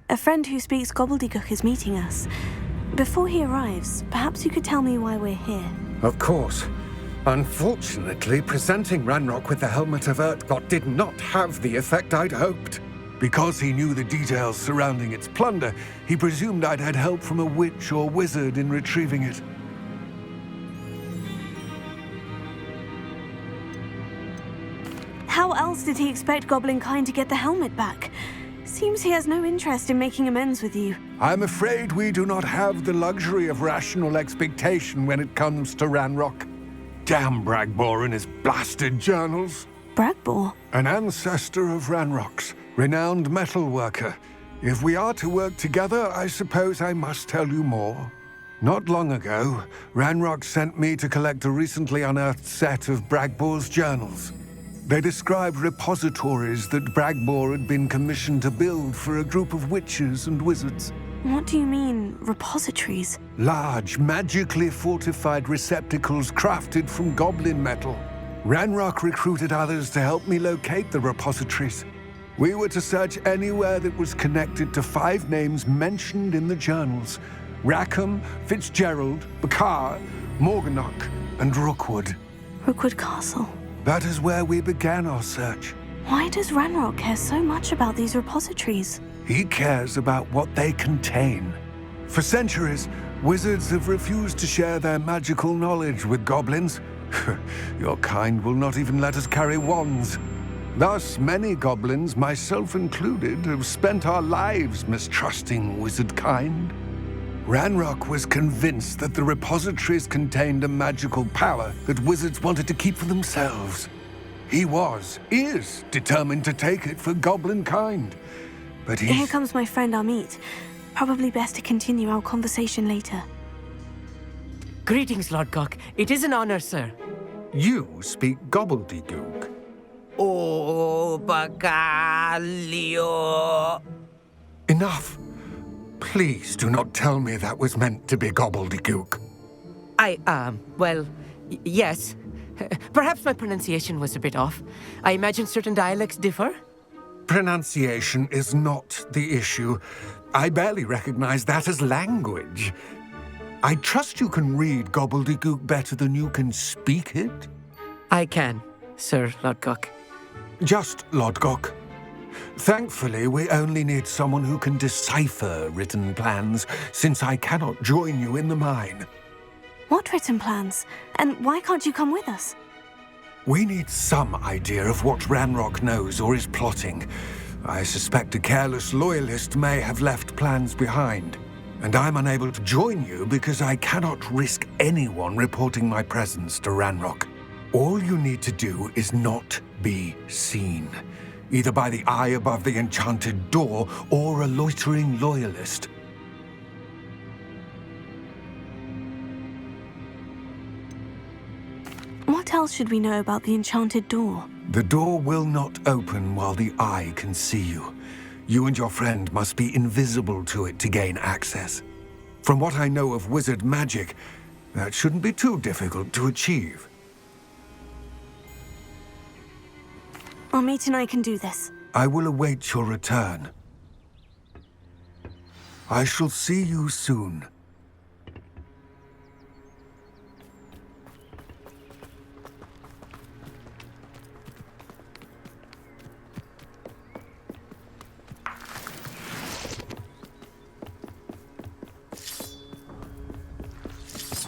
A friend who speaks gobbledygook is meeting us. Before he arrives, perhaps you could tell me why we're here. Of course. Unfortunately, presenting Ranrock with the Helmet of Urtkot did not have the effect I'd hoped. Because he knew the details surrounding its plunder, he presumed I'd had help from a witch or wizard in retrieving it. How else did he expect Goblinkind to get the helmet back? Seems he has no interest in making amends with you. I'm afraid we do not have the luxury of rational expectation when it comes to Ranrock. Damn Bragbor and his blasted journals. Bragbor? An ancestor of Ranrock's, renowned metal worker. If we are to work together, I suppose I must tell you more. Not long ago, Ranrock sent me to collect a recently unearthed set of Bragbor's journals. They described repositories that Bragbor had been commissioned to build for a group of witches and wizards. What do you mean, repositories? Large, magically fortified receptacles crafted from goblin metal. Ranrock recruited others to help me locate the repositories. We were to search anywhere that was connected to 5 names mentioned in the journals: Rackham, Fitzgerald, Bakar, Morganach, and Rookwood. Rookwood Castle. That is where we began our search. Why does Ranrock care so much about these repositories? He cares about what they contain. For centuries, wizards have refused to share their magical knowledge with goblins. Your kind will not even let us carry wands. Thus, many goblins, myself included, have spent our lives mistrusting wizard kind. Ranrock was convinced that the repositories contained a magical power that wizards wanted to keep for themselves. He is determined to take it for goblin kind. But Here comes my friend Amit. Probably best to continue our conversation later. Greetings, Lord Cock. It is an honor, sir. You speak gobbledygook. Oh, Bagalio. Enough. Please do not tell me that was meant to be gobbledygook. Yes. Perhaps my pronunciation was a bit off. I imagine certain dialects differ. Pronunciation is not the issue. I barely recognize that as language. I trust you can read gobbledygook better than you can speak it? I can, Sir Lodgok. Just Lodgok. Thankfully, we only need someone who can decipher written plans, since I cannot join you in the mine. What written plans? And why can't you come with us? We need some idea of what Ranrock knows or is plotting. I suspect a careless loyalist may have left plans behind. And I'm unable to join you because I cannot risk anyone reporting my presence to Ranrock. All you need to do is not be seen, either by the eye above the enchanted door or a loitering loyalist. What else should we know about the enchanted door? The door will not open while the eye can see you. You and your friend must be invisible to it to gain access. From what I know of wizard magic, that shouldn't be too difficult to achieve. Amit and I can do this. I will await your return. I shall see you soon.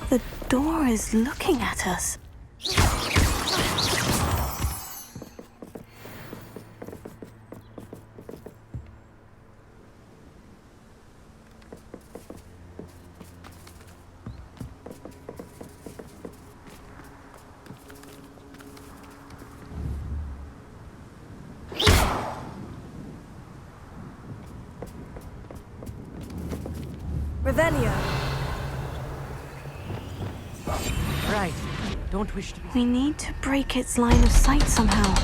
The door is looking at us. Revelio. Right. Don't wish to be... We need to break its line of sight somehow.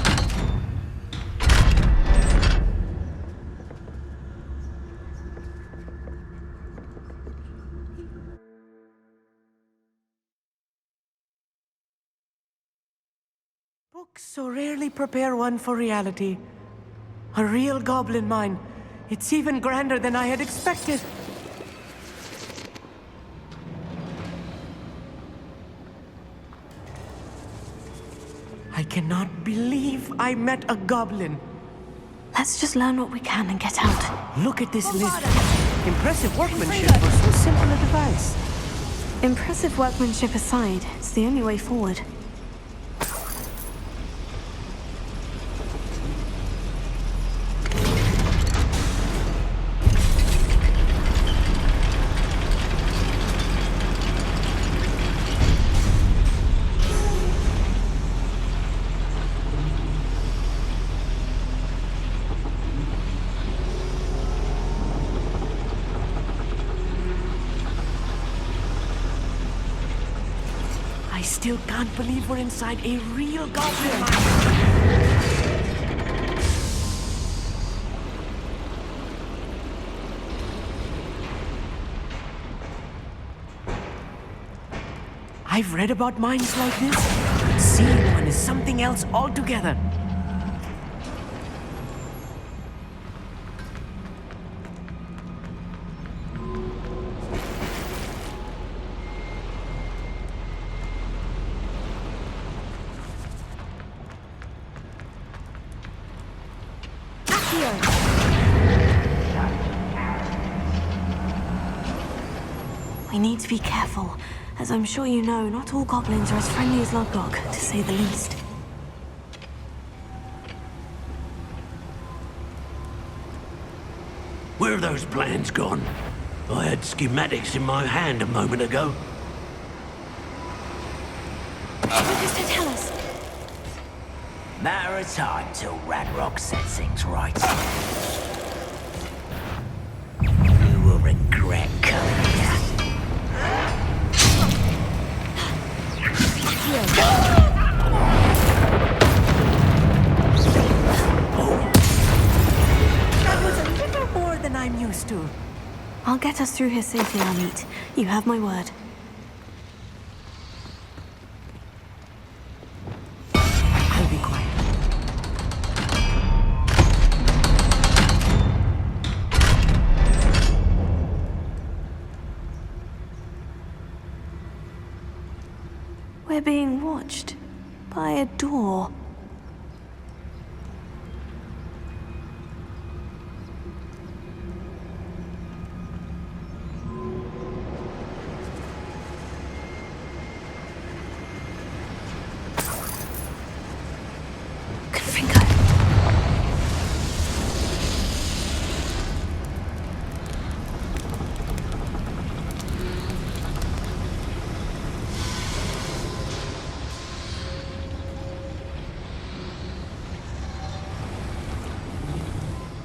Books so rarely prepare one for reality. A real goblin mine. It's even grander than I had expected. I cannot believe I met a goblin. Let's just learn what we can and get out. Look at this list. Impressive workmanship for so simple a device. Impressive workmanship aside, it's the only way forward. I still can't believe we're inside a real goblin mine. I've read about mines like this, but seeing one is something else altogether. We need to be careful. As I'm sure you know, not all goblins are as friendly as Lodgok, to say the least. Where are those plans gone? I had schematics in my hand a moment ago. What does that tell us? Matter of time till Radrock sets things right. You will regret coming here. That was a little more than I'm used to. I'll get us through here safely, Amit. You have my word. I'll be quiet. We're being watched by a door.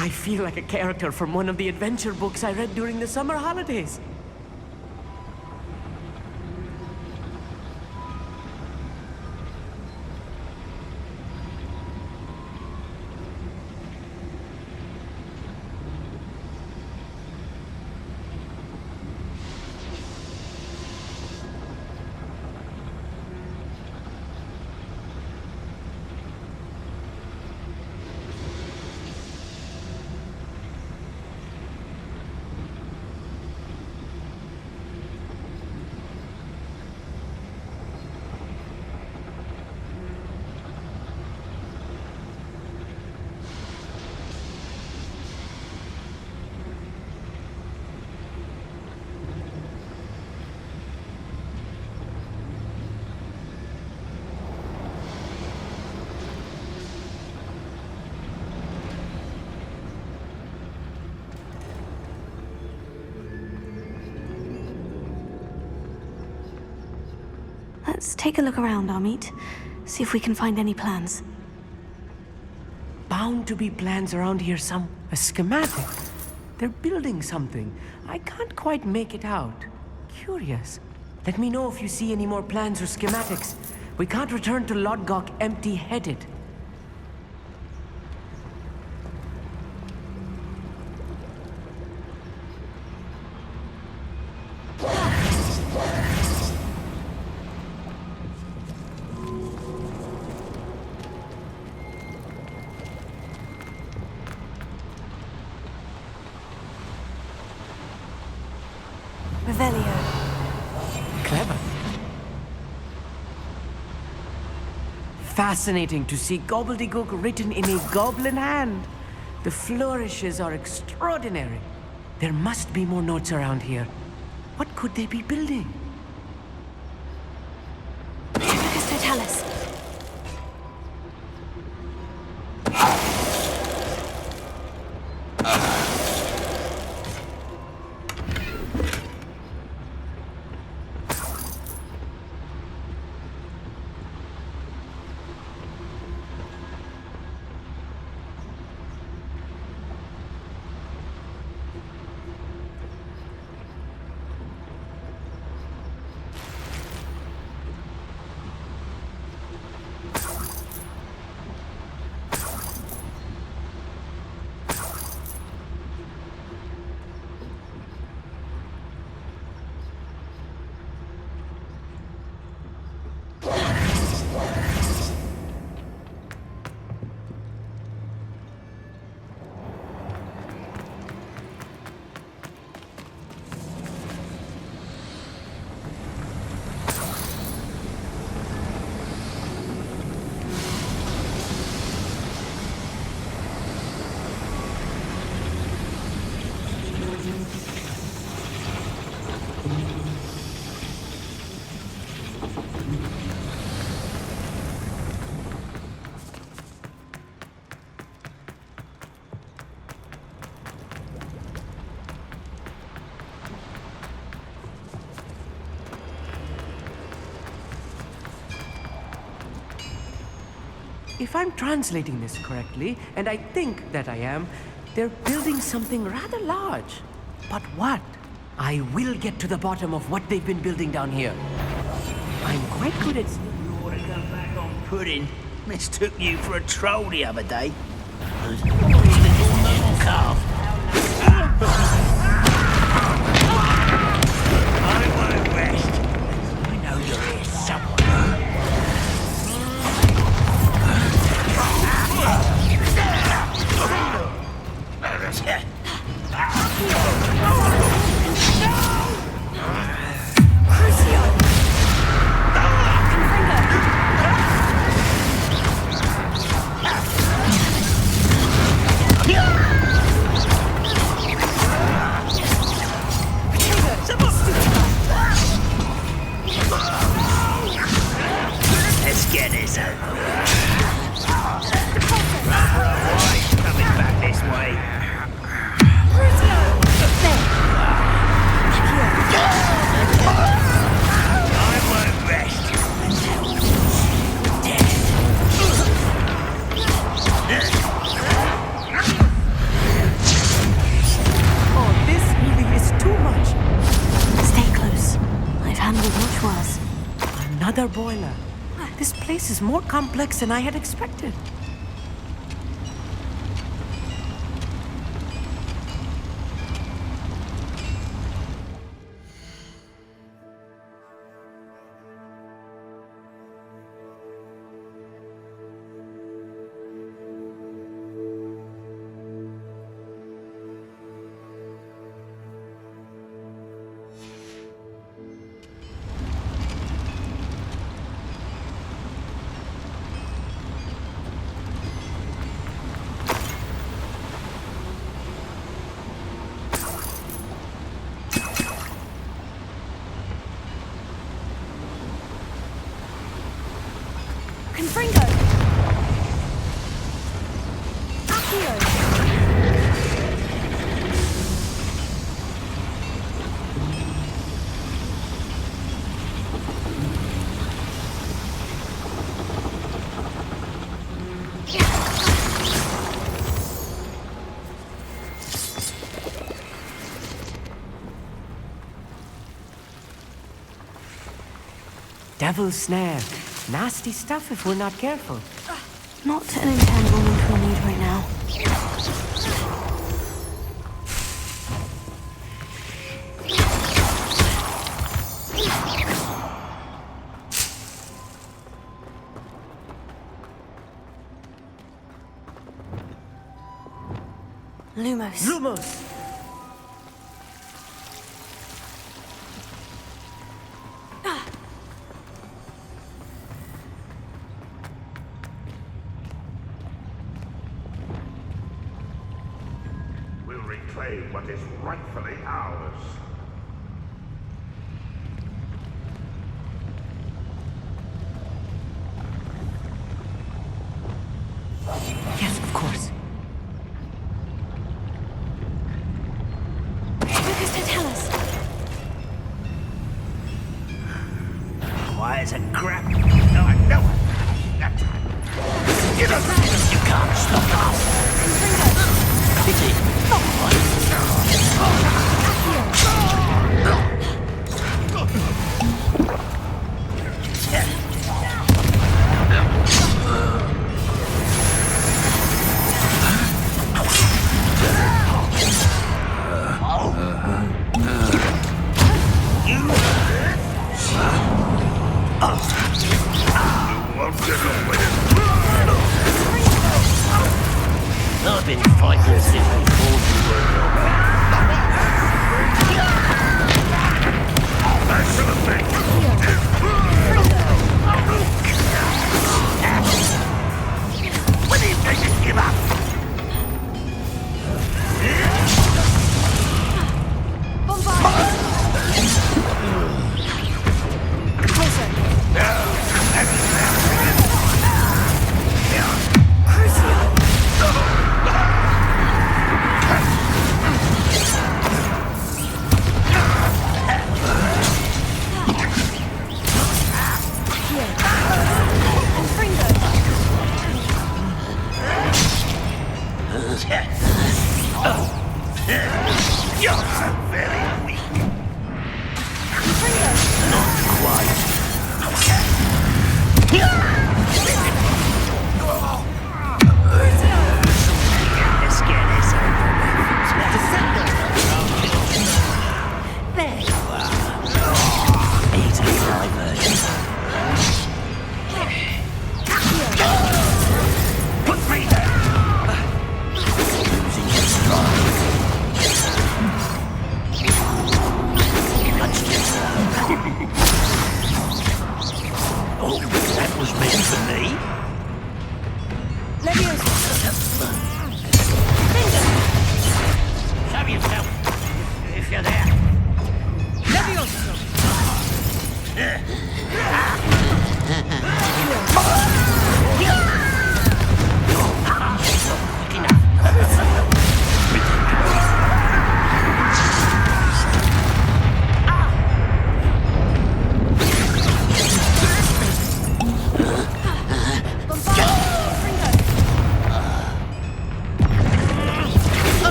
I feel like a character from one of the adventure books I read during the summer holidays. Let's take a look around, Amit. See if we can find any plans. Bound to be plans around here a schematic. They're building something. I can't quite make it out. Curious. Let me know if you see any more plans or schematics. We can't return to Lodgok empty-headed. Revelio. Clever. Fascinating to see gobbledygook written in a goblin hand. The flourishes are extraordinary. There must be more notes around here. What could they be building? Lucas Totalis. If I'm translating this correctly, and I think that I am, they're building something rather large. But what? I will get to the bottom of what they've been building down here. I'm quite good at... You ought to come back on pudding. Mistook you for a troll the other day. Calf. I won't rest. I know you're here somewhere. Let's get this over. Coming back this way. I won't rest until dead. another boiler. This place is more complex than I had expected. Confringo! Accio! Devil's snare. Nasty stuff if we're not careful. Not an entanglement we need right now. Lumos. Lumos! We'll reclaim what is rightfully ours. Yes, of course. Focus to tell us. Why is it crap? No, I know it. You can't stop us. Pity. I've been fighting since before you were when do you think you give up?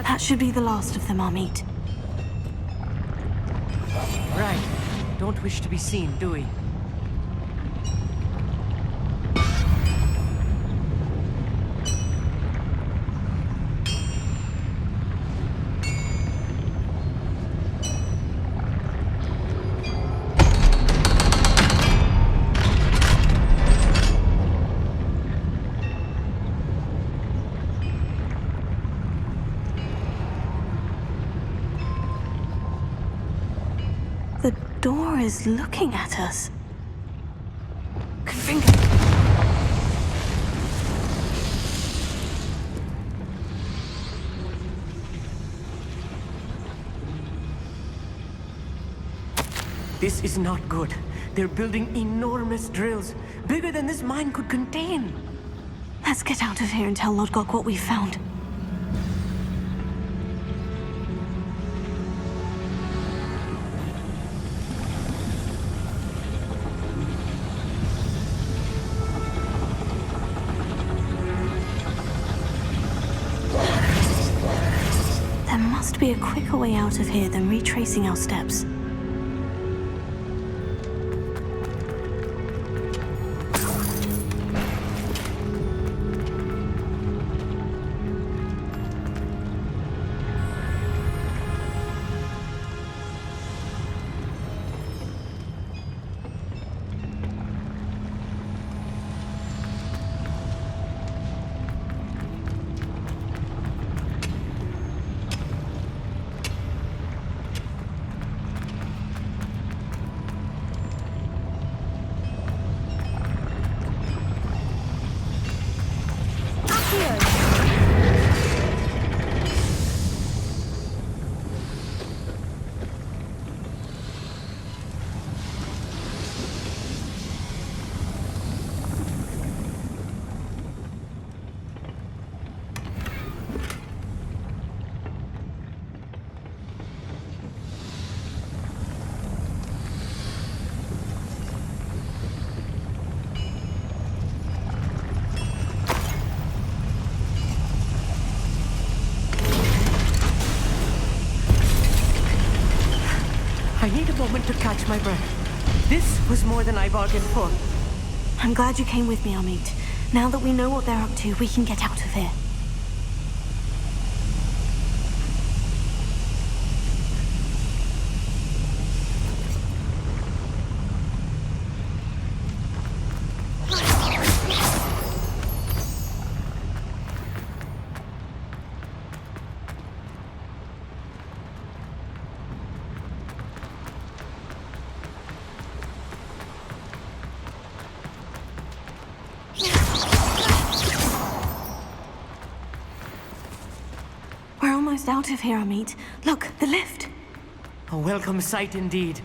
That should be the last of them, Amit. Right. Don't wish to be seen, do we? The door is looking at us. This is not good. They're building enormous drills, bigger than this mine could contain. Let's get out of here and tell Lodgok what we found. There must be a quicker way out of here than retracing our steps. I need a moment to catch my breath. This was more than I bargained for. I'm glad you came with me, Amit. Now that we know what they're up to, we can get out of here. We're almost out of here, Amit. Look, the lift. A welcome sight indeed.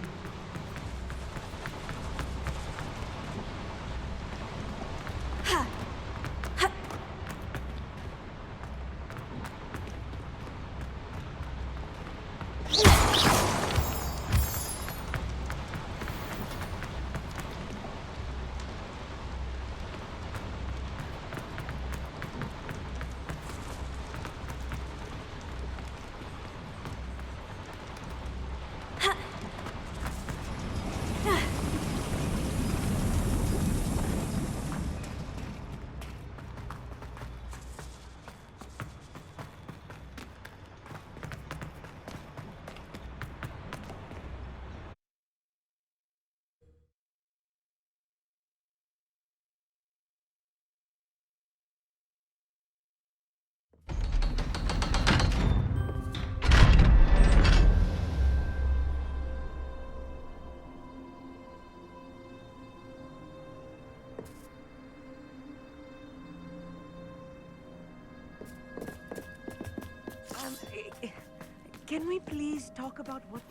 Can we please talk about what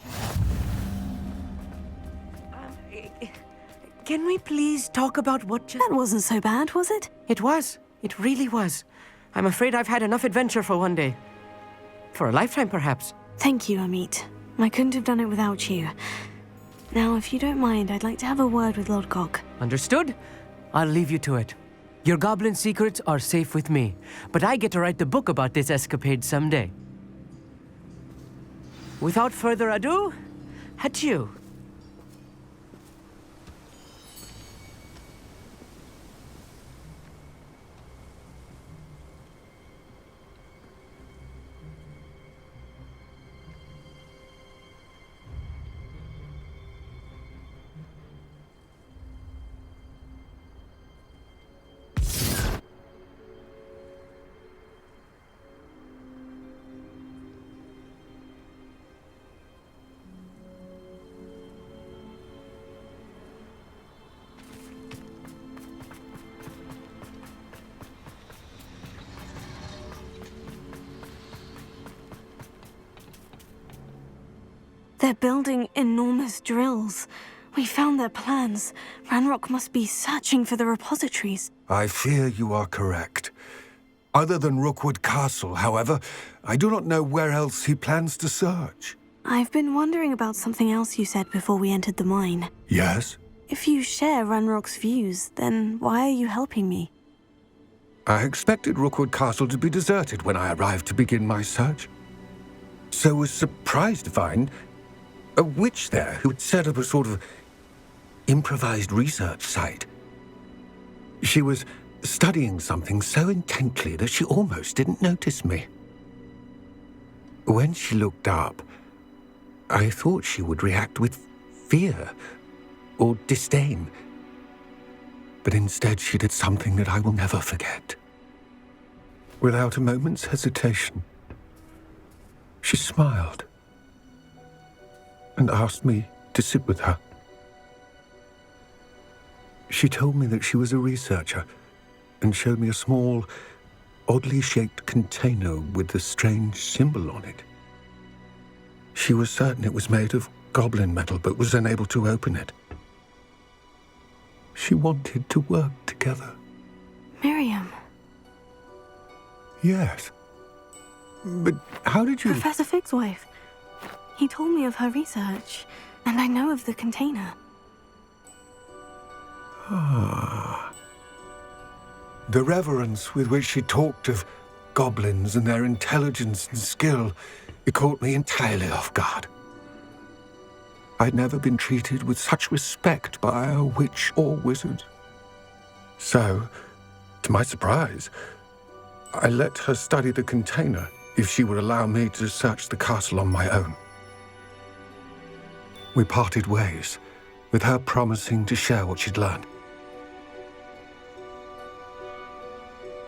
Can we please talk about what That wasn't so bad, was it? It was. It really was. I'm afraid I've had enough adventure for one day. For a lifetime, perhaps. Thank you, Amit. I couldn't have done it without you. Now, if you don't mind, I'd like to have a word with Lodgok. Understood? I'll leave you to it. Your goblin secrets are safe with me, but I get to write the book about this escapade someday. without further ado, adieu. They're building enormous drills. We found their plans. Ranrock must be searching for the repositories. I fear you are correct. Other than Rookwood Castle, however, I do not know where else he plans to search. I've been wondering about something else you said before we entered the mine. Yes? If you share Ranrock's views, then why are you helping me? I expected Rookwood Castle to be deserted when I arrived to begin my search. So was surprised to find a witch there who had set up a sort of improvised research site. She was studying something so intently that she almost didn't notice me. When she looked up, I thought she would react with fear or disdain. But instead she did something that I will never forget. Without a moment's hesitation, she smiled and asked me to sit with her. She told me that she was a researcher and showed me a small, oddly shaped container with a strange symbol on it. She was certain it was made of goblin metal, but was unable to open it. She wanted to work together. Miriam. Yes. But how did you... Professor Fig's wife. He told me of her research, and I know of the container. Ah. The reverence with which she talked of goblins and their intelligence and skill, it caught me entirely off guard. I'd never been treated with such respect by a witch or wizard. So, to my surprise, I let her study the container if she would allow me to search the castle on my own. We parted ways, with her promising to share what she'd learned.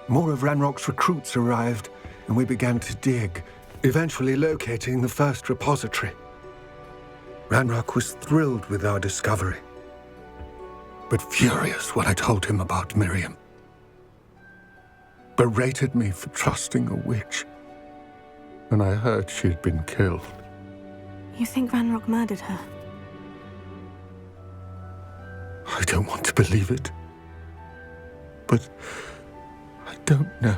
More of Ranrock's recruits arrived, and we began to dig, eventually locating the first repository. Ranrock was thrilled with our discovery, but furious when I told him about Miriam. Berated me for trusting a witch, and I heard she'd been killed. You think Ranrock murdered her? I don't want to believe it, but I don't know.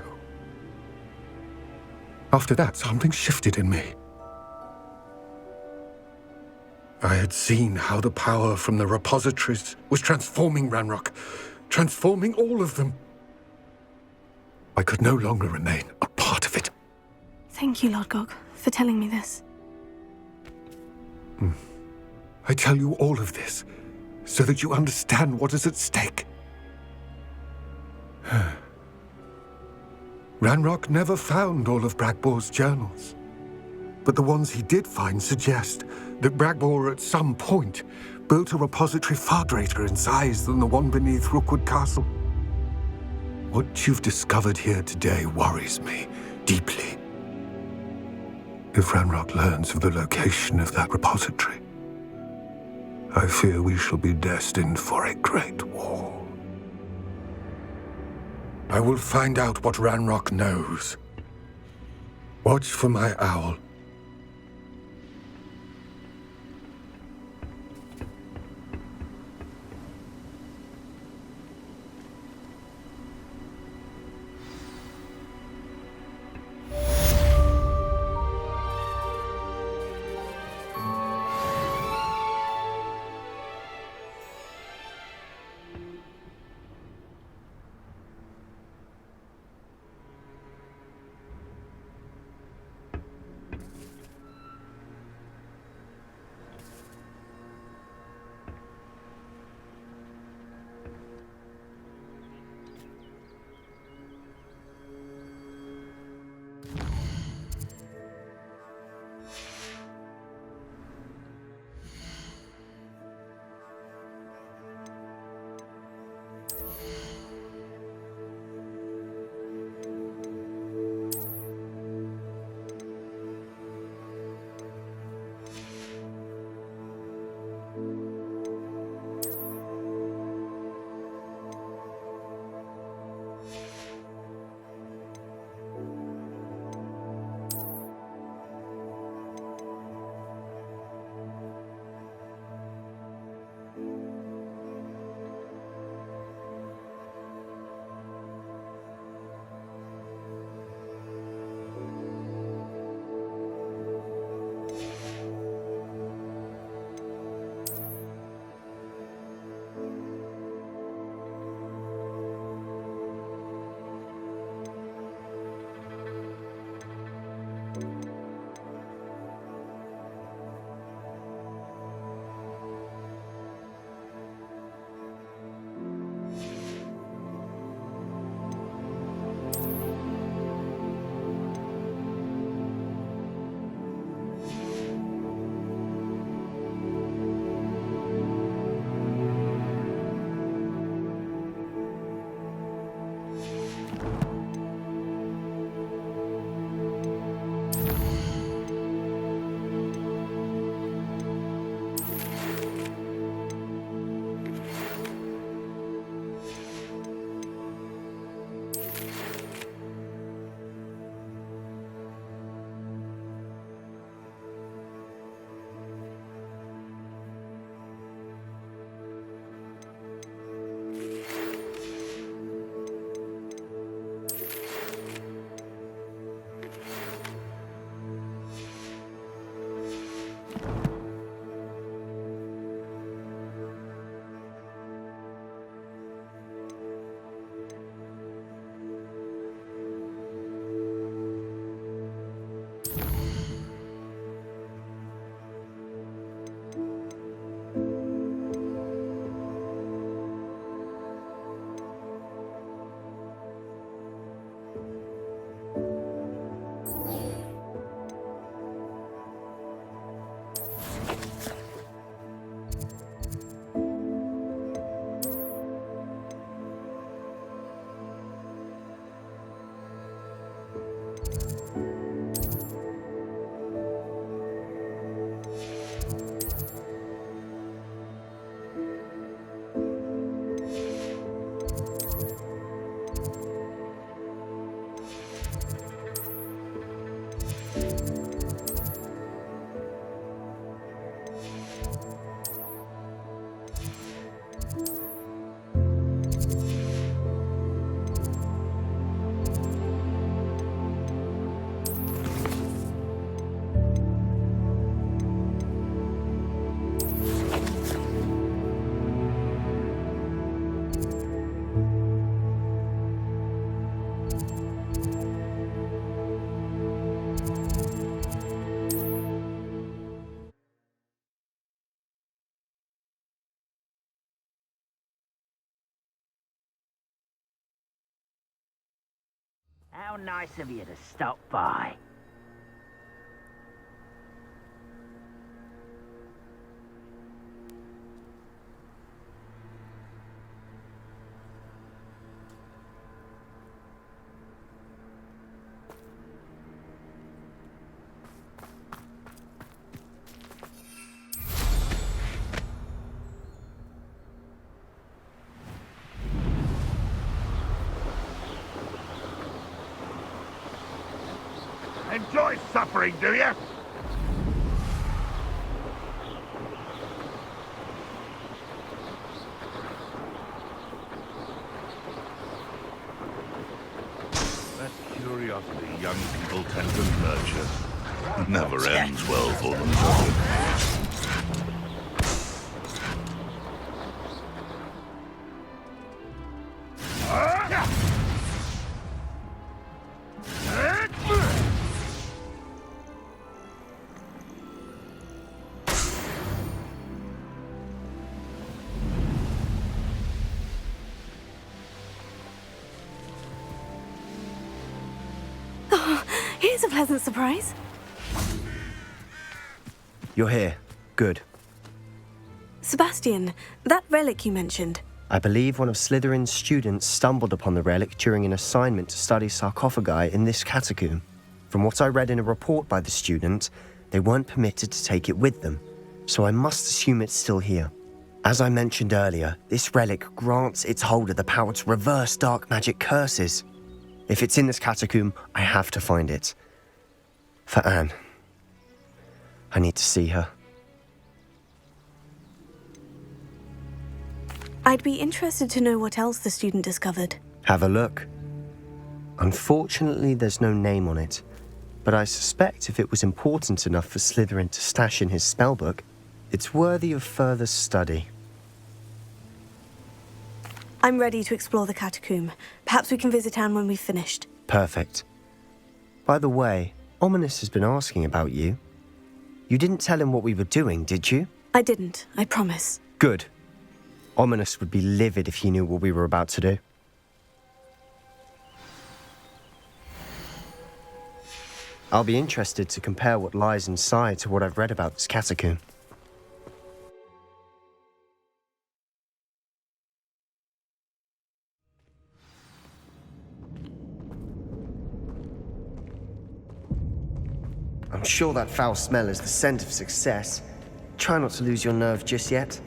After that, something shifted in me. I had seen how the power from the repositories was transforming Ranrock, transforming all of them. I could no longer remain a part of it. Thank you, Lord Gog, for telling me this. I tell you all of this so that you understand what is at stake. Ranrock never found all of Bragbor's journals, but the ones he did find suggest that Bragbor at some point built a repository far greater in size than the one beneath Rookwood Castle. What you've discovered here today worries me deeply. If Ranrock learns of the location of that repository, I fear we shall be destined for a great war. I will find out what Ranrock knows. Watch for my owl. How nice of you to stop by. Enjoy suffering, do you? That curiosity young people tend to nurture never ends well for them, does it? Here's a pleasant surprise. You're here. Good. Sebastian, that relic you mentioned. I believe one of Slytherin's students stumbled upon the relic during an assignment to study sarcophagi in this catacomb. From what I read in a report by the student, they weren't permitted to take it with them, so I must assume it's still here. As I mentioned earlier, this relic grants its holder the power to reverse dark magic curses. If it's in this catacomb, I have to find it. For Anne. I need to see her. I'd be interested to know what else the student discovered. Have a look. Unfortunately, there's no name on it, but I suspect if it was important enough for Slytherin to stash in his spellbook, it's worthy of further study. I'm ready to explore the catacomb. Perhaps we can visit Anne when we've finished. Perfect. By the way, Ominous has been asking about you. You didn't tell him what we were doing, did you? I didn't, I promise. Good. Ominous would be livid if he knew what we were about to do. I'll be interested to compare what lies inside to what I've read about this catacomb. I'm sure that foul smell is the scent of success. Try not to lose your nerve just yet.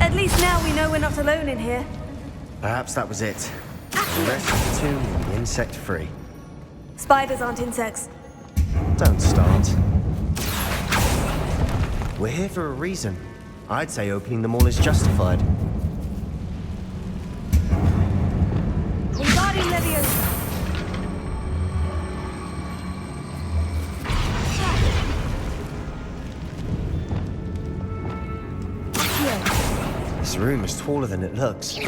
At least now we know we're not alone in here. Perhaps that was it. The rest of the tomb will be insect-free. Spiders aren't insects. Don't start. We're here for a reason. I'd say opening them all is justified. Wingardium Leviosa. This room is taller than it looks.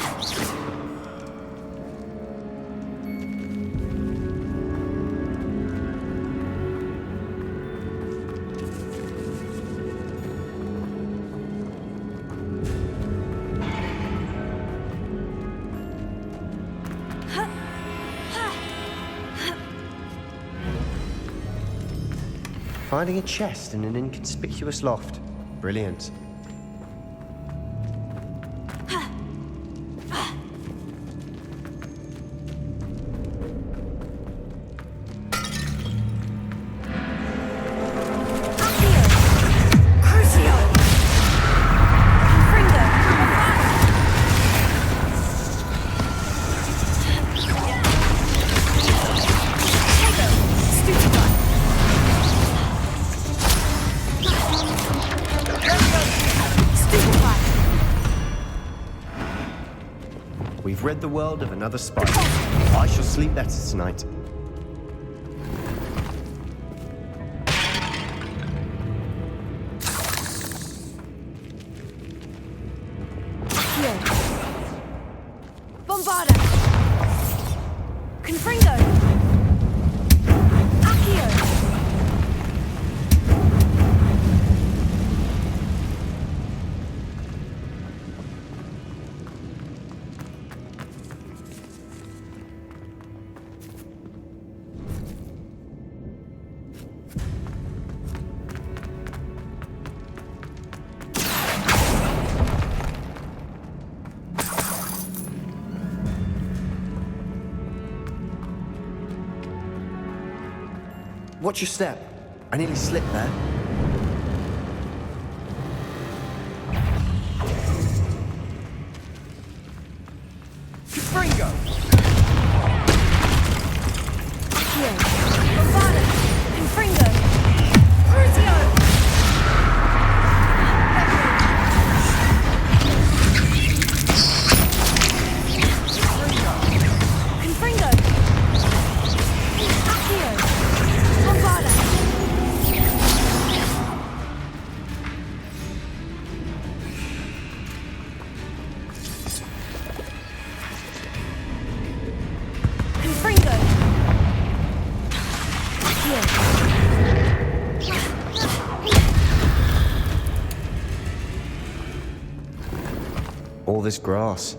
Finding a chest in an inconspicuous loft. Brilliant. We've rid the world of another spider. I shall sleep better tonight. Bombarda! Confringo! Accio! Watch your step. I nearly slipped there. Confringo! Accio! Bombarda! Confringo! Crucio! Confringo! Accio! Bombarda! Confringo! All this grass.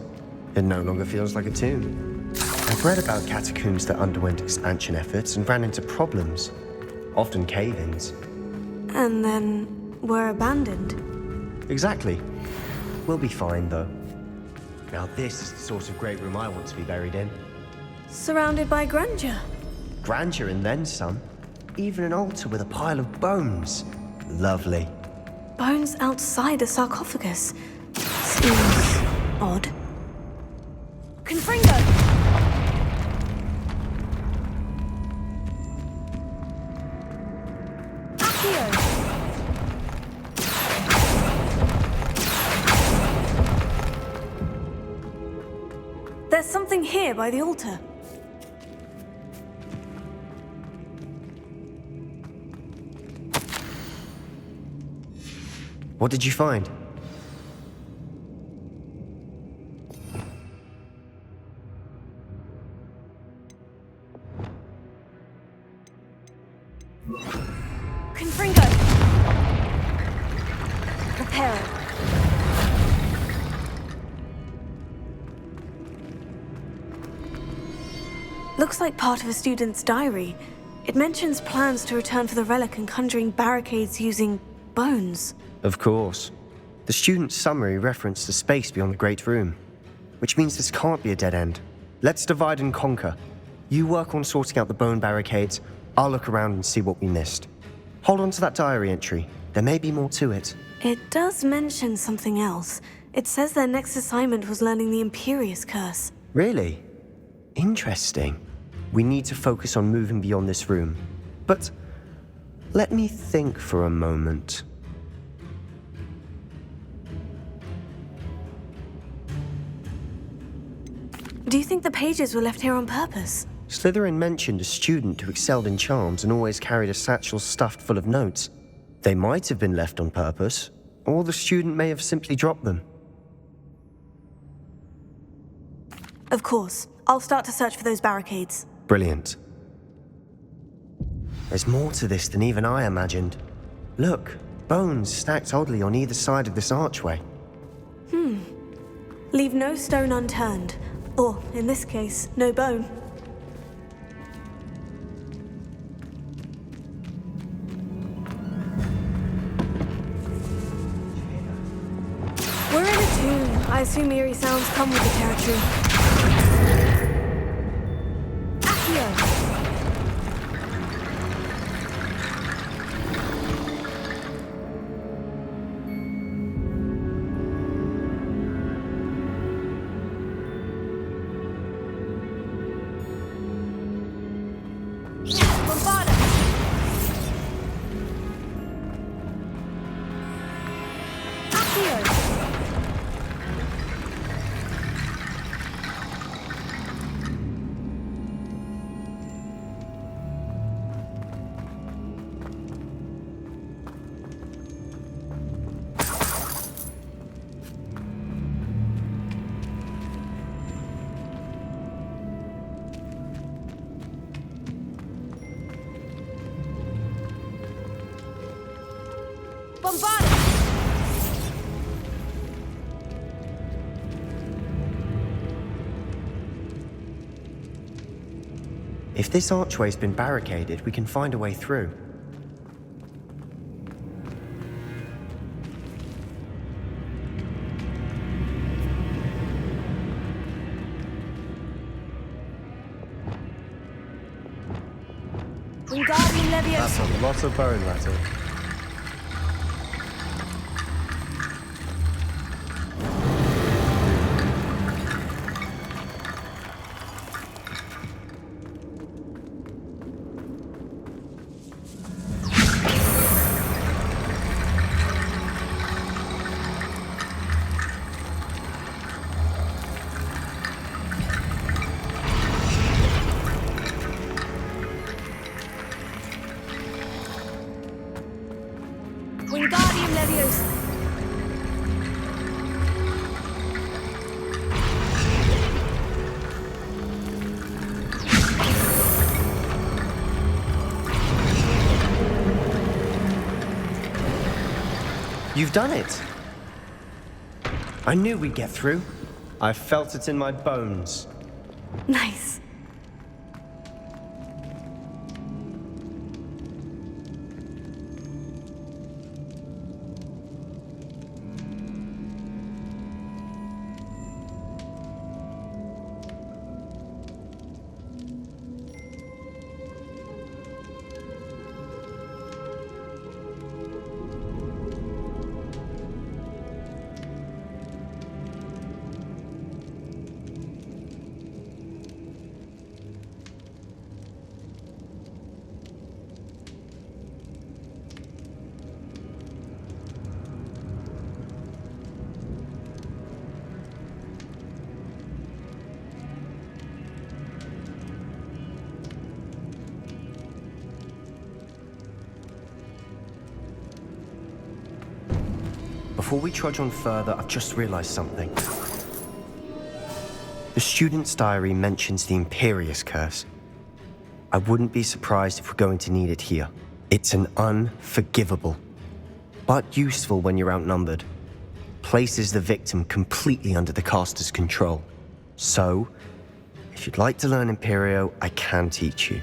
It no longer feels like a tomb. I've read about catacombs that underwent expansion efforts and ran into problems. Often cave-ins. And then were abandoned. Exactly. We'll be fine, though. Now this is the sort of great room I want to be buried in. Surrounded by grandeur. Grandeur and then some. Even an altar with a pile of bones. Lovely. Bones outside a sarcophagus. Seems odd. Confringo! Accio! There's something here by the altar. What did you find? Confringo! Reparo. Looks like part of a student's diary. It mentions plans to return for the relic and conjuring barricades using bones. Of course. The student's summary referenced the space beyond the Great Room, which means this can't be a dead end. Let's divide and conquer. You work on sorting out the bone barricades, I'll look around and see what we missed. Hold on to that diary entry. There may be more to it. It does mention something else. It says their next assignment was learning the Imperious Curse. Really? Interesting. We need to focus on moving beyond this room. But let me think for a moment. Do you think the pages were left here on purpose? Slytherin mentioned a student who excelled in charms and always carried a satchel stuffed full of notes. They might have been left on purpose, or the student may have simply dropped them. Of course. I'll start to search for those barricades. Brilliant. There's more to this than even I imagined. Look, bones stacked oddly on either side of this archway. Leave no stone unturned. Or, in this case, no bone. We're in a tomb. I assume eerie sounds come with the territory. Accio! Bombarda! Accio! bombarded! If this archway's been barricaded, we can find a way through. Wingardium Leviosa! That's a lot of bone metal. Wingardium Leviosa! You've done it! I knew we'd get through. I felt it in my bones. Nice. Before we trudge on further, I've just realized something. The student's diary mentions the Imperius Curse. I wouldn't be surprised if we're going to need it here. It's an unforgivable, but useful when you're outnumbered. Places the victim completely under the caster's control. So, if you'd like to learn Imperio, I can teach you.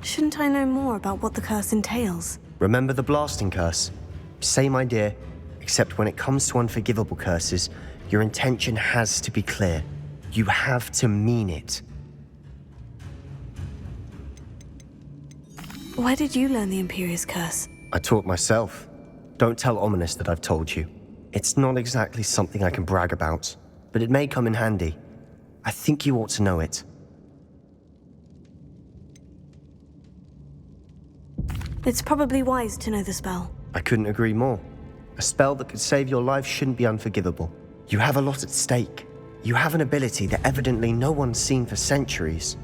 Shouldn't I know more about what the curse entails? Remember the blasting curse? Same idea, except when it comes to unforgivable curses, your intention has to be clear. You have to mean it. Where did you learn the Imperius Curse? I taught myself. Don't tell Ominous that I've told you. It's not exactly something I can brag about, but it may come in handy. I think you ought to know it. It's probably wise to know the spell. I couldn't agree more. A spell that could save your life shouldn't be unforgivable. You have a lot at stake. You have an ability that evidently no one's seen for centuries.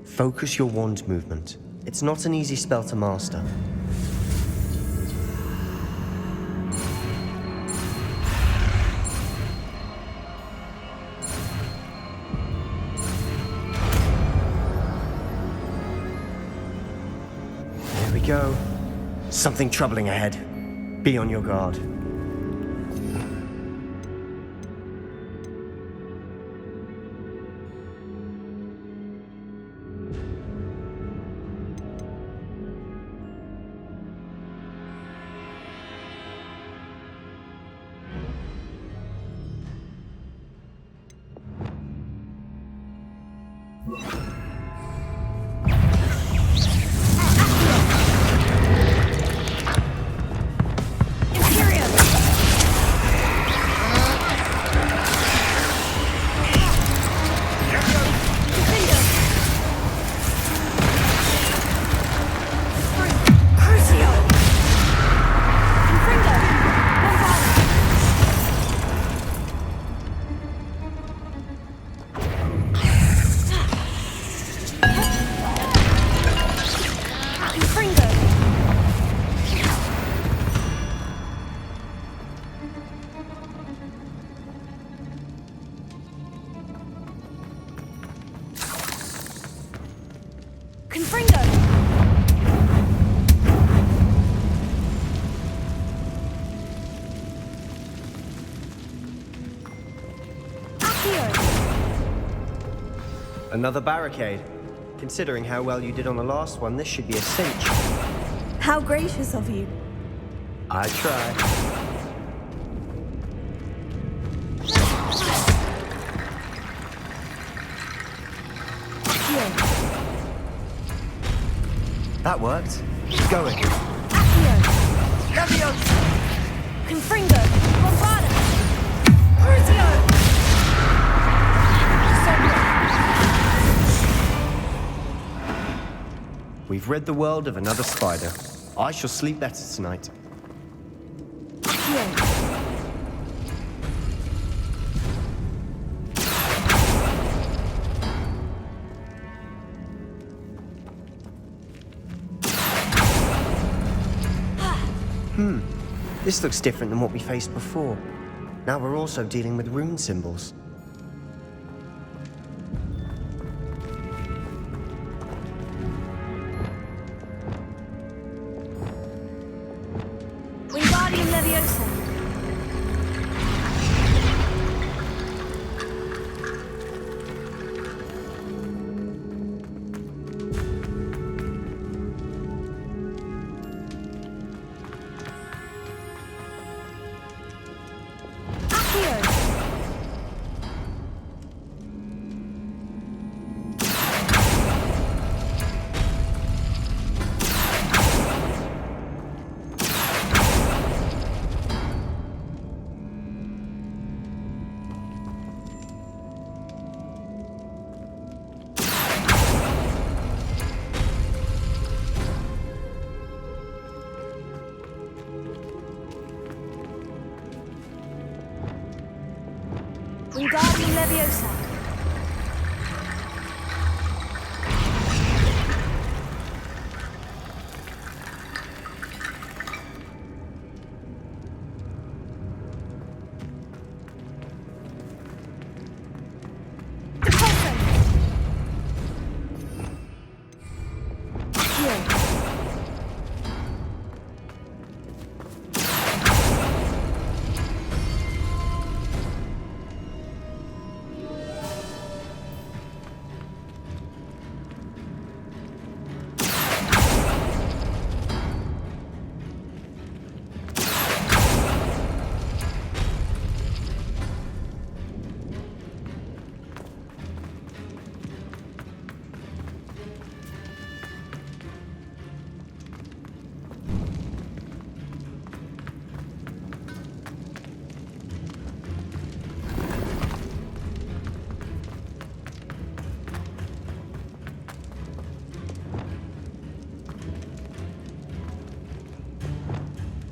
Focus your wand movement. It's not an easy spell to master. There we go. Something troubling ahead. Be on your guard. Imperius! Confringo! Another barricade. Considering how well you did on the last one, this should be a cinch. How gracious of you. I try. That worked. Keep going. Leviosa! Confringo! Bombardus! Crucio! We've rid the world of another spider. I shall sleep better tonight. This looks different than what we faced before. Now we're also dealing with rune symbols. Wingardium Leviosa! Wingardium Leviosa!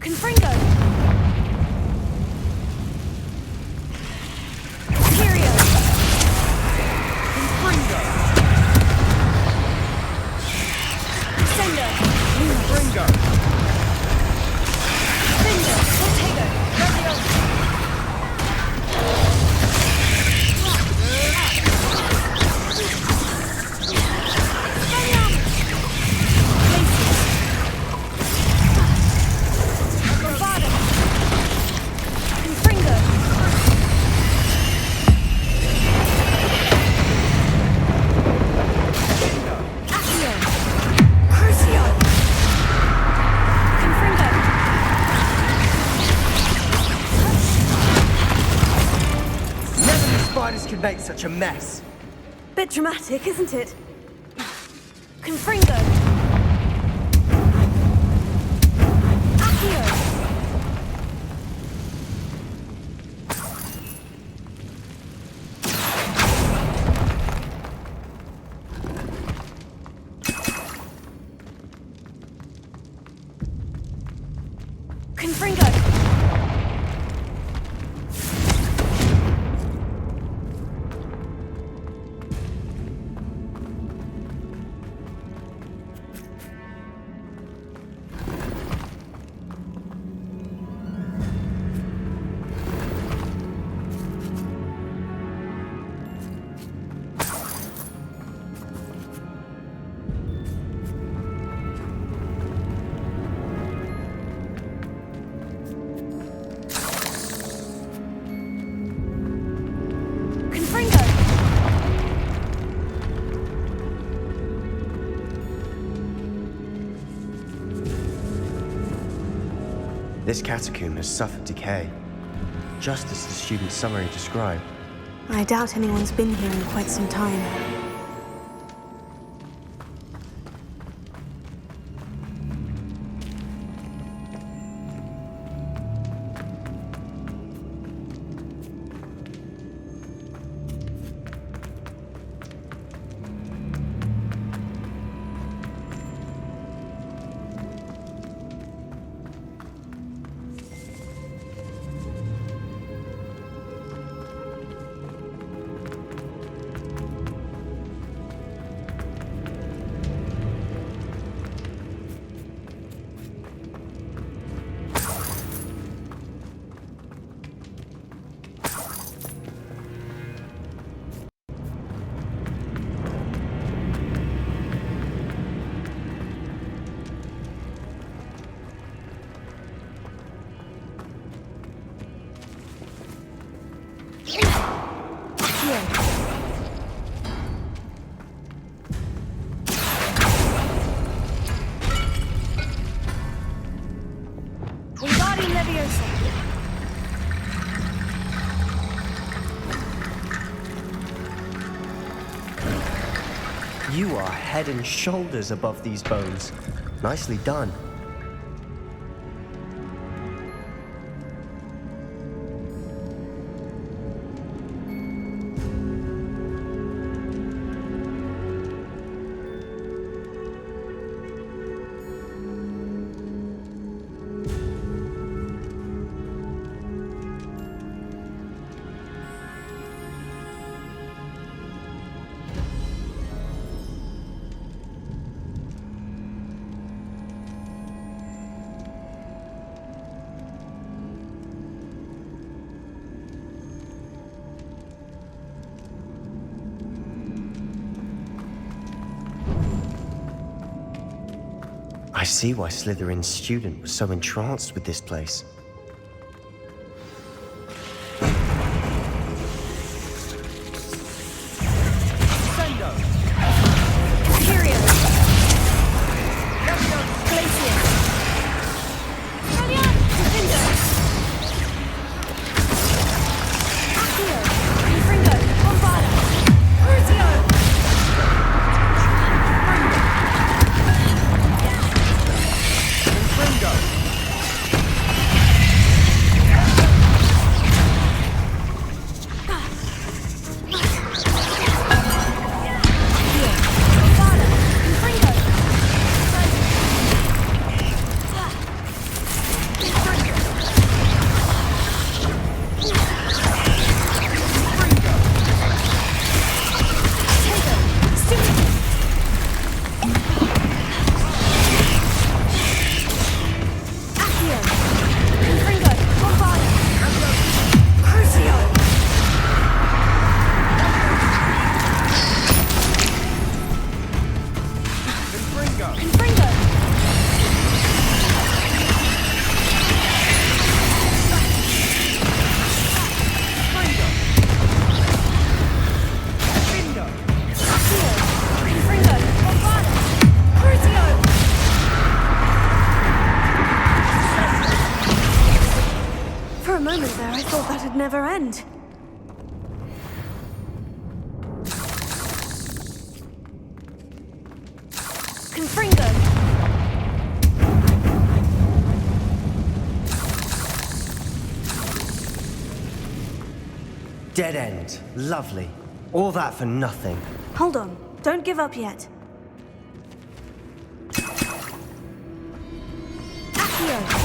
Confringo! Curio! Confringo! Sendo! Confringo! Sendo! Ortego! Leviosa! Spiders could make such a mess. Bit dramatic, isn't it? Confringo! Accio! Confringo! This catacomb has suffered decay, just as the student's summary described. I doubt anyone's been here in quite some time. You are head and shoulders above these bones. Nicely done. I see why Slytherin's student was so entranced with this place. Never end. Confringo! Dead end. Lovely. All that for nothing. Hold on. Don't give up yet. Accio!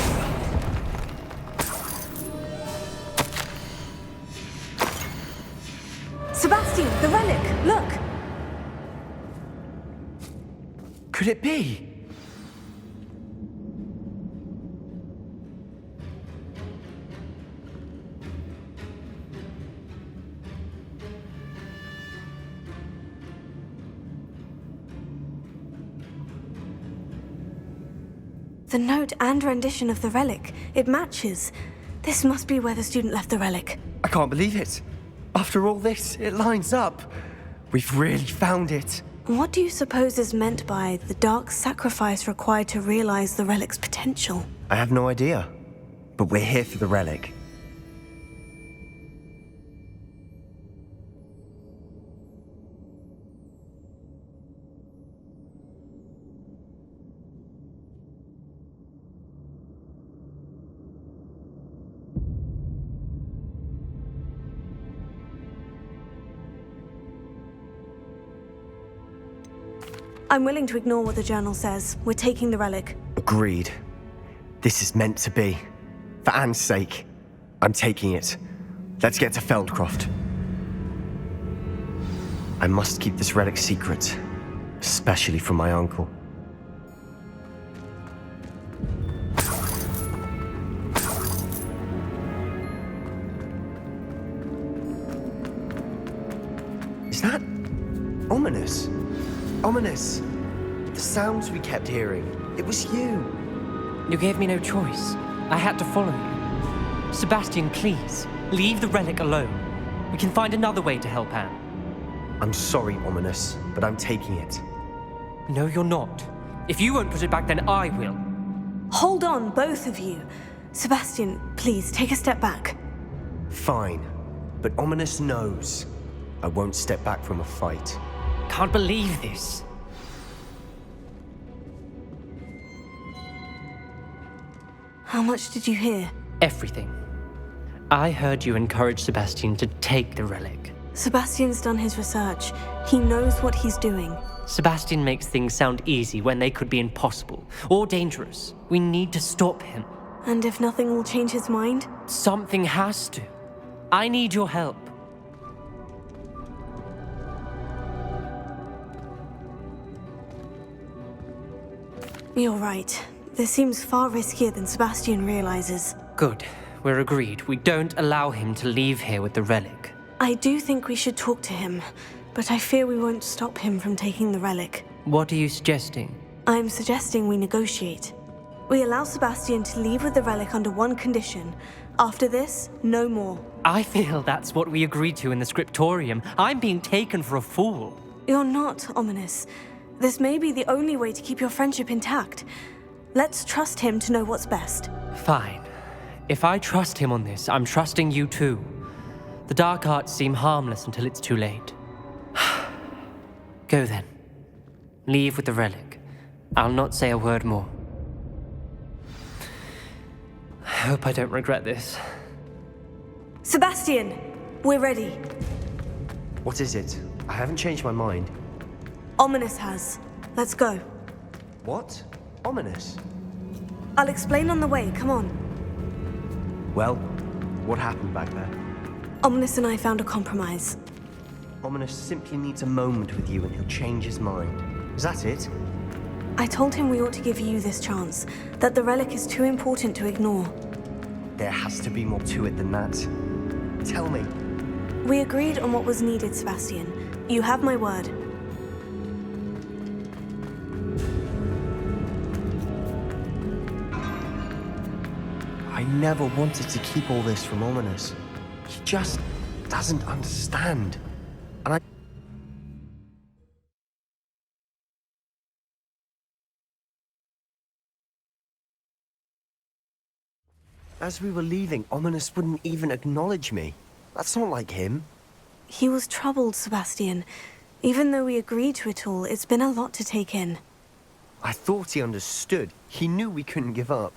Sebastian, the relic! Look! Could it be? The note and rendition of the relic. It matches. This must be where the student left the relic. I can't believe it. After all this, it lines up. We've really found it. What do you suppose is meant by the dark sacrifice required to realize the relic's potential? I have no idea. but we're here for the relic. I'm willing to ignore what the journal says. We're taking the relic. Agreed. This is meant to be. For Anne's sake, I'm taking it. Let's get to Feldcroft. I must keep this relic secret, especially from my uncle. Is that ominous? Ominous! The sounds we kept hearing. It was you. You gave me no choice. I had to follow you. Sebastian, please, leave the relic alone. We can find another way to help Anne. I'm sorry, Ominous, but I'm taking it. No, you're not. If you won't put it back, then I will. Hold on, both of you. Sebastian, please, take a step back. Fine, but Ominous knows. I won't step back from a fight. Can't believe this. How much did you hear? Everything. I heard you encourage Sebastian to take the relic. Sebastian's done his research. He knows what he's doing. Sebastian makes things sound easy when they could be impossible or dangerous. We need to stop him. And if nothing will change his mind? Something has to. I need your help. You're right. This seems far riskier than Sebastian realizes. Good. We're agreed. We don't allow him to leave here with the relic. I do think we should talk to him, but I fear we won't stop him from taking the relic. What are you suggesting? I'm suggesting we negotiate. We allow Sebastian to leave with the relic under one condition. After this, no more. I feel that's what we agreed to in the scriptorium. I'm being taken for a fool. You're not, Ominous. This may be the only way to keep your friendship intact. Let's trust him to know what's best. Fine. If I trust him on this, I'm trusting you too. The dark arts seem harmless until it's too late. Go then. Leave with the relic. I'll not say a word more. I hope I don't regret this. Sebastian! We're ready. What is it? I haven't changed my mind. Ominous has. Let's go. What? Ominous? I'll explain on the way, come on. Well, what happened back there? Ominous and I found a compromise. Ominous simply needs a moment with you and he'll change his mind. Is that it? I told him we ought to give you this chance, that the relic is too important to ignore. There has to be more to it than that. Tell me. We agreed on what was needed, Sebastian. You have my word. I never wanted to keep all this from Ominous. He just doesn't understand. And I... As we were leaving, Ominous wouldn't even acknowledge me. That's not like him. He was troubled, Sebastian. Even though we agreed to it all, it's been a lot to take in. I thought he understood. He knew we couldn't give up.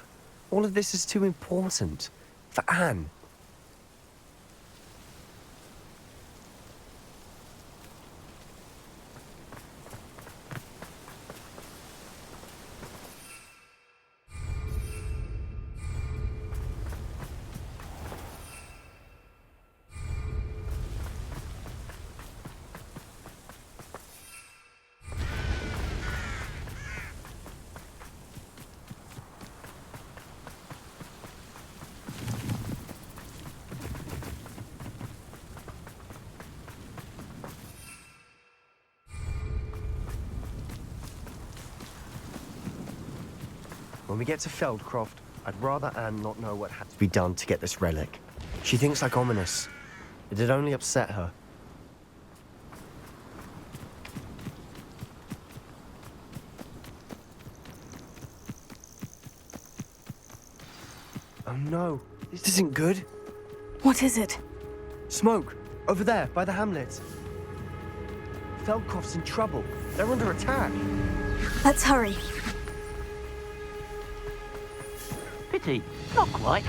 All of this is too important. For Anne. When we get to Feldcroft, I'd rather Anne not know what had to be done to get this relic. She thinks like Ominous. It'd only upset her. Oh no, this isn't good. What is it? Smoke, over there, by the hamlet. Feldcroft's in trouble. They're under attack. Let's hurry. Pity, not quite.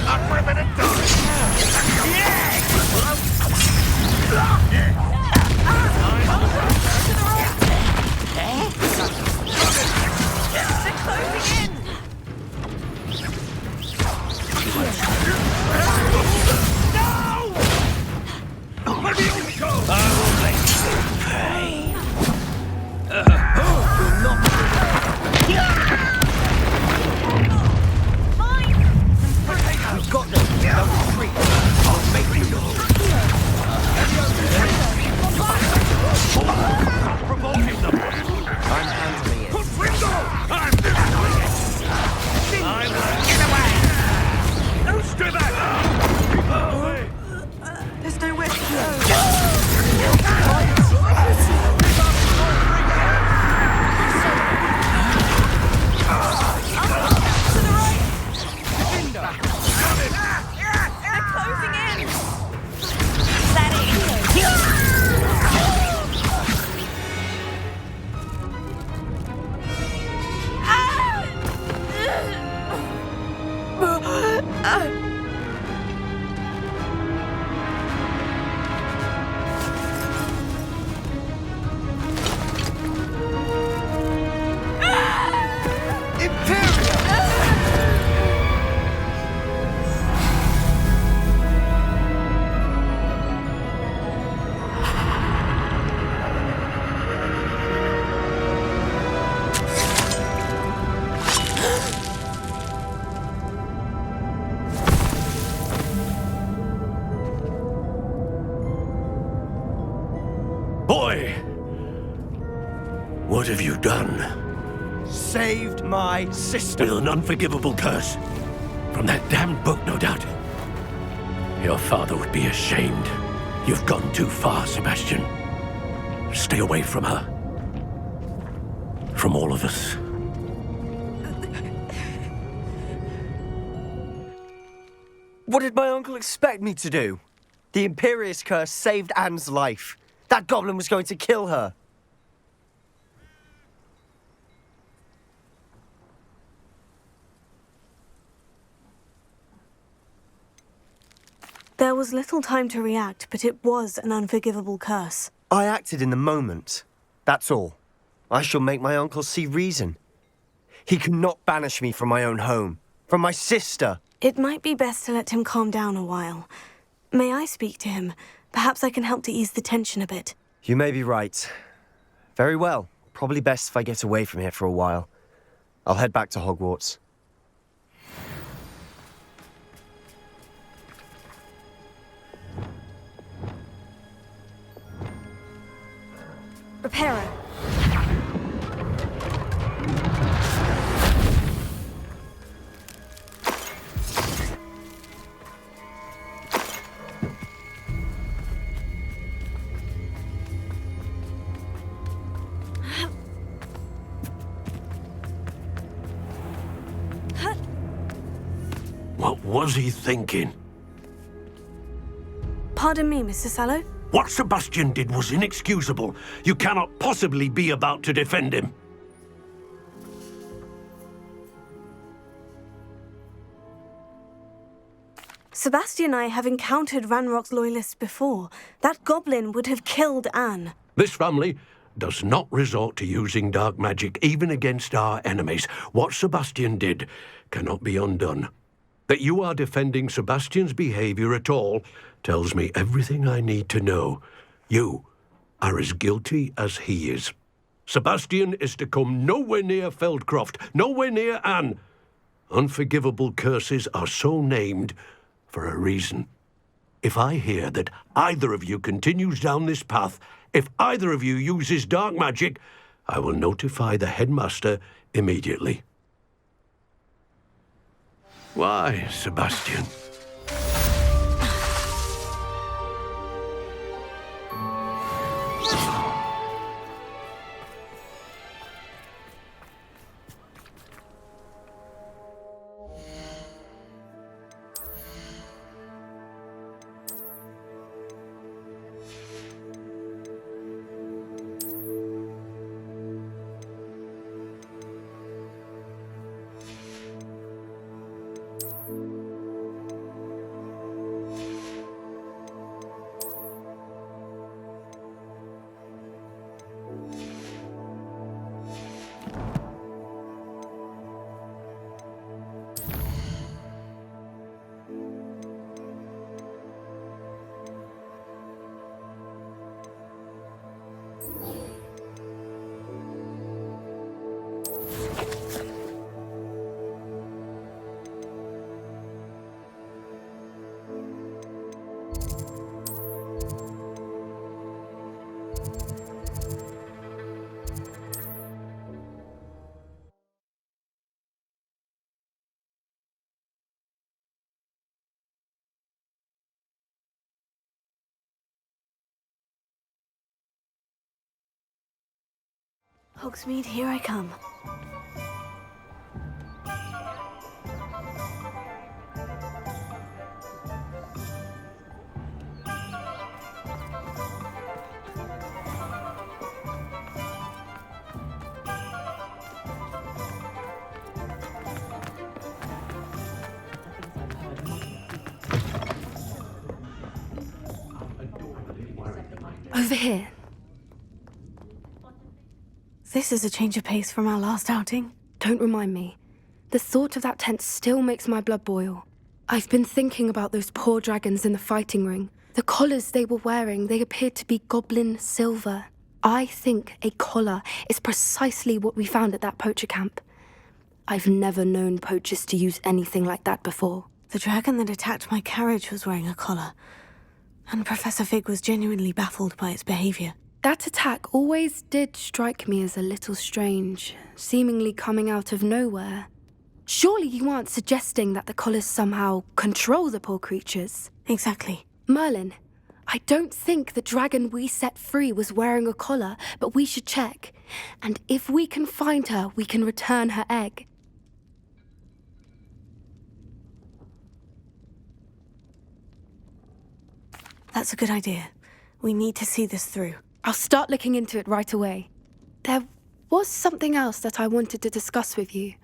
Up for a bit of Boy! What have you done? Saved my sister. With an unforgivable curse. From that damned book, no doubt. Your father would be ashamed. You've gone too far, Sebastian. Stay away from her. From all of us. What did my uncle expect me to do? The Imperious curse saved Anne's life. That goblin was going to kill her. There was little time to react, but it was an unforgivable curse. I acted in the moment. That's all. I shall make my uncle see reason. He cannot banish me from my own home, from my sister. It might be best to let him calm down a while. May I speak to him? Perhaps I can help to ease the tension a bit. You may be right. Very well. Probably best if I get away from here for a while. I'll head back to Hogwarts. Reparo. What was he thinking? Pardon me, Mr. Sallow. What Sebastian did was inexcusable. You cannot possibly be about to defend him. Sebastian and I have encountered Ranrock's loyalists before. That goblin would have killed Anne. This family does not resort to using dark magic even against our enemies. What Sebastian did cannot be undone. That you are defending Sebastian's behavior at all tells me everything I need to know. You are as guilty as he is. Sebastian is to come nowhere near Feldcroft, nowhere near Anne. Unforgivable curses are so named for a reason. If I hear that either of you continues down this path, if either of you uses dark magic, I will notify the headmaster immediately. Why, Sebastian? Hogsmeade, here I come. Over here. This is a change of pace from our last outing. Don't remind me. The thought of that tent still makes my blood boil. I've been thinking about those poor dragons in the fighting ring. The collars they were wearing, they appeared to be goblin silver. I think a collar is precisely what we found at that poacher camp. I've never known poachers to use anything like that before. The dragon that attacked my carriage was wearing a collar. And Professor Fig was genuinely baffled by its behavior. That attack always did strike me as a little strange, seemingly coming out of nowhere. Surely you aren't suggesting that the collars somehow control the poor creatures? Exactly. Merlin, I don't think the dragon we set free was wearing a collar, but we should check. And if we can find her, we can return her egg. That's a good idea. We need to see this through. I'll start looking into it right away. There was something else that I wanted to discuss with you.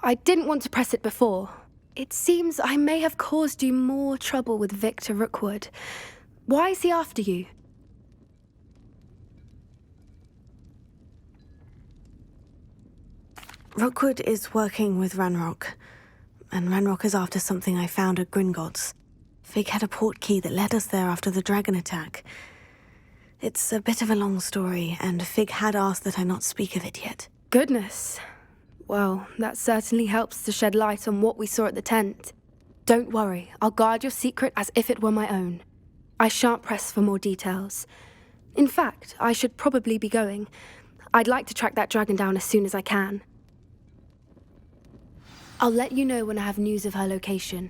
I didn't want to press it before. It seems I may have caused you more trouble with Victor Rookwood. Why is he after you? Rookwood is working with Ranrock, and Ranrock is after something I found at Gringotts. Fig had a port key that led us there after the dragon attack. It's a bit of a long story, and Fig had asked that I not speak of it yet. Goodness. Well, that certainly helps to shed light on what we saw at the tent. Don't worry, I'll guard your secret as if it were my own. I shan't press for more details. In fact, I should probably be going. I'd like to track that dragon down as soon as I can. I'll let you know when I have news of her location.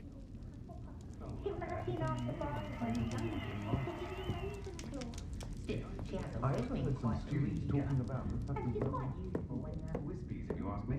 I overheard some students talking about wispies, if you ask me.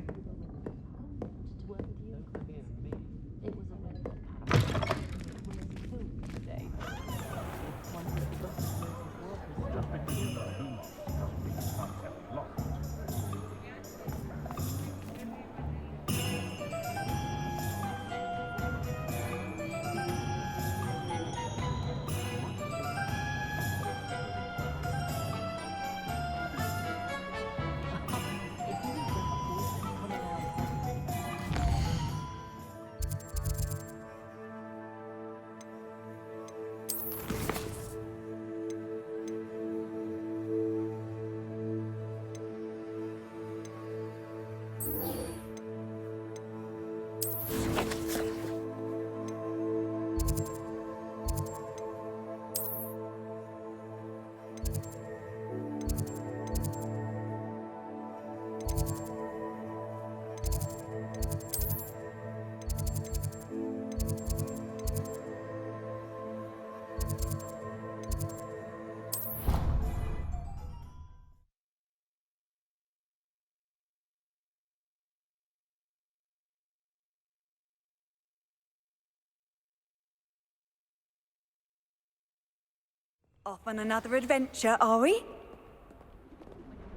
Off on another adventure, are we?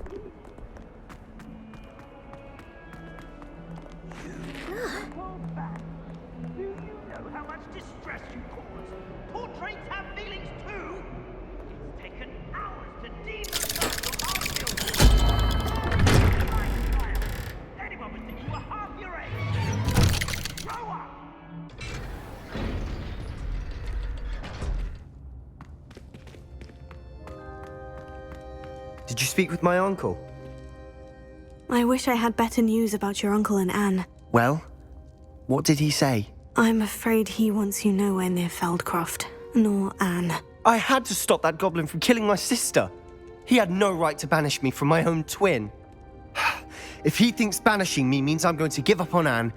Do you know how much distress you cause? Portraits have feelings too! It's taken hours to demonize from our building! Anyone would think you were half your age! Grow up! Did you speak with my uncle? I wish I had better news about your uncle and Anne. Well, what did he say? I'm afraid he wants you nowhere near Feldcroft, nor Anne. I had to stop that goblin from killing my sister. He had no right to banish me from my own twin. If he thinks banishing me means I'm going to give up on Anne,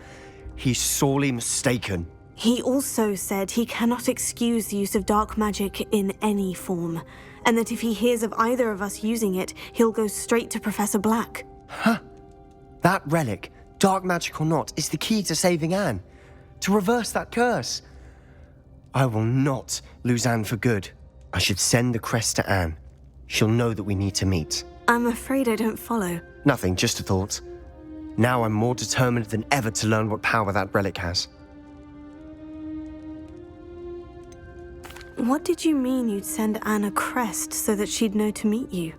he's sorely mistaken. He also said he cannot excuse the use of dark magic in any form, and that if he hears of either of us using it, he'll go straight to Professor Black. Huh. That relic, dark magic or not, is the key to saving Anne. To reverse that curse. I will not lose Anne for good. I should send the crest to Anne. She'll know that we need to meet. I'm afraid I don't follow. Nothing, just a thought. Now I'm more determined than ever to learn what power that relic has. What did you mean you'd send Anne a crest so that she'd know to meet you?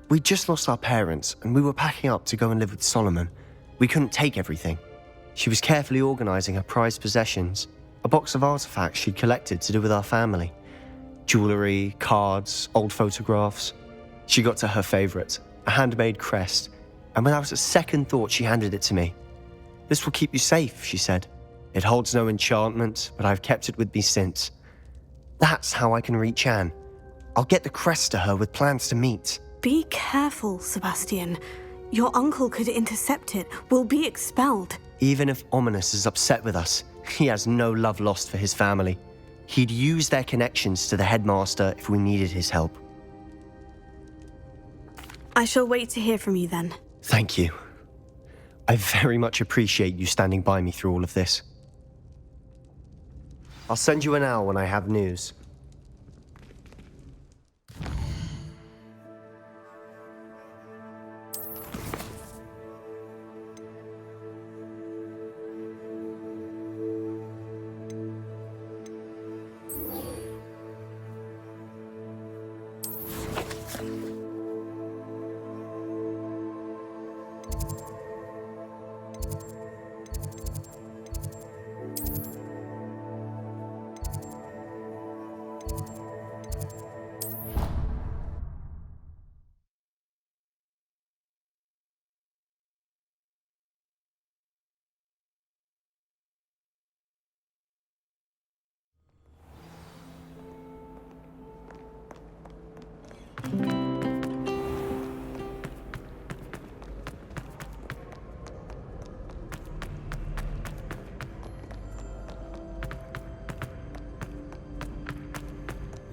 We just lost our parents, and we were packing up to go and live with Solomon. We couldn't take everything. She was carefully organising her prized possessions, a box of artifacts she'd collected to do with our family. Jewellery, cards, old photographs. She got to her favourite, a handmade crest, and when I was at second thought, she handed it to me. "This will keep you safe," she said. "It holds no enchantment, but I've kept it with me since. That's how I can reach Anne. I'll get the crest to her with plans to meet." Be careful, Sebastian. Your uncle could intercept it. We'll be expelled. Even if Ominous is upset with us, he has no love lost for his family. He'd use their connections to the headmaster if we needed his help. I shall wait to hear from you then. Thank you. I very much appreciate you standing by me through all of this. I'll send you an owl when I have news.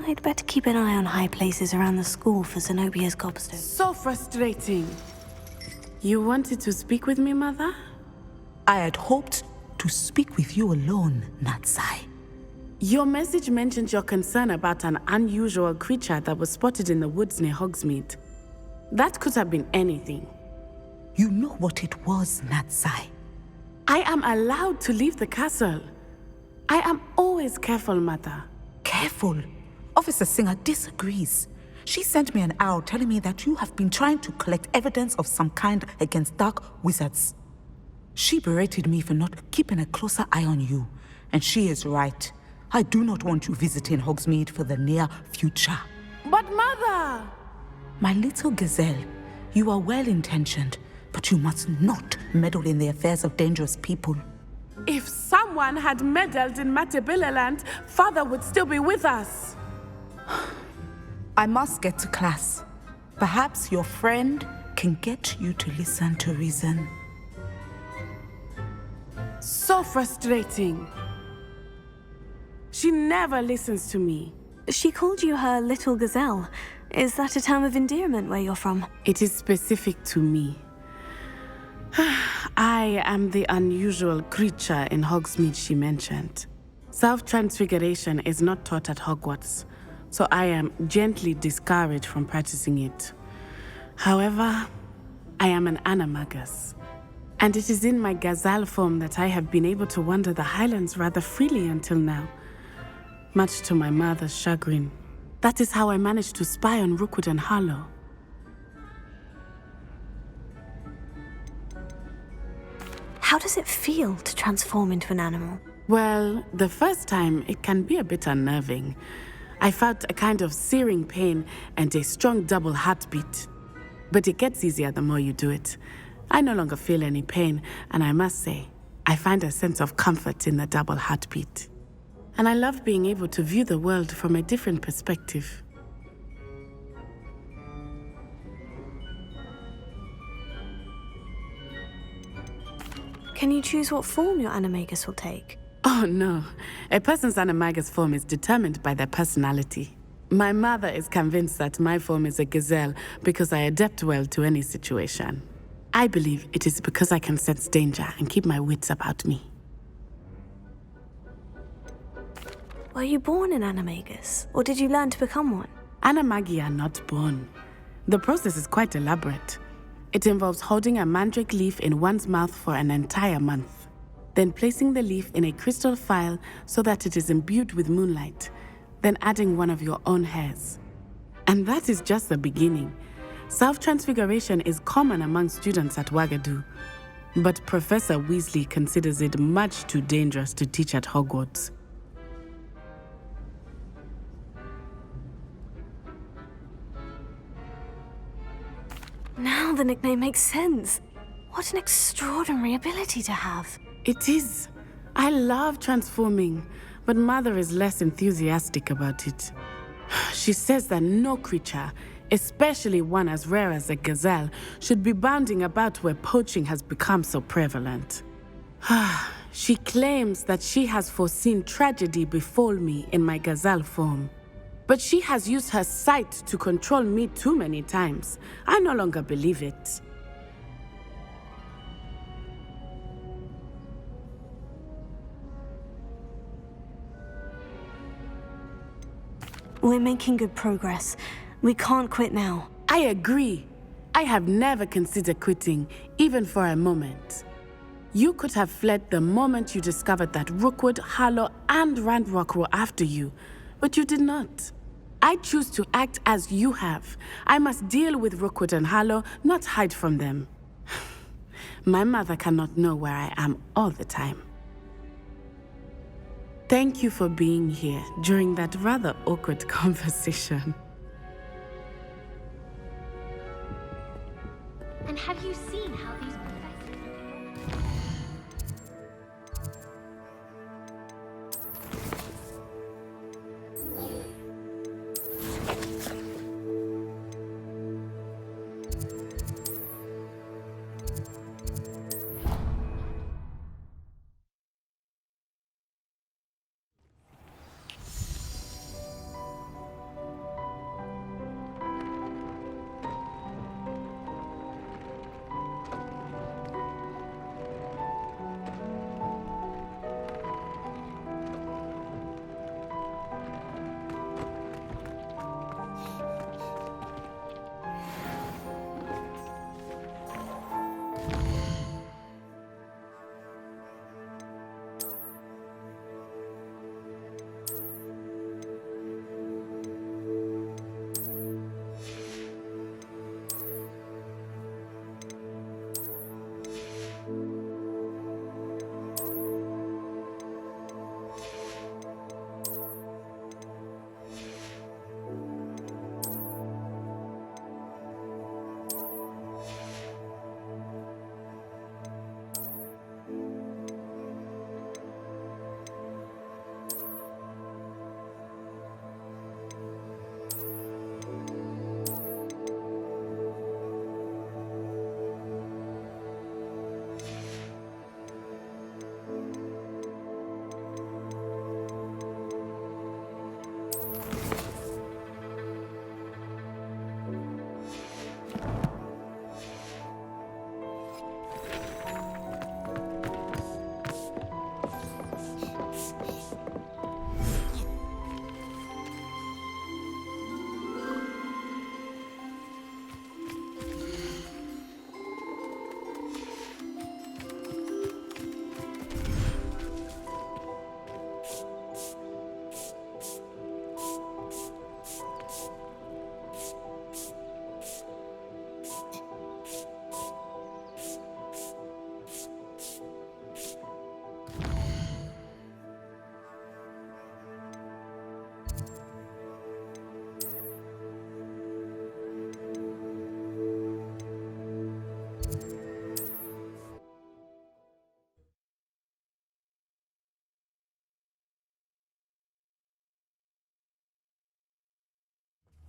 I'd better keep an eye on high places around the school for Zenobia's gobstone. So frustrating. You wanted to speak with me, Mother? I had hoped to speak with you alone, Natsai. Your message mentioned your concern about an unusual creature that was spotted in the woods near Hogsmeade. That could have been anything. You know what it was, Natsai. I am allowed to leave the castle. I am always careful, Mother. Careful? Officer Singer disagrees. She sent me an owl telling me that you have been trying to collect evidence of some kind against dark wizards. She berated me for not keeping a closer eye on you, and she is right. I do not want you visiting Hogsmeade for the near future. But Mother! My little gazelle, you are well-intentioned, but you must not meddle in the affairs of dangerous people. If someone had meddled in Matabeleland, Father would still be with us. I must get to class. Perhaps your friend can get you to listen to reason. So frustrating. She never listens to me. She called you her little gazelle. Is that a term of endearment where you're from? It is specific to me. I am the unusual creature in Hogsmeade she mentioned. Self-transfiguration is not taught at Hogwarts, so I am gently discouraged from practicing it. However, I am an animagus, and it is in my gazelle form that I have been able to wander the highlands rather freely until now, much to my mother's chagrin. That is how I managed to spy on Rookwood and Harlow. How does it feel to transform into an animal? Well, the first time it can be a bit unnerving. I felt a kind of searing pain and a strong double heartbeat. But it gets easier the more you do it. I no longer feel any pain, and I must say, I find a sense of comfort in the double heartbeat. And I love being able to view the world from a different perspective. Can you choose what form your animagus will take? Oh no, a person's animagus form is determined by their personality. My mother is convinced that my form is a gazelle because I adapt well to any situation. I believe it is because I can sense danger and keep my wits about me. Were you born an animagus, or did you learn to become one? Animagi are not born. The process is quite elaborate. It involves holding a mandrake leaf in one's mouth for an entire month, then placing the leaf in a crystal phial so that it is imbued with moonlight, then adding one of your own hairs. And that is just the beginning. Self-transfiguration is common among students at Wagadu, but Professor Weasley considers it much too dangerous to teach at Hogwarts. Now the nickname makes sense. What an extraordinary ability to have. It is. I love transforming, but Mother is less enthusiastic about it. She says that no creature, especially one as rare as a gazelle, should be bounding about where poaching has become so prevalent. She claims that she has foreseen tragedy befall me in my gazelle form. But she has used her sight to control me too many times. I no longer believe it. We're making good progress. We can't quit now. I agree. I have never considered quitting, even for a moment. You could have fled the moment you discovered that Rookwood, Harlow, and Ranrock were after you, but you did not. I choose to act as you have. I must deal with Rookwood and Harlow, not hide from them. My mother cannot know where I am all the time. Thank you for being here during that rather awkward conversation. And have you seen how these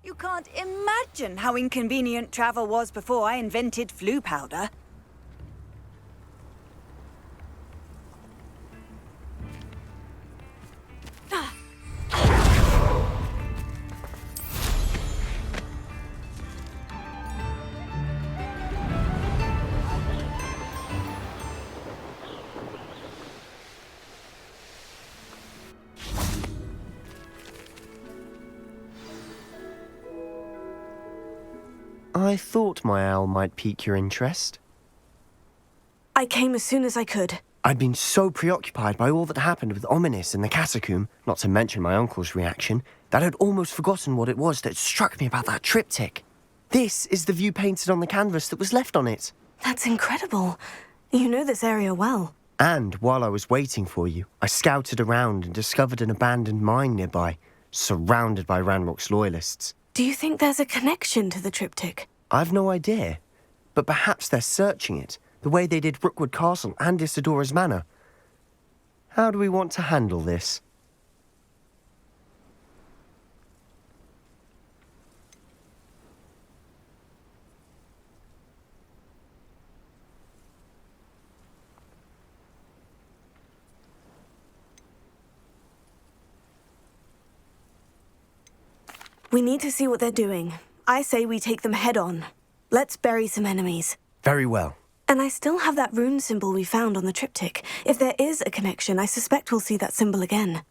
You can't imagine how inconvenient travel was before I invented flu powder. I thought my owl might pique your interest. I came as soon as I could. I'd been so preoccupied by all that happened with Ominis in the catacomb, not to mention my uncle's reaction, that I'd almost forgotten what it was that struck me about that triptych. This is the view painted on the canvas that was left on it. That's incredible. You know this area well. And while I was waiting for you, I scouted around and discovered an abandoned mine nearby, surrounded by Ranrock's loyalists. Do you think there's a connection to the triptych? I've no idea, but perhaps they're searching it, the way they did Rookwood Castle and Isidora's Manor. How do we want to handle this? We need to see what they're doing. I say we take them head on. Let's bury some enemies. Very well. And I still have that rune symbol we found on the triptych. If there is a connection, I suspect we'll see that symbol again.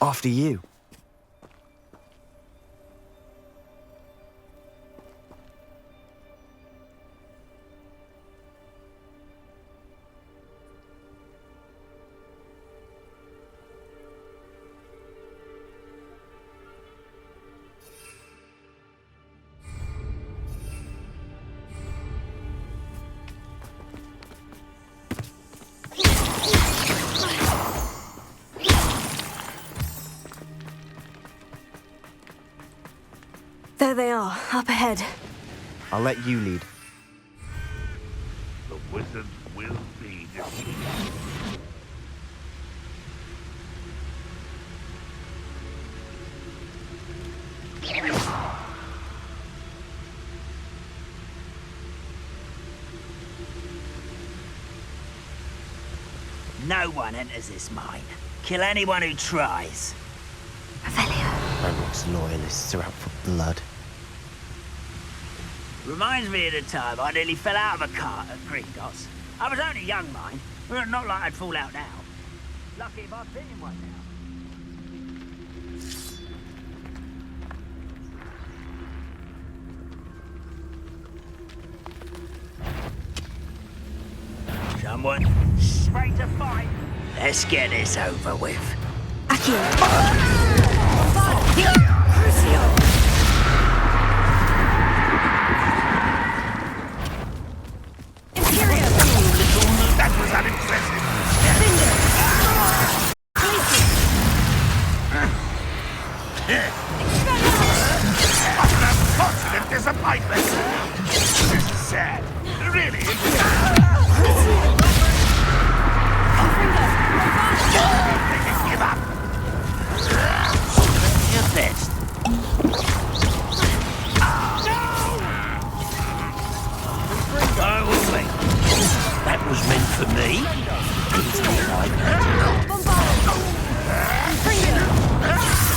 After you. There they are, up ahead. I'll let you lead. The wizards will be defeated. No one enters this mine. Kill anyone who tries. Ranrock's loyalists are out for blood. Reminds me of the time I nearly fell out of a cart at Gringotts. I was only young, mind. But not like I'd fall out now. Lucky if I've been in one now. Someone straight to fight. Let's get this over with. That was unimpressive. What an unfortunate disappointment. This is sad. Really. Give up. Your best. I will make. That was meant for me. Please don't like that.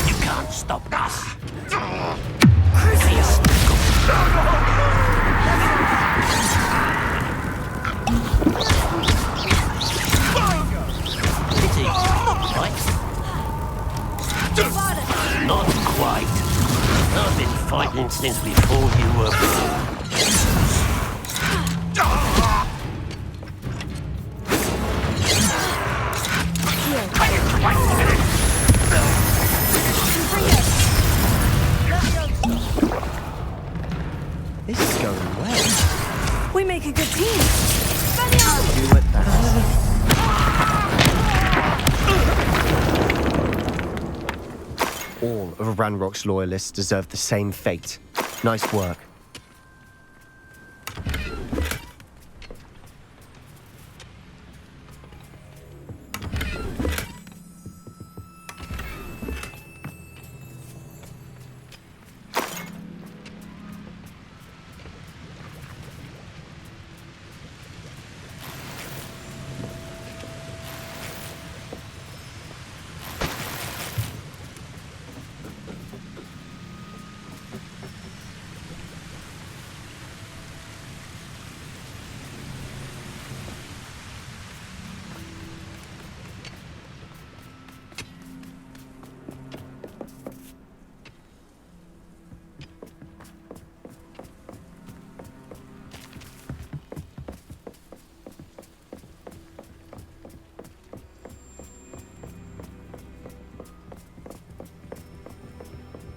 You can't stop us. Pity. Right? Not quite. I've been fighting since before you were born. This is going well. We make a good team. You at that. All of Ranrock's loyalists deserve the same fate. Nice work.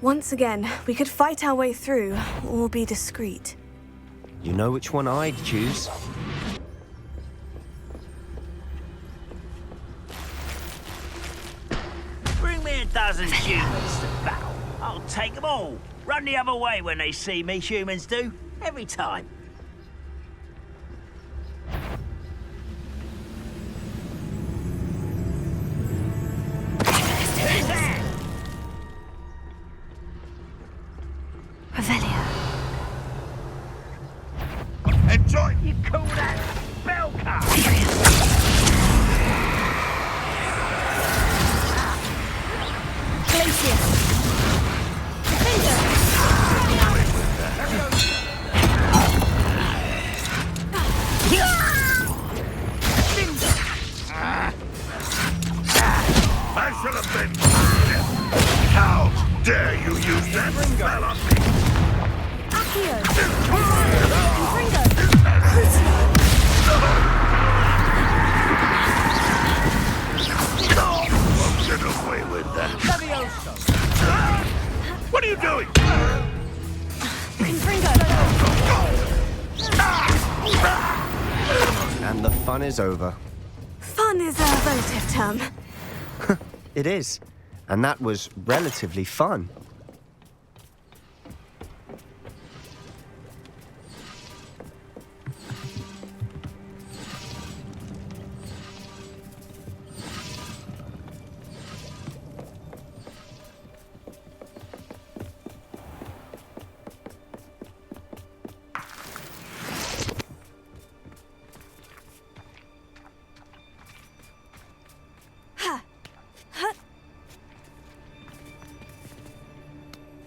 Once again, we could fight our way through, or be discreet. You know which one I'd choose. Bring me a dozen humans to battle. I'll take them all. Run the other way when they see me, humans do. Every time. Enjoy! You call that spell card? I should have been... How dare you use that spell on me? Get away with that. What are you doing? And the fun is over. Fun is a relative term. It is. And that was relatively fun.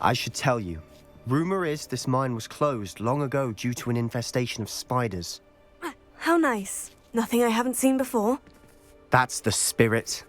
I should tell you. Rumor is this mine was closed long ago due to an infestation of spiders. How nice. Nothing I haven't seen before. That's the spirit.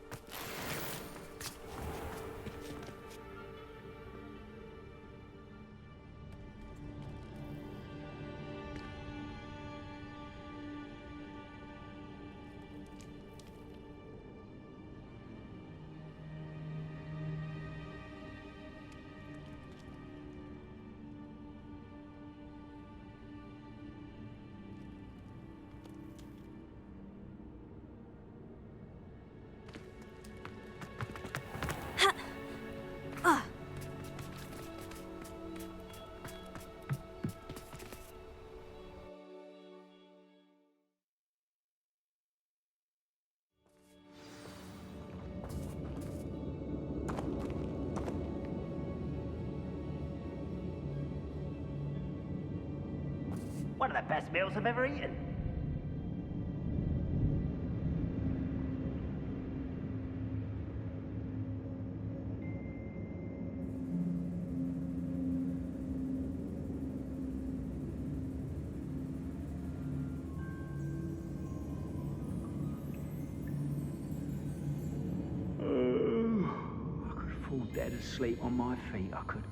One of the best meals I've ever eaten. I could fall dead asleep on my feet, I could.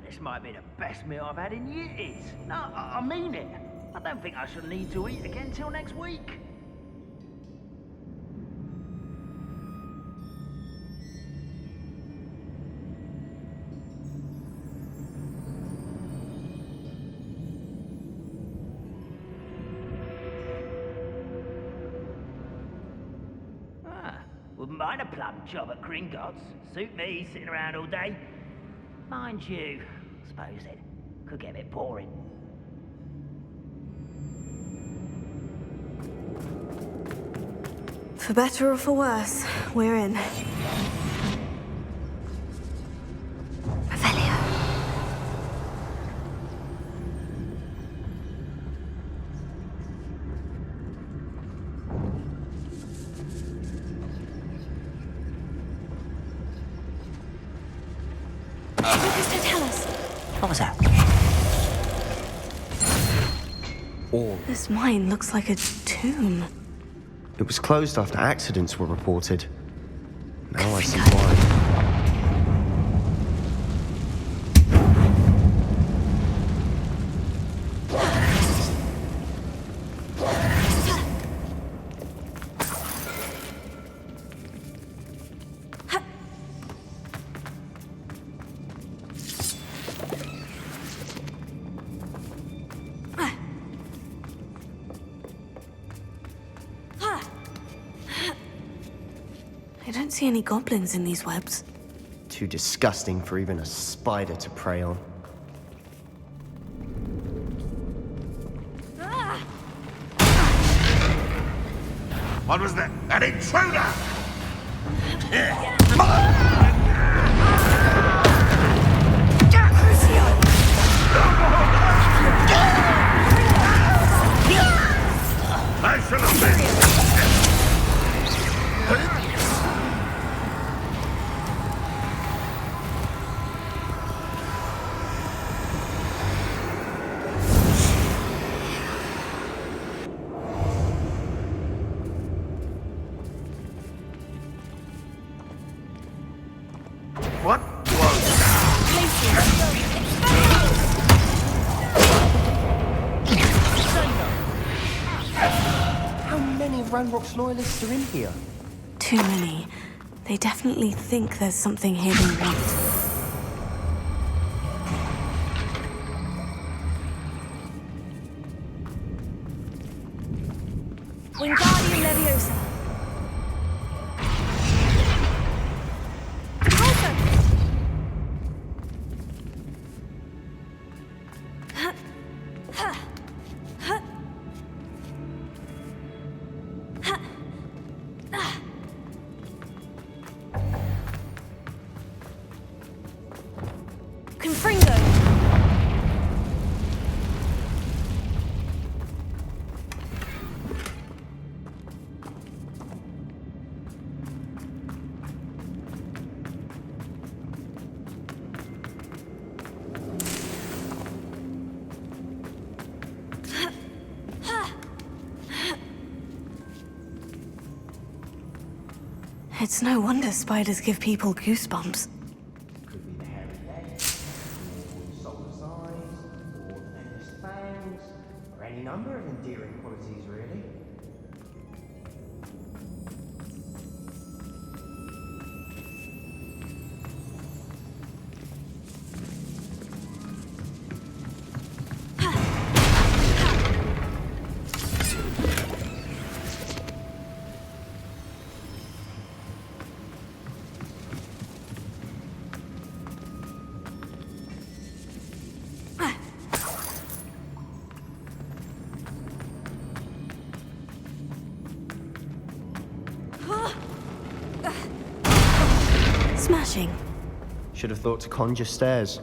This might be the best meal I've had in years. No, I mean it. I don't think I shall need to eat again till next week. Wouldn't mind a plum job at Gringotts. Suit me, sitting around all day. Mind you, I suppose it could get a bit boring. For better or for worse, we're in. What was that? All. This mine looks like a tomb. It was closed after accidents were reported. Now I see why. don't see any goblins in these webs. Too disgusting for even a spider to prey on. What was that? An intruder! I shall have What was How many Ranrock's loyalists are in here? Too many. They definitely think there's something here they want. Wingardium Leviosa. Confringo! It's no wonder spiders give people goosebumps. Could be the hairy legs, or soldier's eyes, or the venomous fangs, or any number of endearing qualities, really. Smashing. Should have thought to conjure stairs.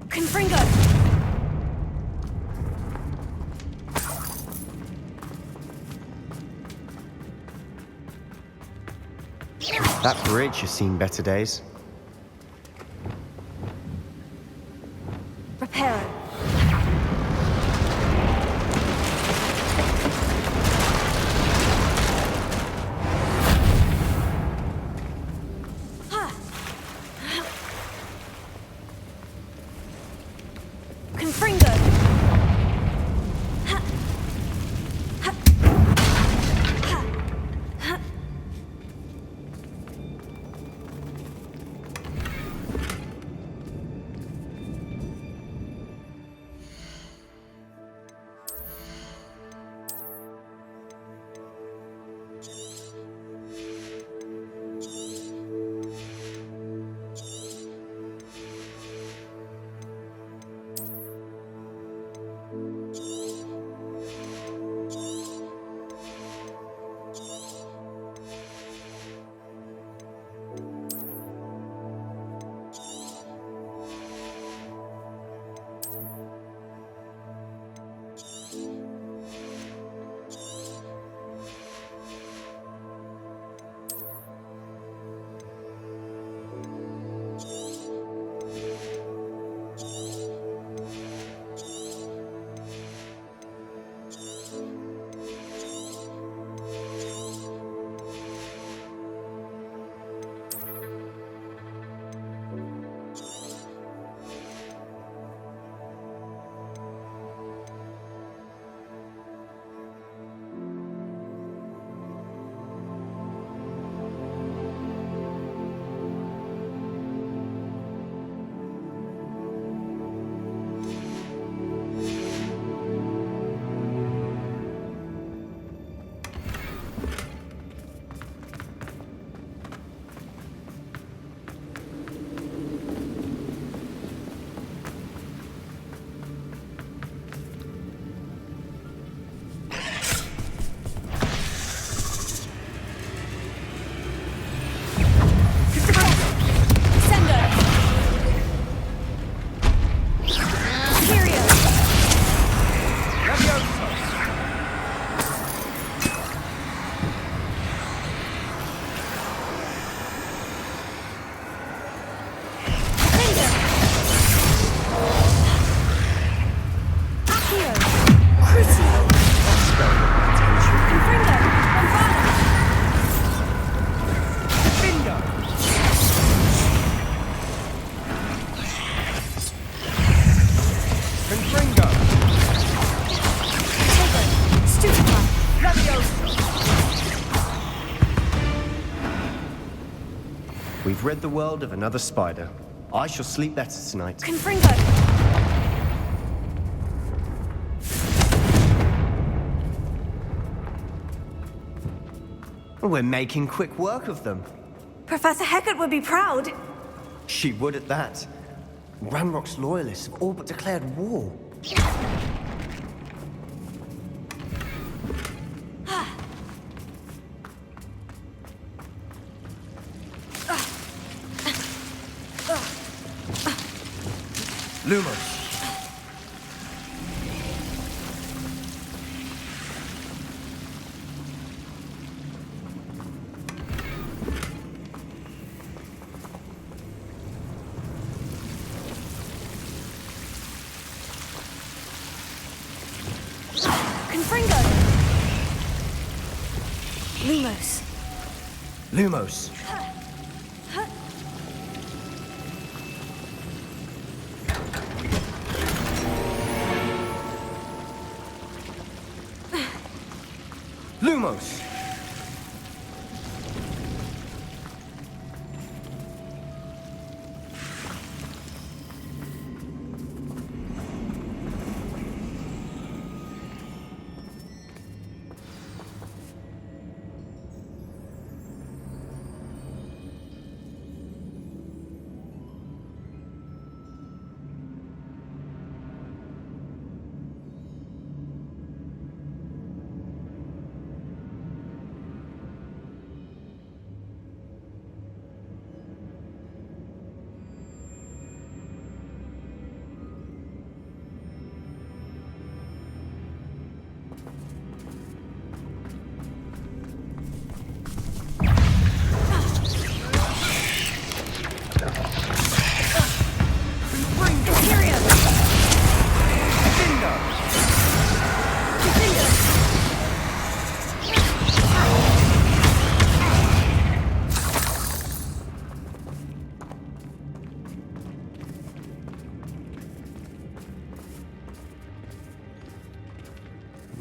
Confringo! That bridge has seen better days. Reparo. Confringo! You've rid the world of another spider. I shall sleep better tonight. Confringo! We're making quick work of them. Professor Hecat would be proud. She would at that. Ranrock's loyalists have all but declared war. Lumos. Confringo! Lumos. Lumos. Lumos!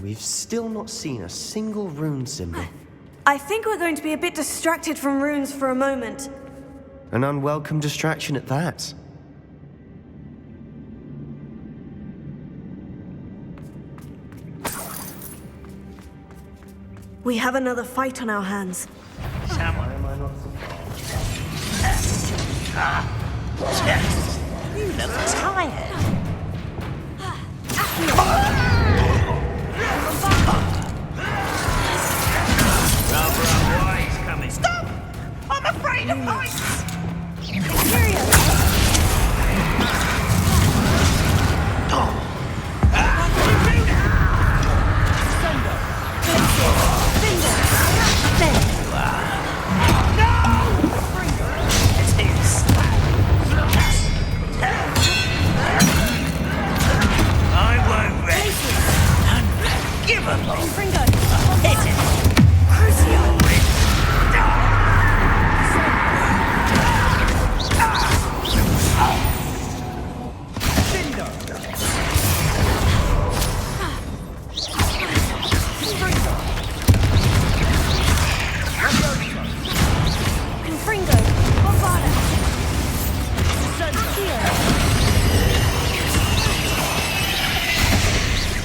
We've still not seen a single rune symbol. I think we're going to be a bit distracted from runes for a moment. An unwelcome distraction at that. We have another fight on our hands. You look tired. Stop! I'm afraid of heights!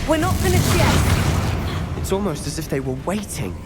We're not finished yet. It's almost as if they were waiting.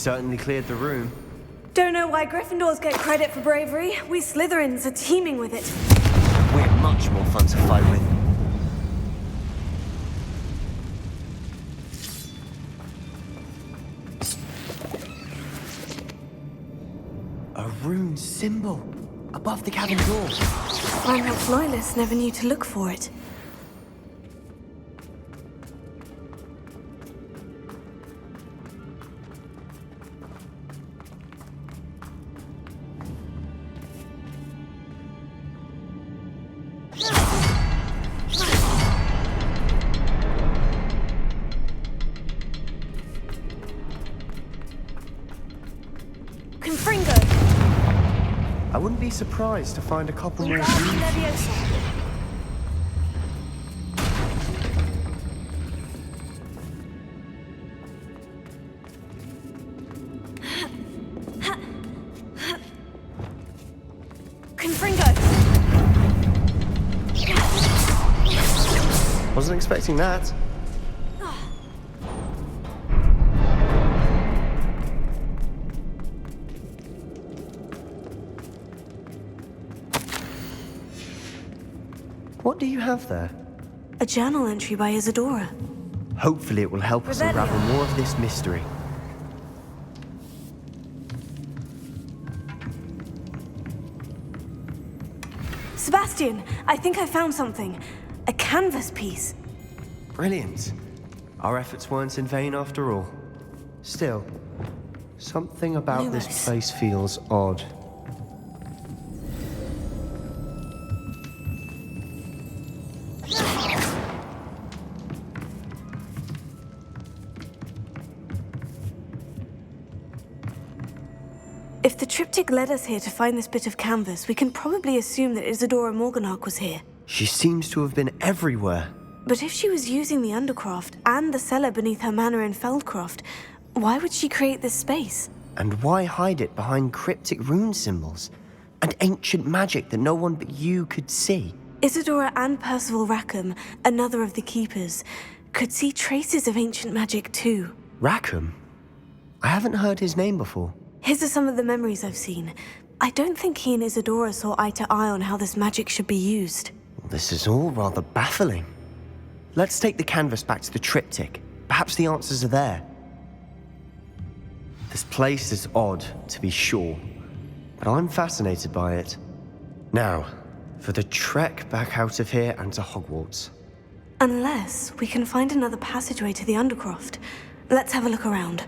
certainly cleared the room. Don't know why Gryffindors get credit for bravery. We Slytherins are teeming with it. We're much more fun to fight with. A rune symbol above the cabin door. Reinhardt loyalists never knew to look for it. I wouldn't be surprised to find a couple more. Wasn't expecting that. What do you have there? A journal entry by Isadora. Hopefully it will help us unravel more of this mystery. Sebastian, I think I found something. A canvas piece. Brilliant. Our efforts weren't in vain after all. Still, something about this place feels odd. If the triptych led us here to find this bit of canvas, we can probably assume that Isadora Morganach was here. She seems to have been everywhere. But if she was using the Undercroft and the cellar beneath her manor in Feldcroft, why would she create this space? And why hide it behind cryptic rune symbols and ancient magic that no one but you could see? Isadora and Percival Rackham, another of the Keepers, could see traces of ancient magic too. Rackham? I haven't heard his name before. His are some of the memories I've seen. I don't think he and Isadora saw eye to eye on how this magic should be used. This is all rather baffling. Let's take the canvas back to the triptych. Perhaps the answers are there. This place is odd, to be sure, but I'm fascinated by it. Now, for the trek back out of here and to Hogwarts. Unless we can find another passageway to the Undercroft. Let's have a look around.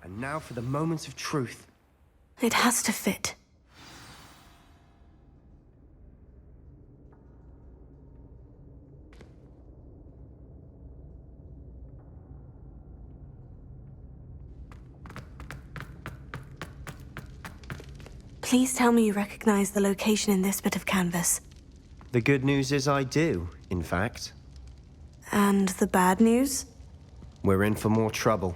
And now for the moment of truth. It has to fit. Please tell me you recognize the location in this bit of canvas. The good news is I do, in fact. And the bad news? We're in for more trouble.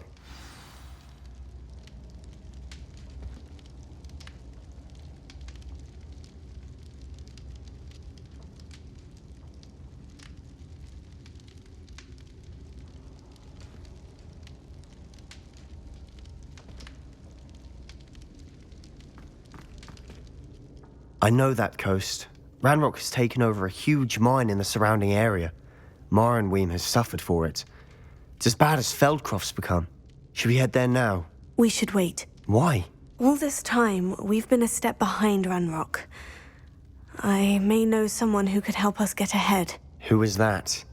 I know that coast. Ranrock has taken over a huge mine in the surrounding area. Marrenweem has suffered for it. It's as bad as Feldcroft's become. Should we head there now? We should wait. Why? All this time, we've been a step behind Ranrock. I may know someone who could help us get ahead. Who is that?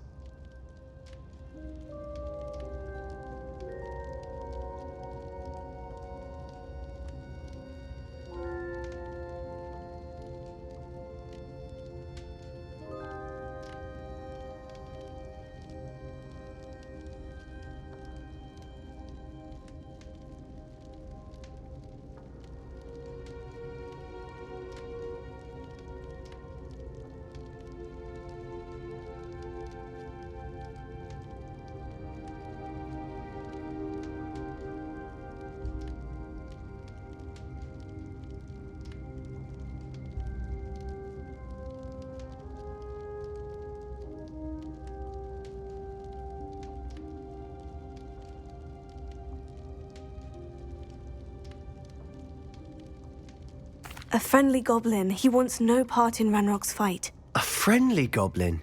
A friendly goblin. He wants no part in Ranrock's fight. A friendly goblin?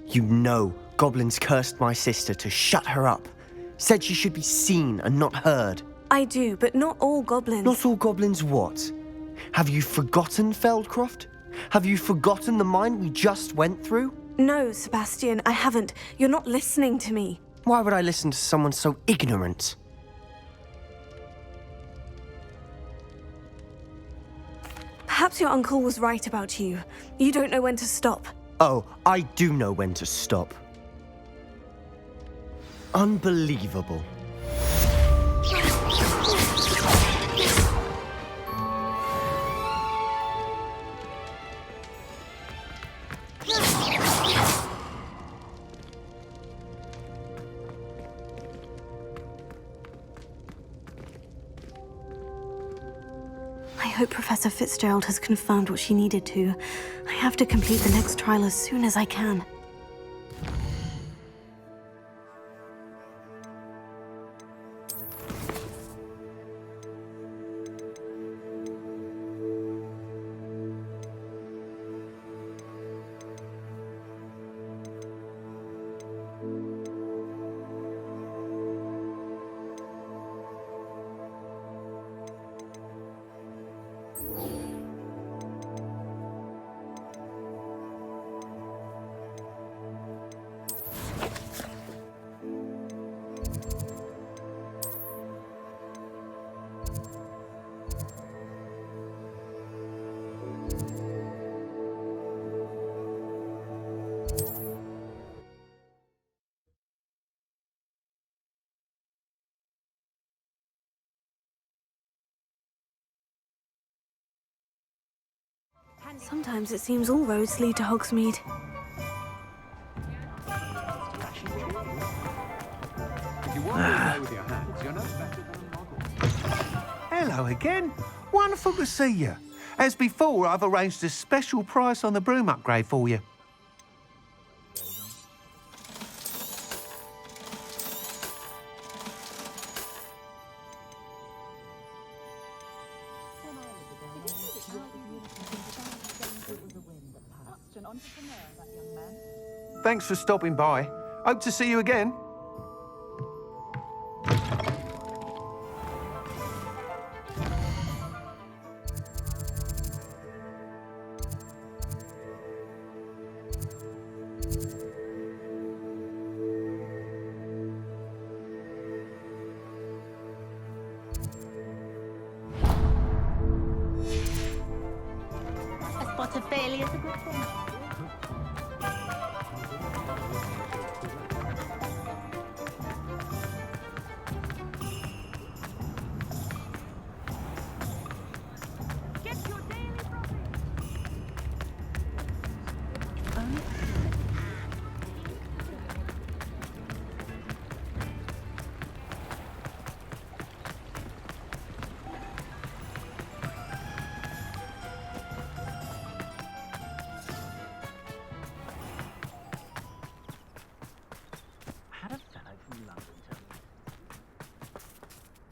You know goblins cursed my sister to shut her up. Said she should be seen and not heard. I do, but not all goblins. Not all goblins what? Have you forgotten Feldcroft? Have you forgotten the mine we just went through? No, Sebastian, I haven't. You're not listening to me. Why would I listen to someone so ignorant? Perhaps your uncle was right about you. You don't know when to stop. Oh, I do know when to stop. Unbelievable. I hope Professor Fitzgerald has confirmed what she needed to. I have to complete the next trial as soon as I can. Sometimes it seems all roads lead to Hogsmeade. Hello again. Wonderful to see you. As before, I've arranged a special price on the broom upgrade for you. Thanks for stopping by. Hope to see you again. A spot of failure is a good thing.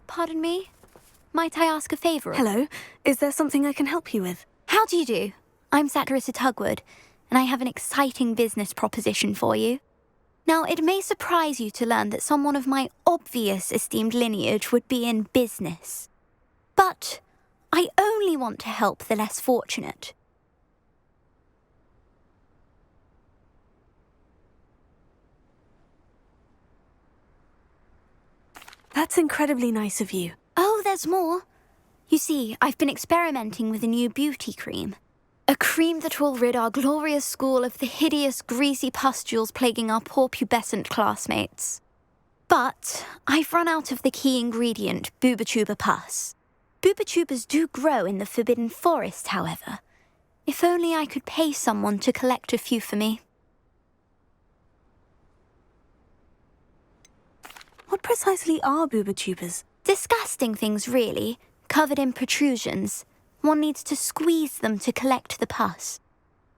Pardon me? Might I ask a favour? Hello. Is there something I can help you with? How do you do? I'm Satirissa Tugwood, and I have an exciting business proposition for you. Now, it may surprise you to learn that someone of my obvious esteemed lineage would be in business. But I only want to help the less fortunate. That's incredibly nice of you. Oh, there's more. You see, I've been experimenting with a new beauty cream. A cream that will rid our glorious school of the hideous, greasy pustules plaguing our poor pubescent classmates. But I've run out of the key ingredient, booba-tuber pus. Booba-tubers do grow in the Forbidden Forest, however. If only I could pay someone to collect a few for me. What precisely are booba-tubers? Disgusting things, really, covered in protrusions. One needs to squeeze them to collect the pus.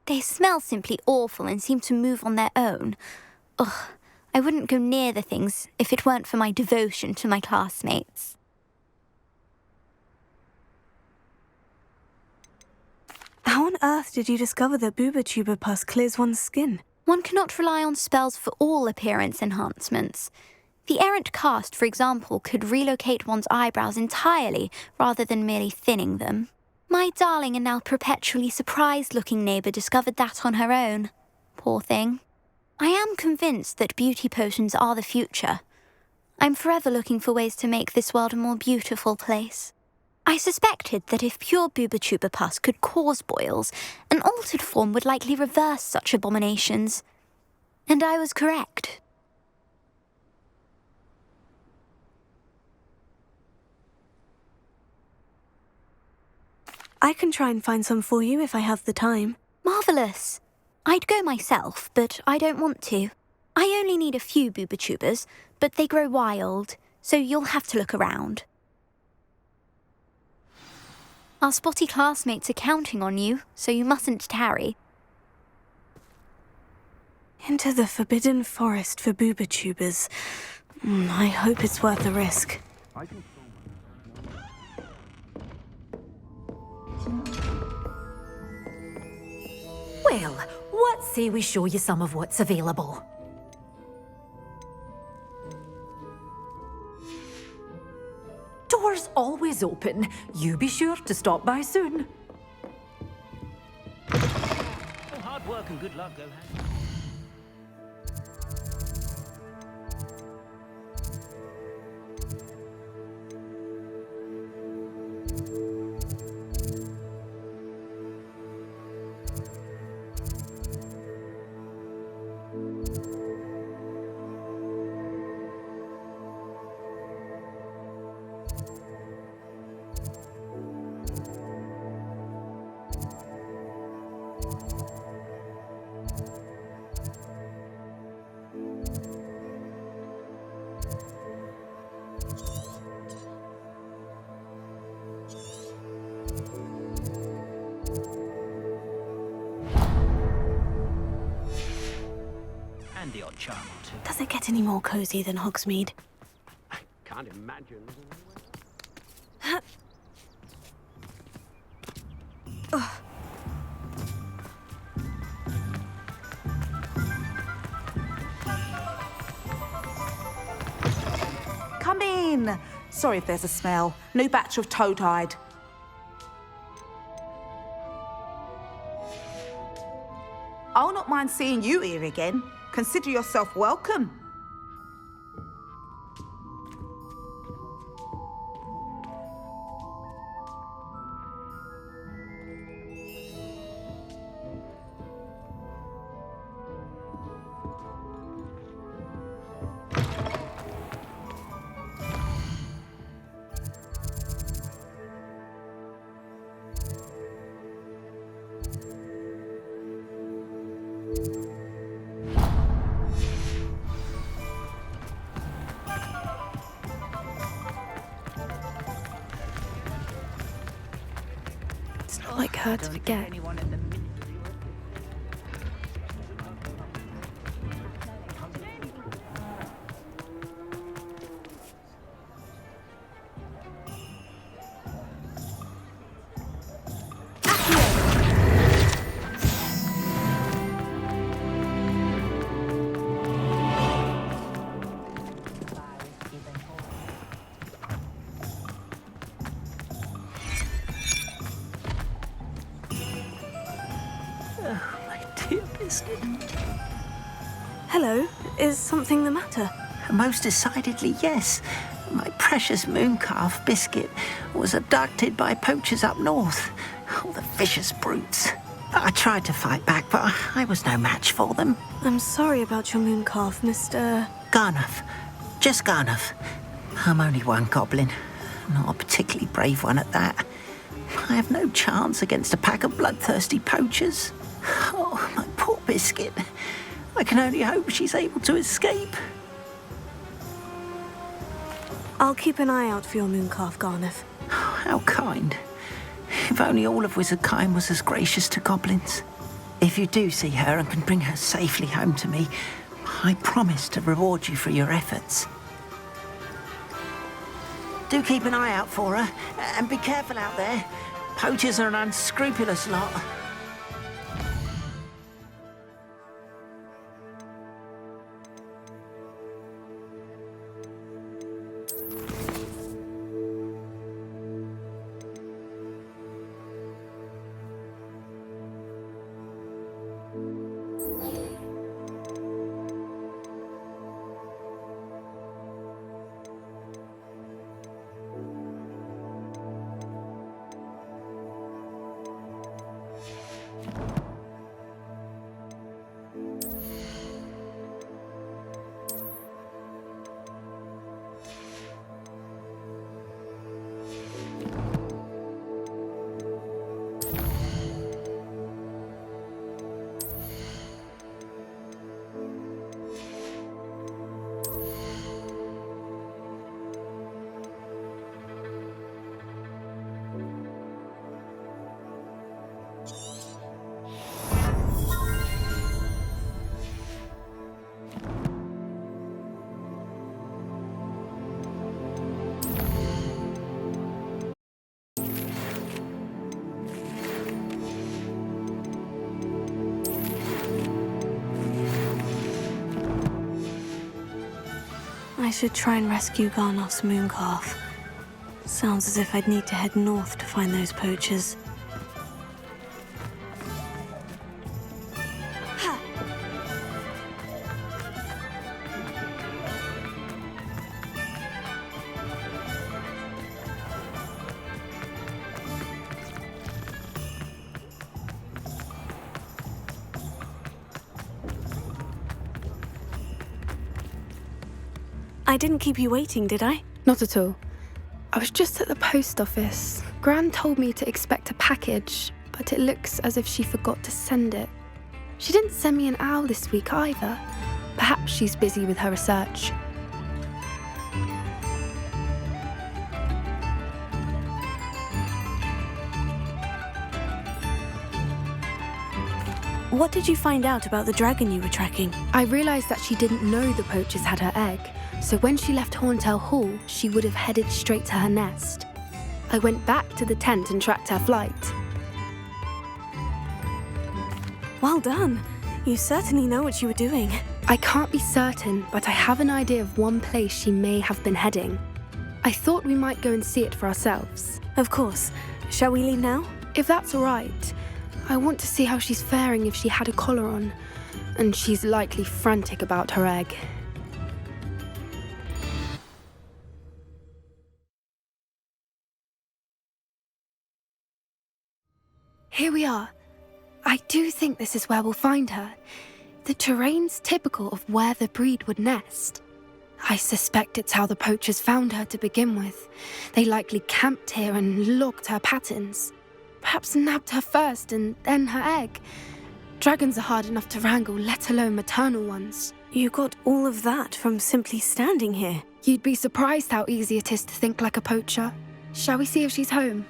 They smell simply awful and seem to move on their own. Ugh, I wouldn't go near the things if it weren't for my devotion to my classmates. How on earth did you discover that booba-tuber pus clears one's skin? One cannot rely on spells for all appearance enhancements. The errant cast, for example, could relocate one's eyebrows entirely rather than merely thinning them. My darling and now perpetually surprised-looking neighbour discovered that on her own. Poor thing. I am convinced that beauty potions are the future. I'm forever looking for ways to make this world a more beautiful place. I suspected that if pure booba-tuber pus could cause boils, an altered form would likely reverse such abominations. And I was correct. I can try and find some for you if I have the time. Marvellous. I'd go myself, but I don't want to. I only need a few booba-tubers, but they grow wild, so you'll have to look around. Our spotty classmates are counting on you, so you mustn't tarry. Into the Forbidden Forest for booba-tubers. I hope it's worth the risk. Well, what say we show you some of what's available? Doors always open. You be sure to stop by soon. Oh, hard work and good luck go hand. And the odd charm or two. Does it get any more cozy than Hogsmeade? Can't imagine. Come in. Sorry if there's a smell. New batch of toe-tied. I'll not mind seeing you here again. Consider yourself welcome. It's not like her to forget. Biscuit. Hello, is something the matter? Most decidedly, yes. My precious moon calf, Biscuit, was abducted by poachers up north. Oh, the vicious brutes. I tried to fight back, but I was no match for them. I'm sorry about your moon calf, Mr. Garnuff. Just Garnuff. I'm only one goblin. Not a particularly brave one at that. I have no chance against a pack of bloodthirsty poachers. Oh, my poor Biscuit. I can only hope she's able to escape. I'll keep an eye out for your moon calf, Garnuff. How kind. If only all of Wizardkind was as gracious to goblins. If you do see her and can bring her safely home to me, I promise to reward you for your efforts. Do keep an eye out for her, and be careful out there. Poachers are an unscrupulous lot. I should try and rescue Garnoff's moon calf. Sounds as if I'd need to head north to find those poachers. I didn't keep you waiting, did I? Not at all. I was just at the post office. Gran told me to expect a package, but it looks as if she forgot to send it. She didn't send me an owl this week either. Perhaps she's busy with her research. What did you find out about the dragon you were tracking? I realised that she didn't know the poachers had her egg, so when she left Horntail Hall, she would have headed straight to her nest. I went back to the tent and tracked her flight. Well done. You certainly know what you were doing. I can't be certain, but I have an idea of one place she may have been heading. I thought we might go and see it for ourselves. Of course. Shall we leave now? If that's all right. I want to see how she's faring if she had a collar on, and she's likely frantic about her egg. Here we are. I do think this is where we'll find her. The terrain's typical of where the breed would nest. I suspect it's how the poachers found her to begin with. They likely camped here and logged her patterns. Perhaps nabbed her first and then her egg. Dragons are hard enough to wrangle, let alone maternal ones. You got all of that from simply standing here. You'd be surprised how easy it is to think like a poacher. Shall we see if she's home?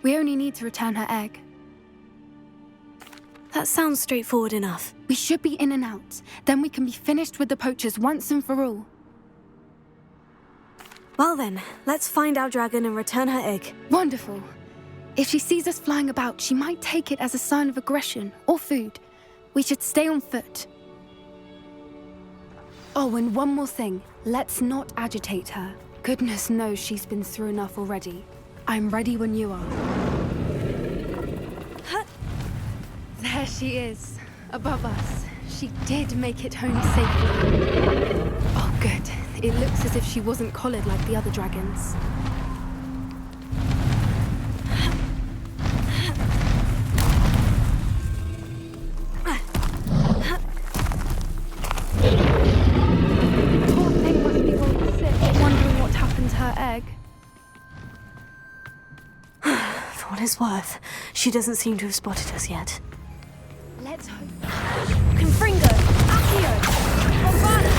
We only need to return her egg. That sounds straightforward enough. We should be in and out. Then we can be finished with the poachers once and for all. Well then, let's find our dragon and return her egg. Wonderful. If she sees us flying about, she might take it as a sign of aggression or food. We should stay on foot. Oh, and one more thing. Let's not agitate her. Goodness knows she's been through enough already. I'm ready when you are. There she is. Above us. She did make it home safely. Oh, good. It looks as if she wasn't collared like the other dragons. Poor thing must be really sick, wondering what happened to her egg. For what it's worth, she doesn't seem to have spotted us yet. Let's hope. Confringo! Accio! Bombada!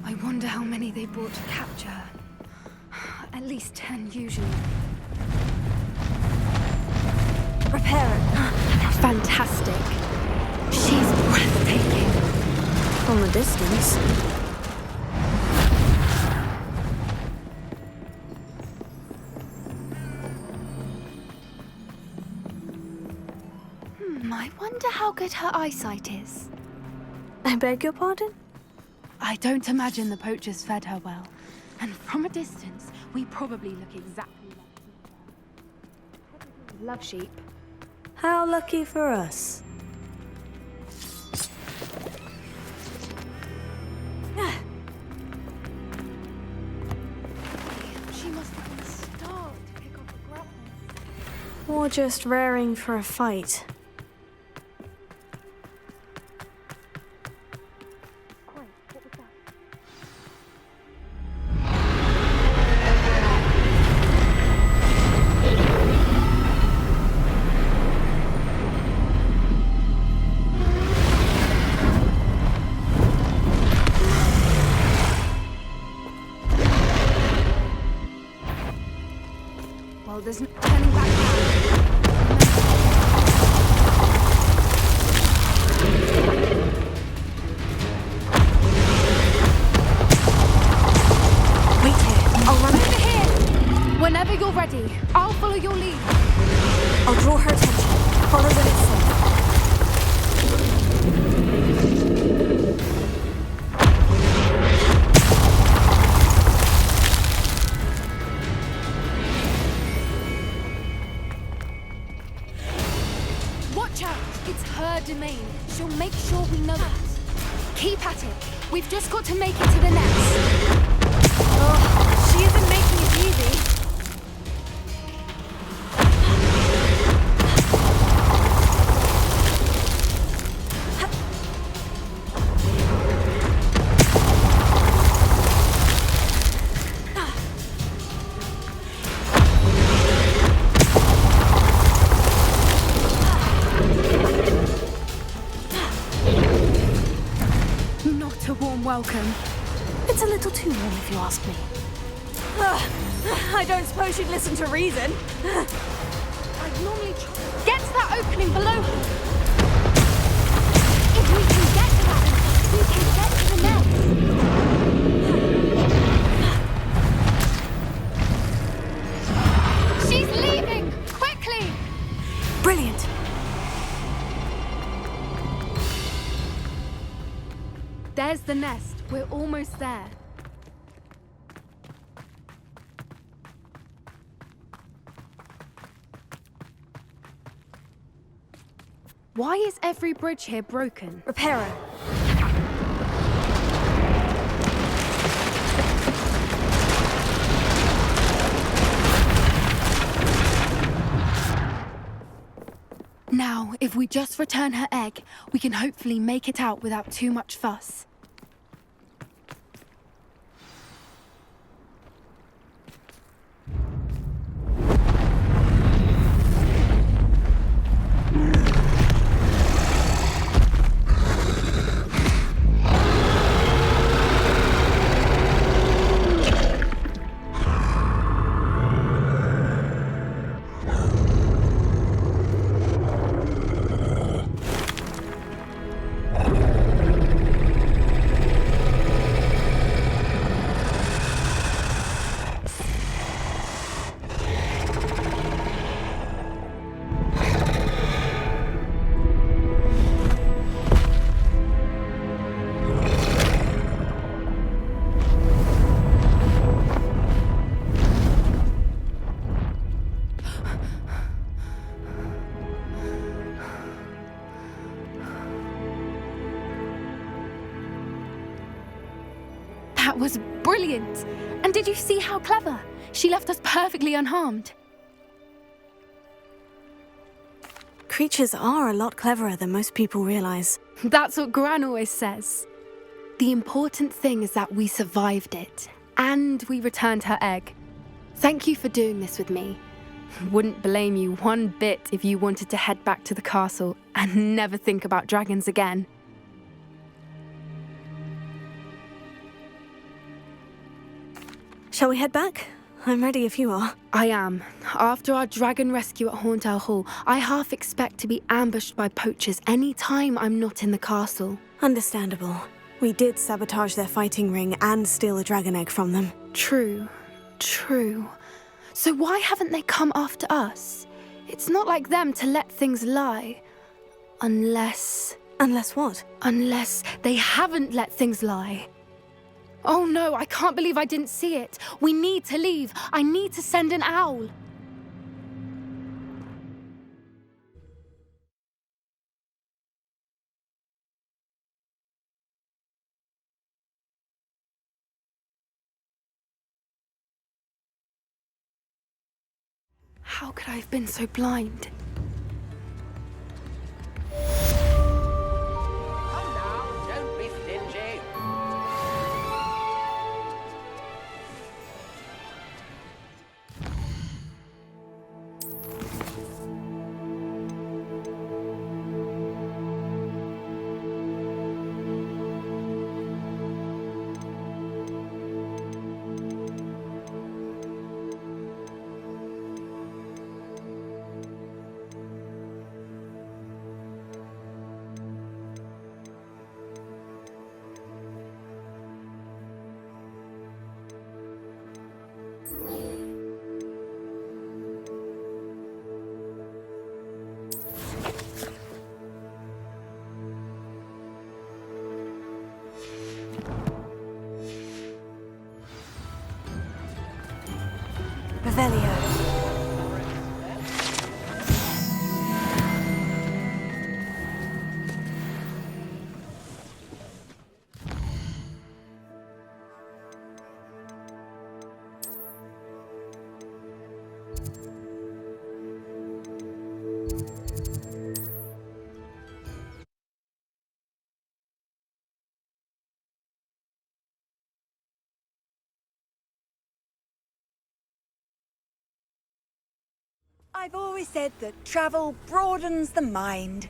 I wonder how many they brought to capture her. At least 10 usually. Reparo! Fantastic. She's breathtaking. From a distance. I wonder how good her eyesight is. I beg your pardon? I don't imagine the poachers fed her well. And from a distance, we probably look exactly like love sheep. How lucky for us. She must have been starved to pick up a grapple. Or just raring for a fight. Well, there's no turning back now. Wait here. I'll run over here. Whenever you're ready, I'll follow your lead. I'll draw her attention. Follow when it's safe. Watch out! It's her domain. She'll make sure we know it. Keep at it. We've just got to make it to the nest. Oh, she isn't making it easy. Not a warm welcome. It's a little too warm if you ask me. I don't suppose she'd listen to reason. I'd normally try. Get to that opening below her. If we can get to that, we can get to the nest. She's leaving! Quickly! Brilliant. There's the nest. We're almost there. Why is every bridge here broken? Reparo. Now, if we just return her egg, we can hopefully make it out without too much fuss. That was brilliant! And did you see how clever? She left us perfectly unharmed. Creatures are a lot cleverer than most people realize. That's what Gran always says. The important thing is that we survived it, and we returned her egg. Thank you for doing this with me. Wouldn't blame you one bit if you wanted to head back to the castle and never think about dragons again. Shall we head back? I'm ready if you are. I am. After our dragon rescue at Hauntel Hall, I half expect to be ambushed by poachers any time I'm not in the castle. Understandable. We did sabotage their fighting ring and steal a dragon egg from them. True. So why haven't they come after us? It's not like them to let things lie. Unless... Unless what? Unless they haven't let things lie. Oh no, I can't believe I didn't see it. We need to leave. I need to send an owl. How could I have been so blind? Come now, don't be stingy. Revelio. I've always said that travel broadens the mind.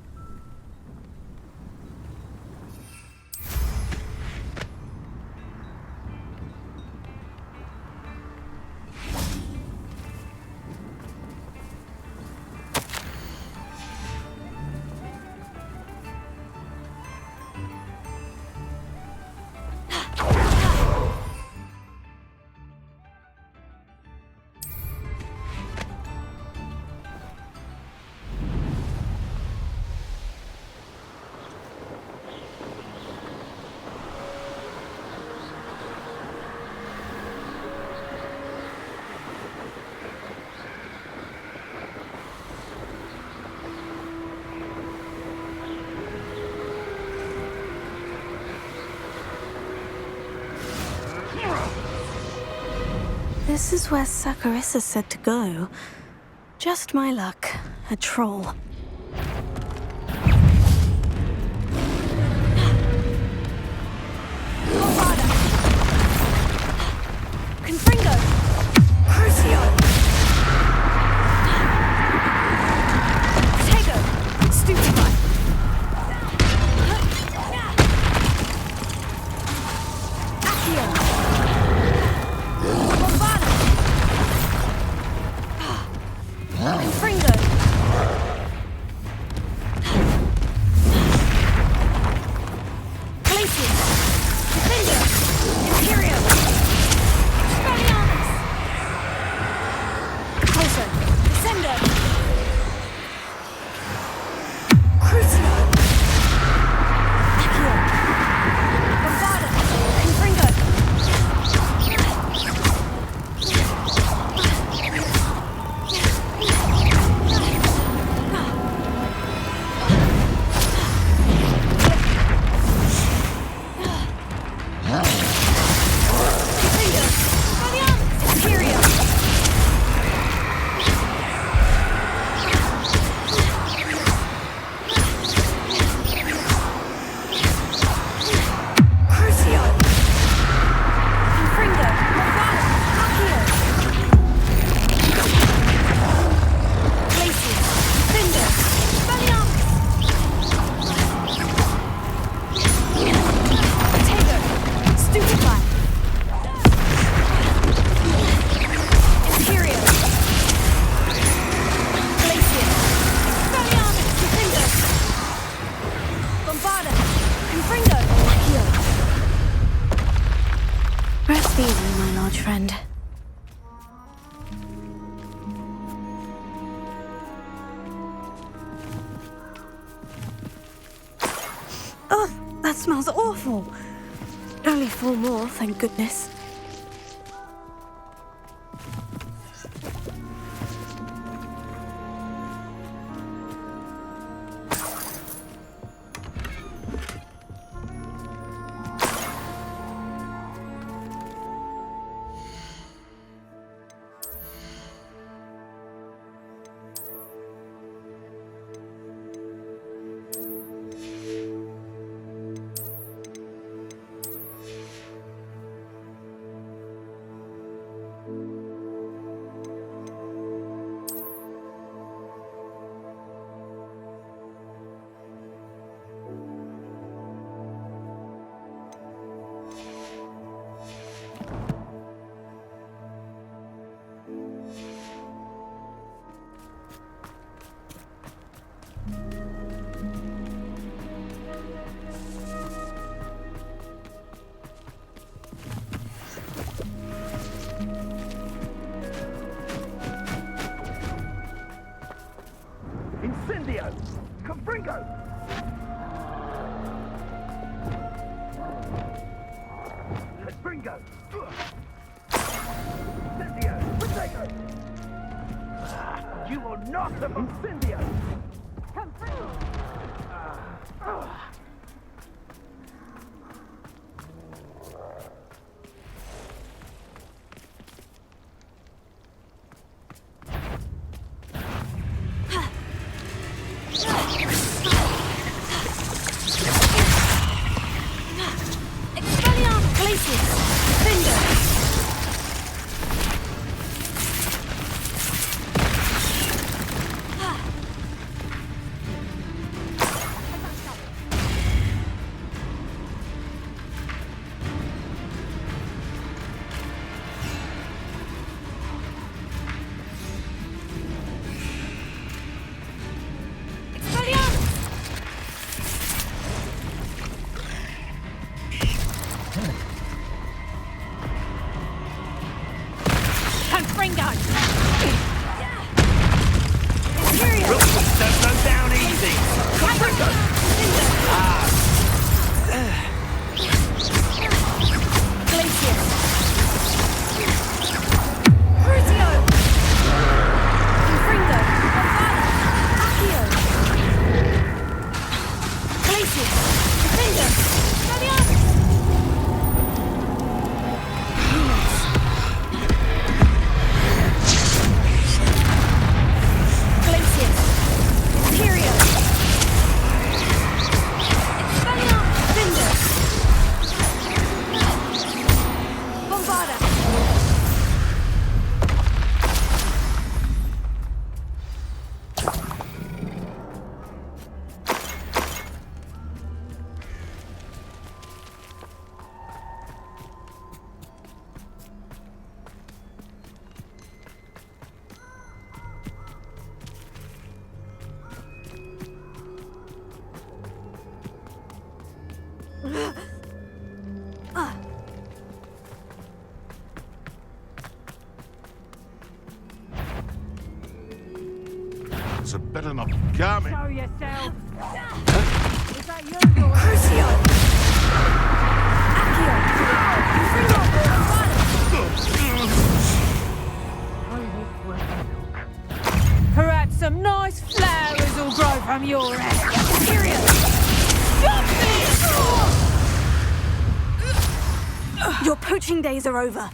This is where Saccharissa said to go. Just my luck. A troll. Confringo! Crucio! Tego! Stupefy! Accio! Bombada! Confringo! Rest easy, my large friend. Oh, that smells awful. Only 4 more, thank goodness. Incendio! Confringo! Confringo! Incendio! Protego! You will not have Incendio! Confringo! So better not come in. Show yourself! Is that you? Crucio! Perhaps some nice flowers will grow from your head. Period. Your poaching days are over.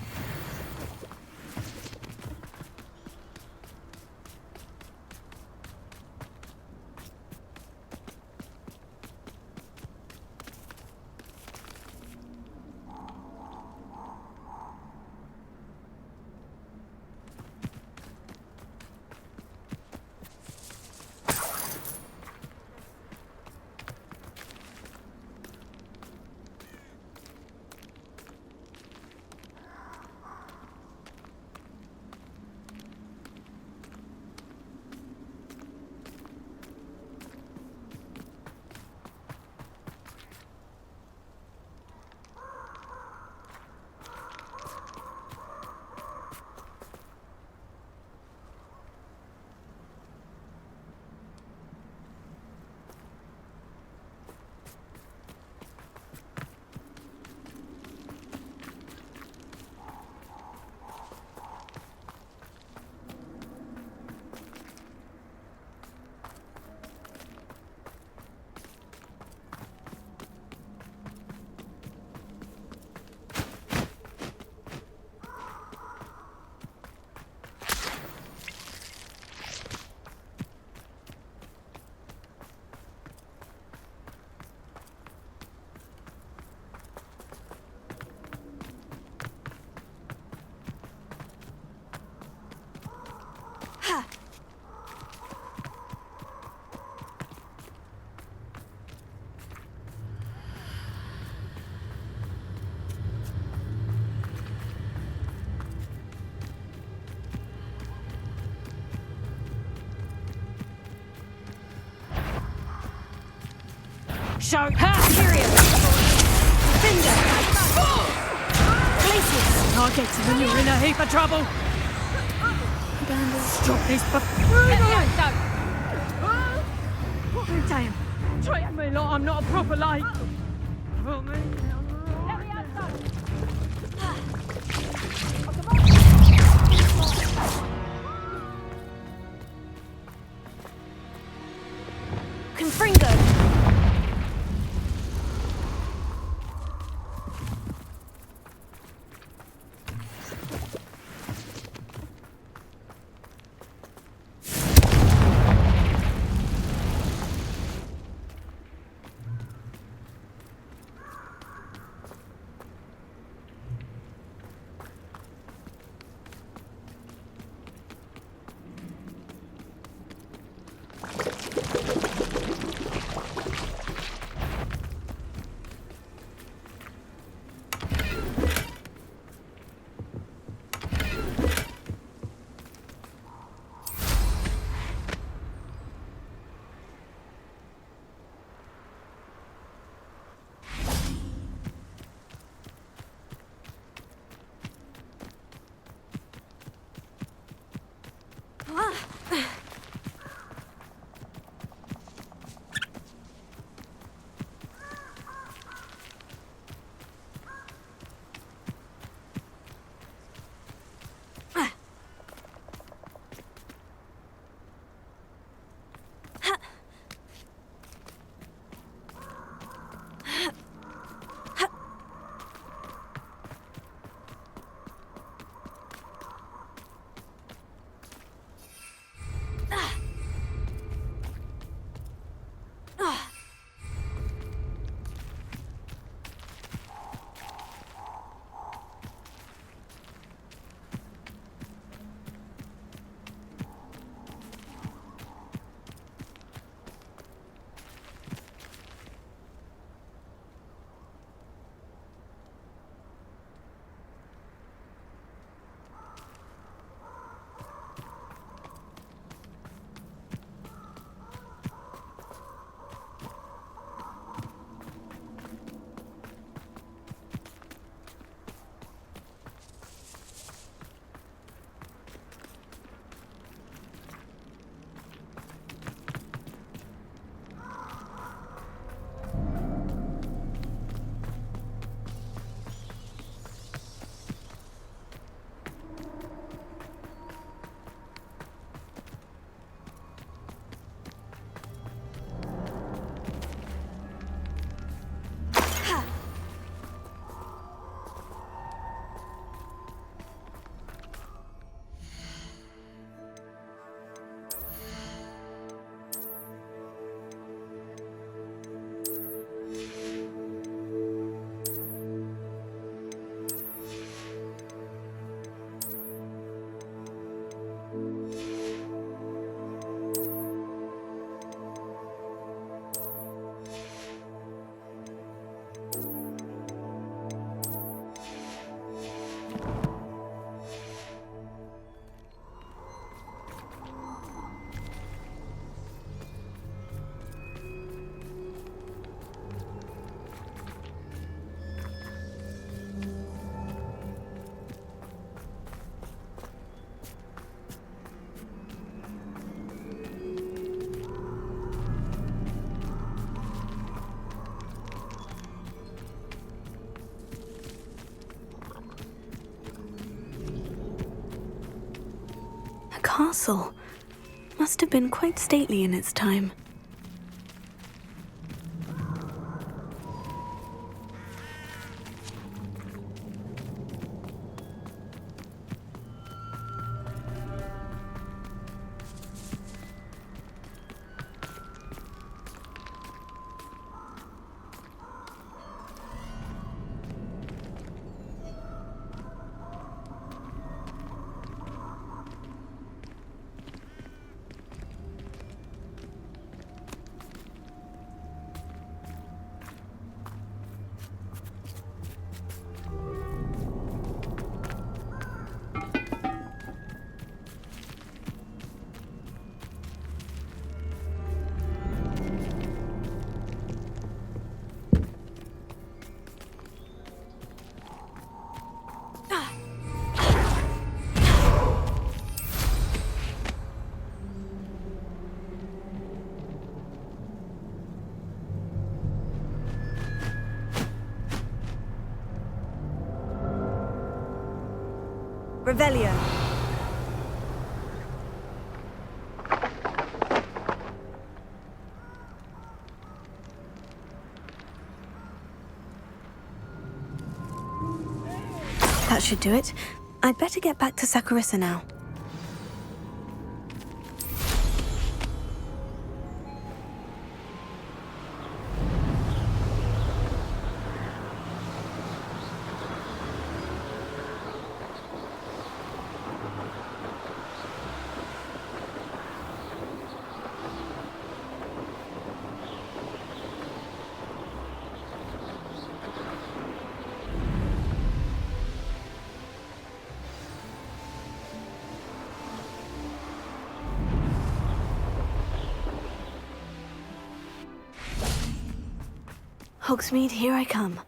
Show her period! Finger! Glacius! Targets when you're in a heap of trouble! Stop this Damn! Treat me like I'm not a proper light! Confringo! castle. Must have been quite stately in its time. Revelio. That should do it. I'd better get back to Saccharissa now. Hogsmeade, here I come.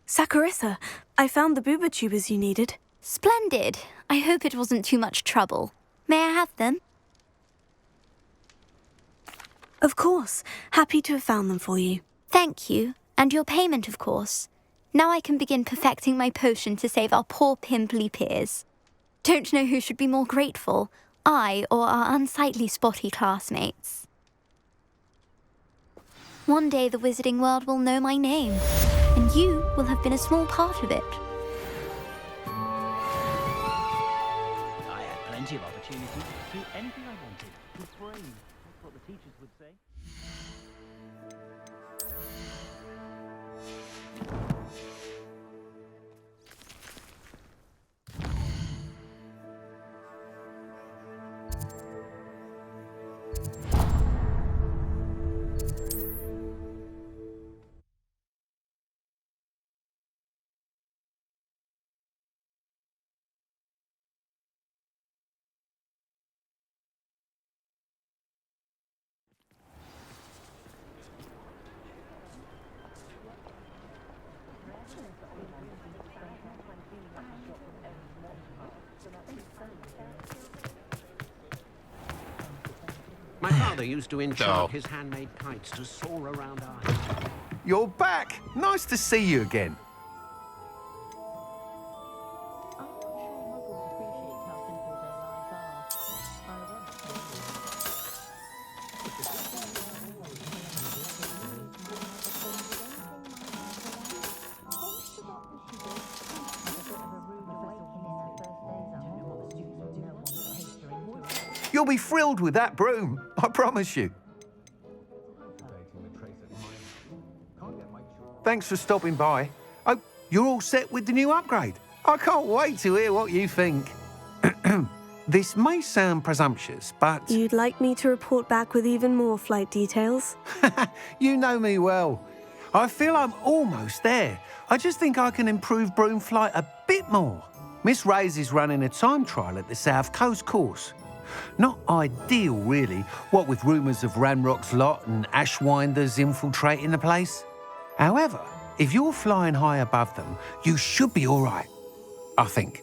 Saccharissa, I found the booba tubers you needed. Splendid. I hope it wasn't too much trouble. May I have them? Of course. Happy to have found them for you. Thank you. And your payment, of course. Now I can begin perfecting my potion to save our poor pimply peers. Don't know who should be more grateful, I or our unsightly spotty classmates. One day the wizarding world will know my name, and you will have been a small part of it. I had plenty of opportunities to do anything I wanted. With brains, that's what the teachers would say. My father used to enchant his handmade kites to soar around our house. You're back. Nice to see you again. You'll be thrilled with that broom, I promise you. Thanks for stopping by. Oh, you're all set with the new upgrade. I can't wait to hear what you think. This may sound presumptuous, but... You'd like me to report back with even more flight details? You know me well. I feel I'm almost there. I just think I can improve broom flight a bit more. Miss Ray's is running a time trial at the South Coast course. Not ideal, really, what with rumours of Ranrock's lot and Ashwinders infiltrating the place. However, if you're flying high above them, you should be all right, I think.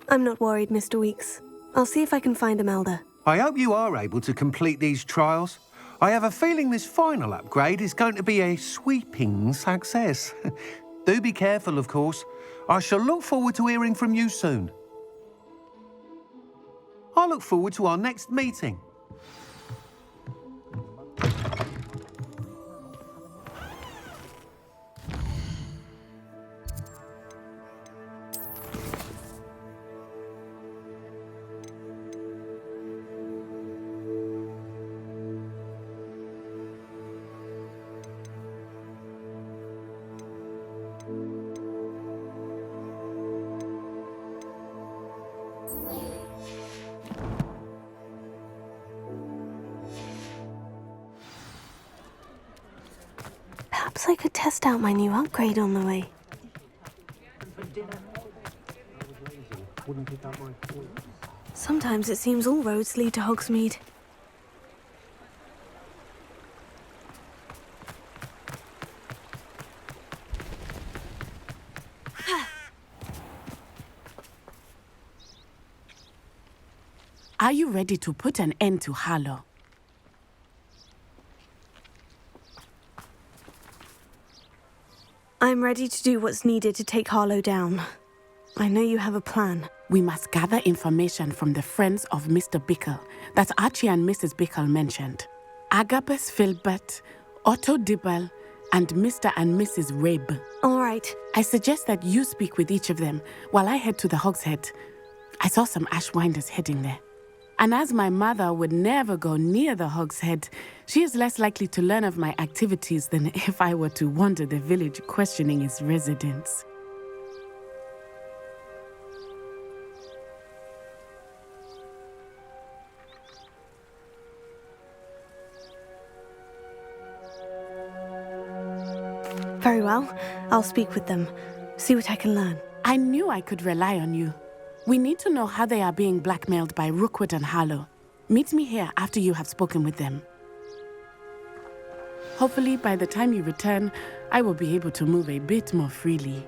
I'm not worried, Mr. Weeks. I'll see if I can find Imelda. I hope you are able to complete these trials. I have a feeling this final upgrade is going to be a sweeping success. Do be careful, of course. I shall look forward to hearing from you soon. I look forward to our next meeting. Perhaps I could test out my new upgrade on the way. Sometimes it seems all roads lead to Hogsmeade. Are you ready to put an end to Harlow? I'm ready to do what's needed to take Harlow down. I know you have a plan. We must gather information from the friends of Mr. Bickle that Archie and Mrs. Bickle mentioned. Agabus Filbert, Otto Dibble, and Mr. and Mrs. Rabe. All right. I suggest that you speak with each of them while I head to the Hogshead. I saw some Ashwinders heading there. And as my mother would never go near the Hogshead, she is less likely to learn of my activities than if I were to wander the village questioning its residents. Very well. I'll speak with them. See what I can learn. I knew I could rely on you. We need to know how they are being blackmailed by Rookwood and Harlow. Meet me here after you have spoken with them. Hopefully, by the time you return, I will be able to move a bit more freely.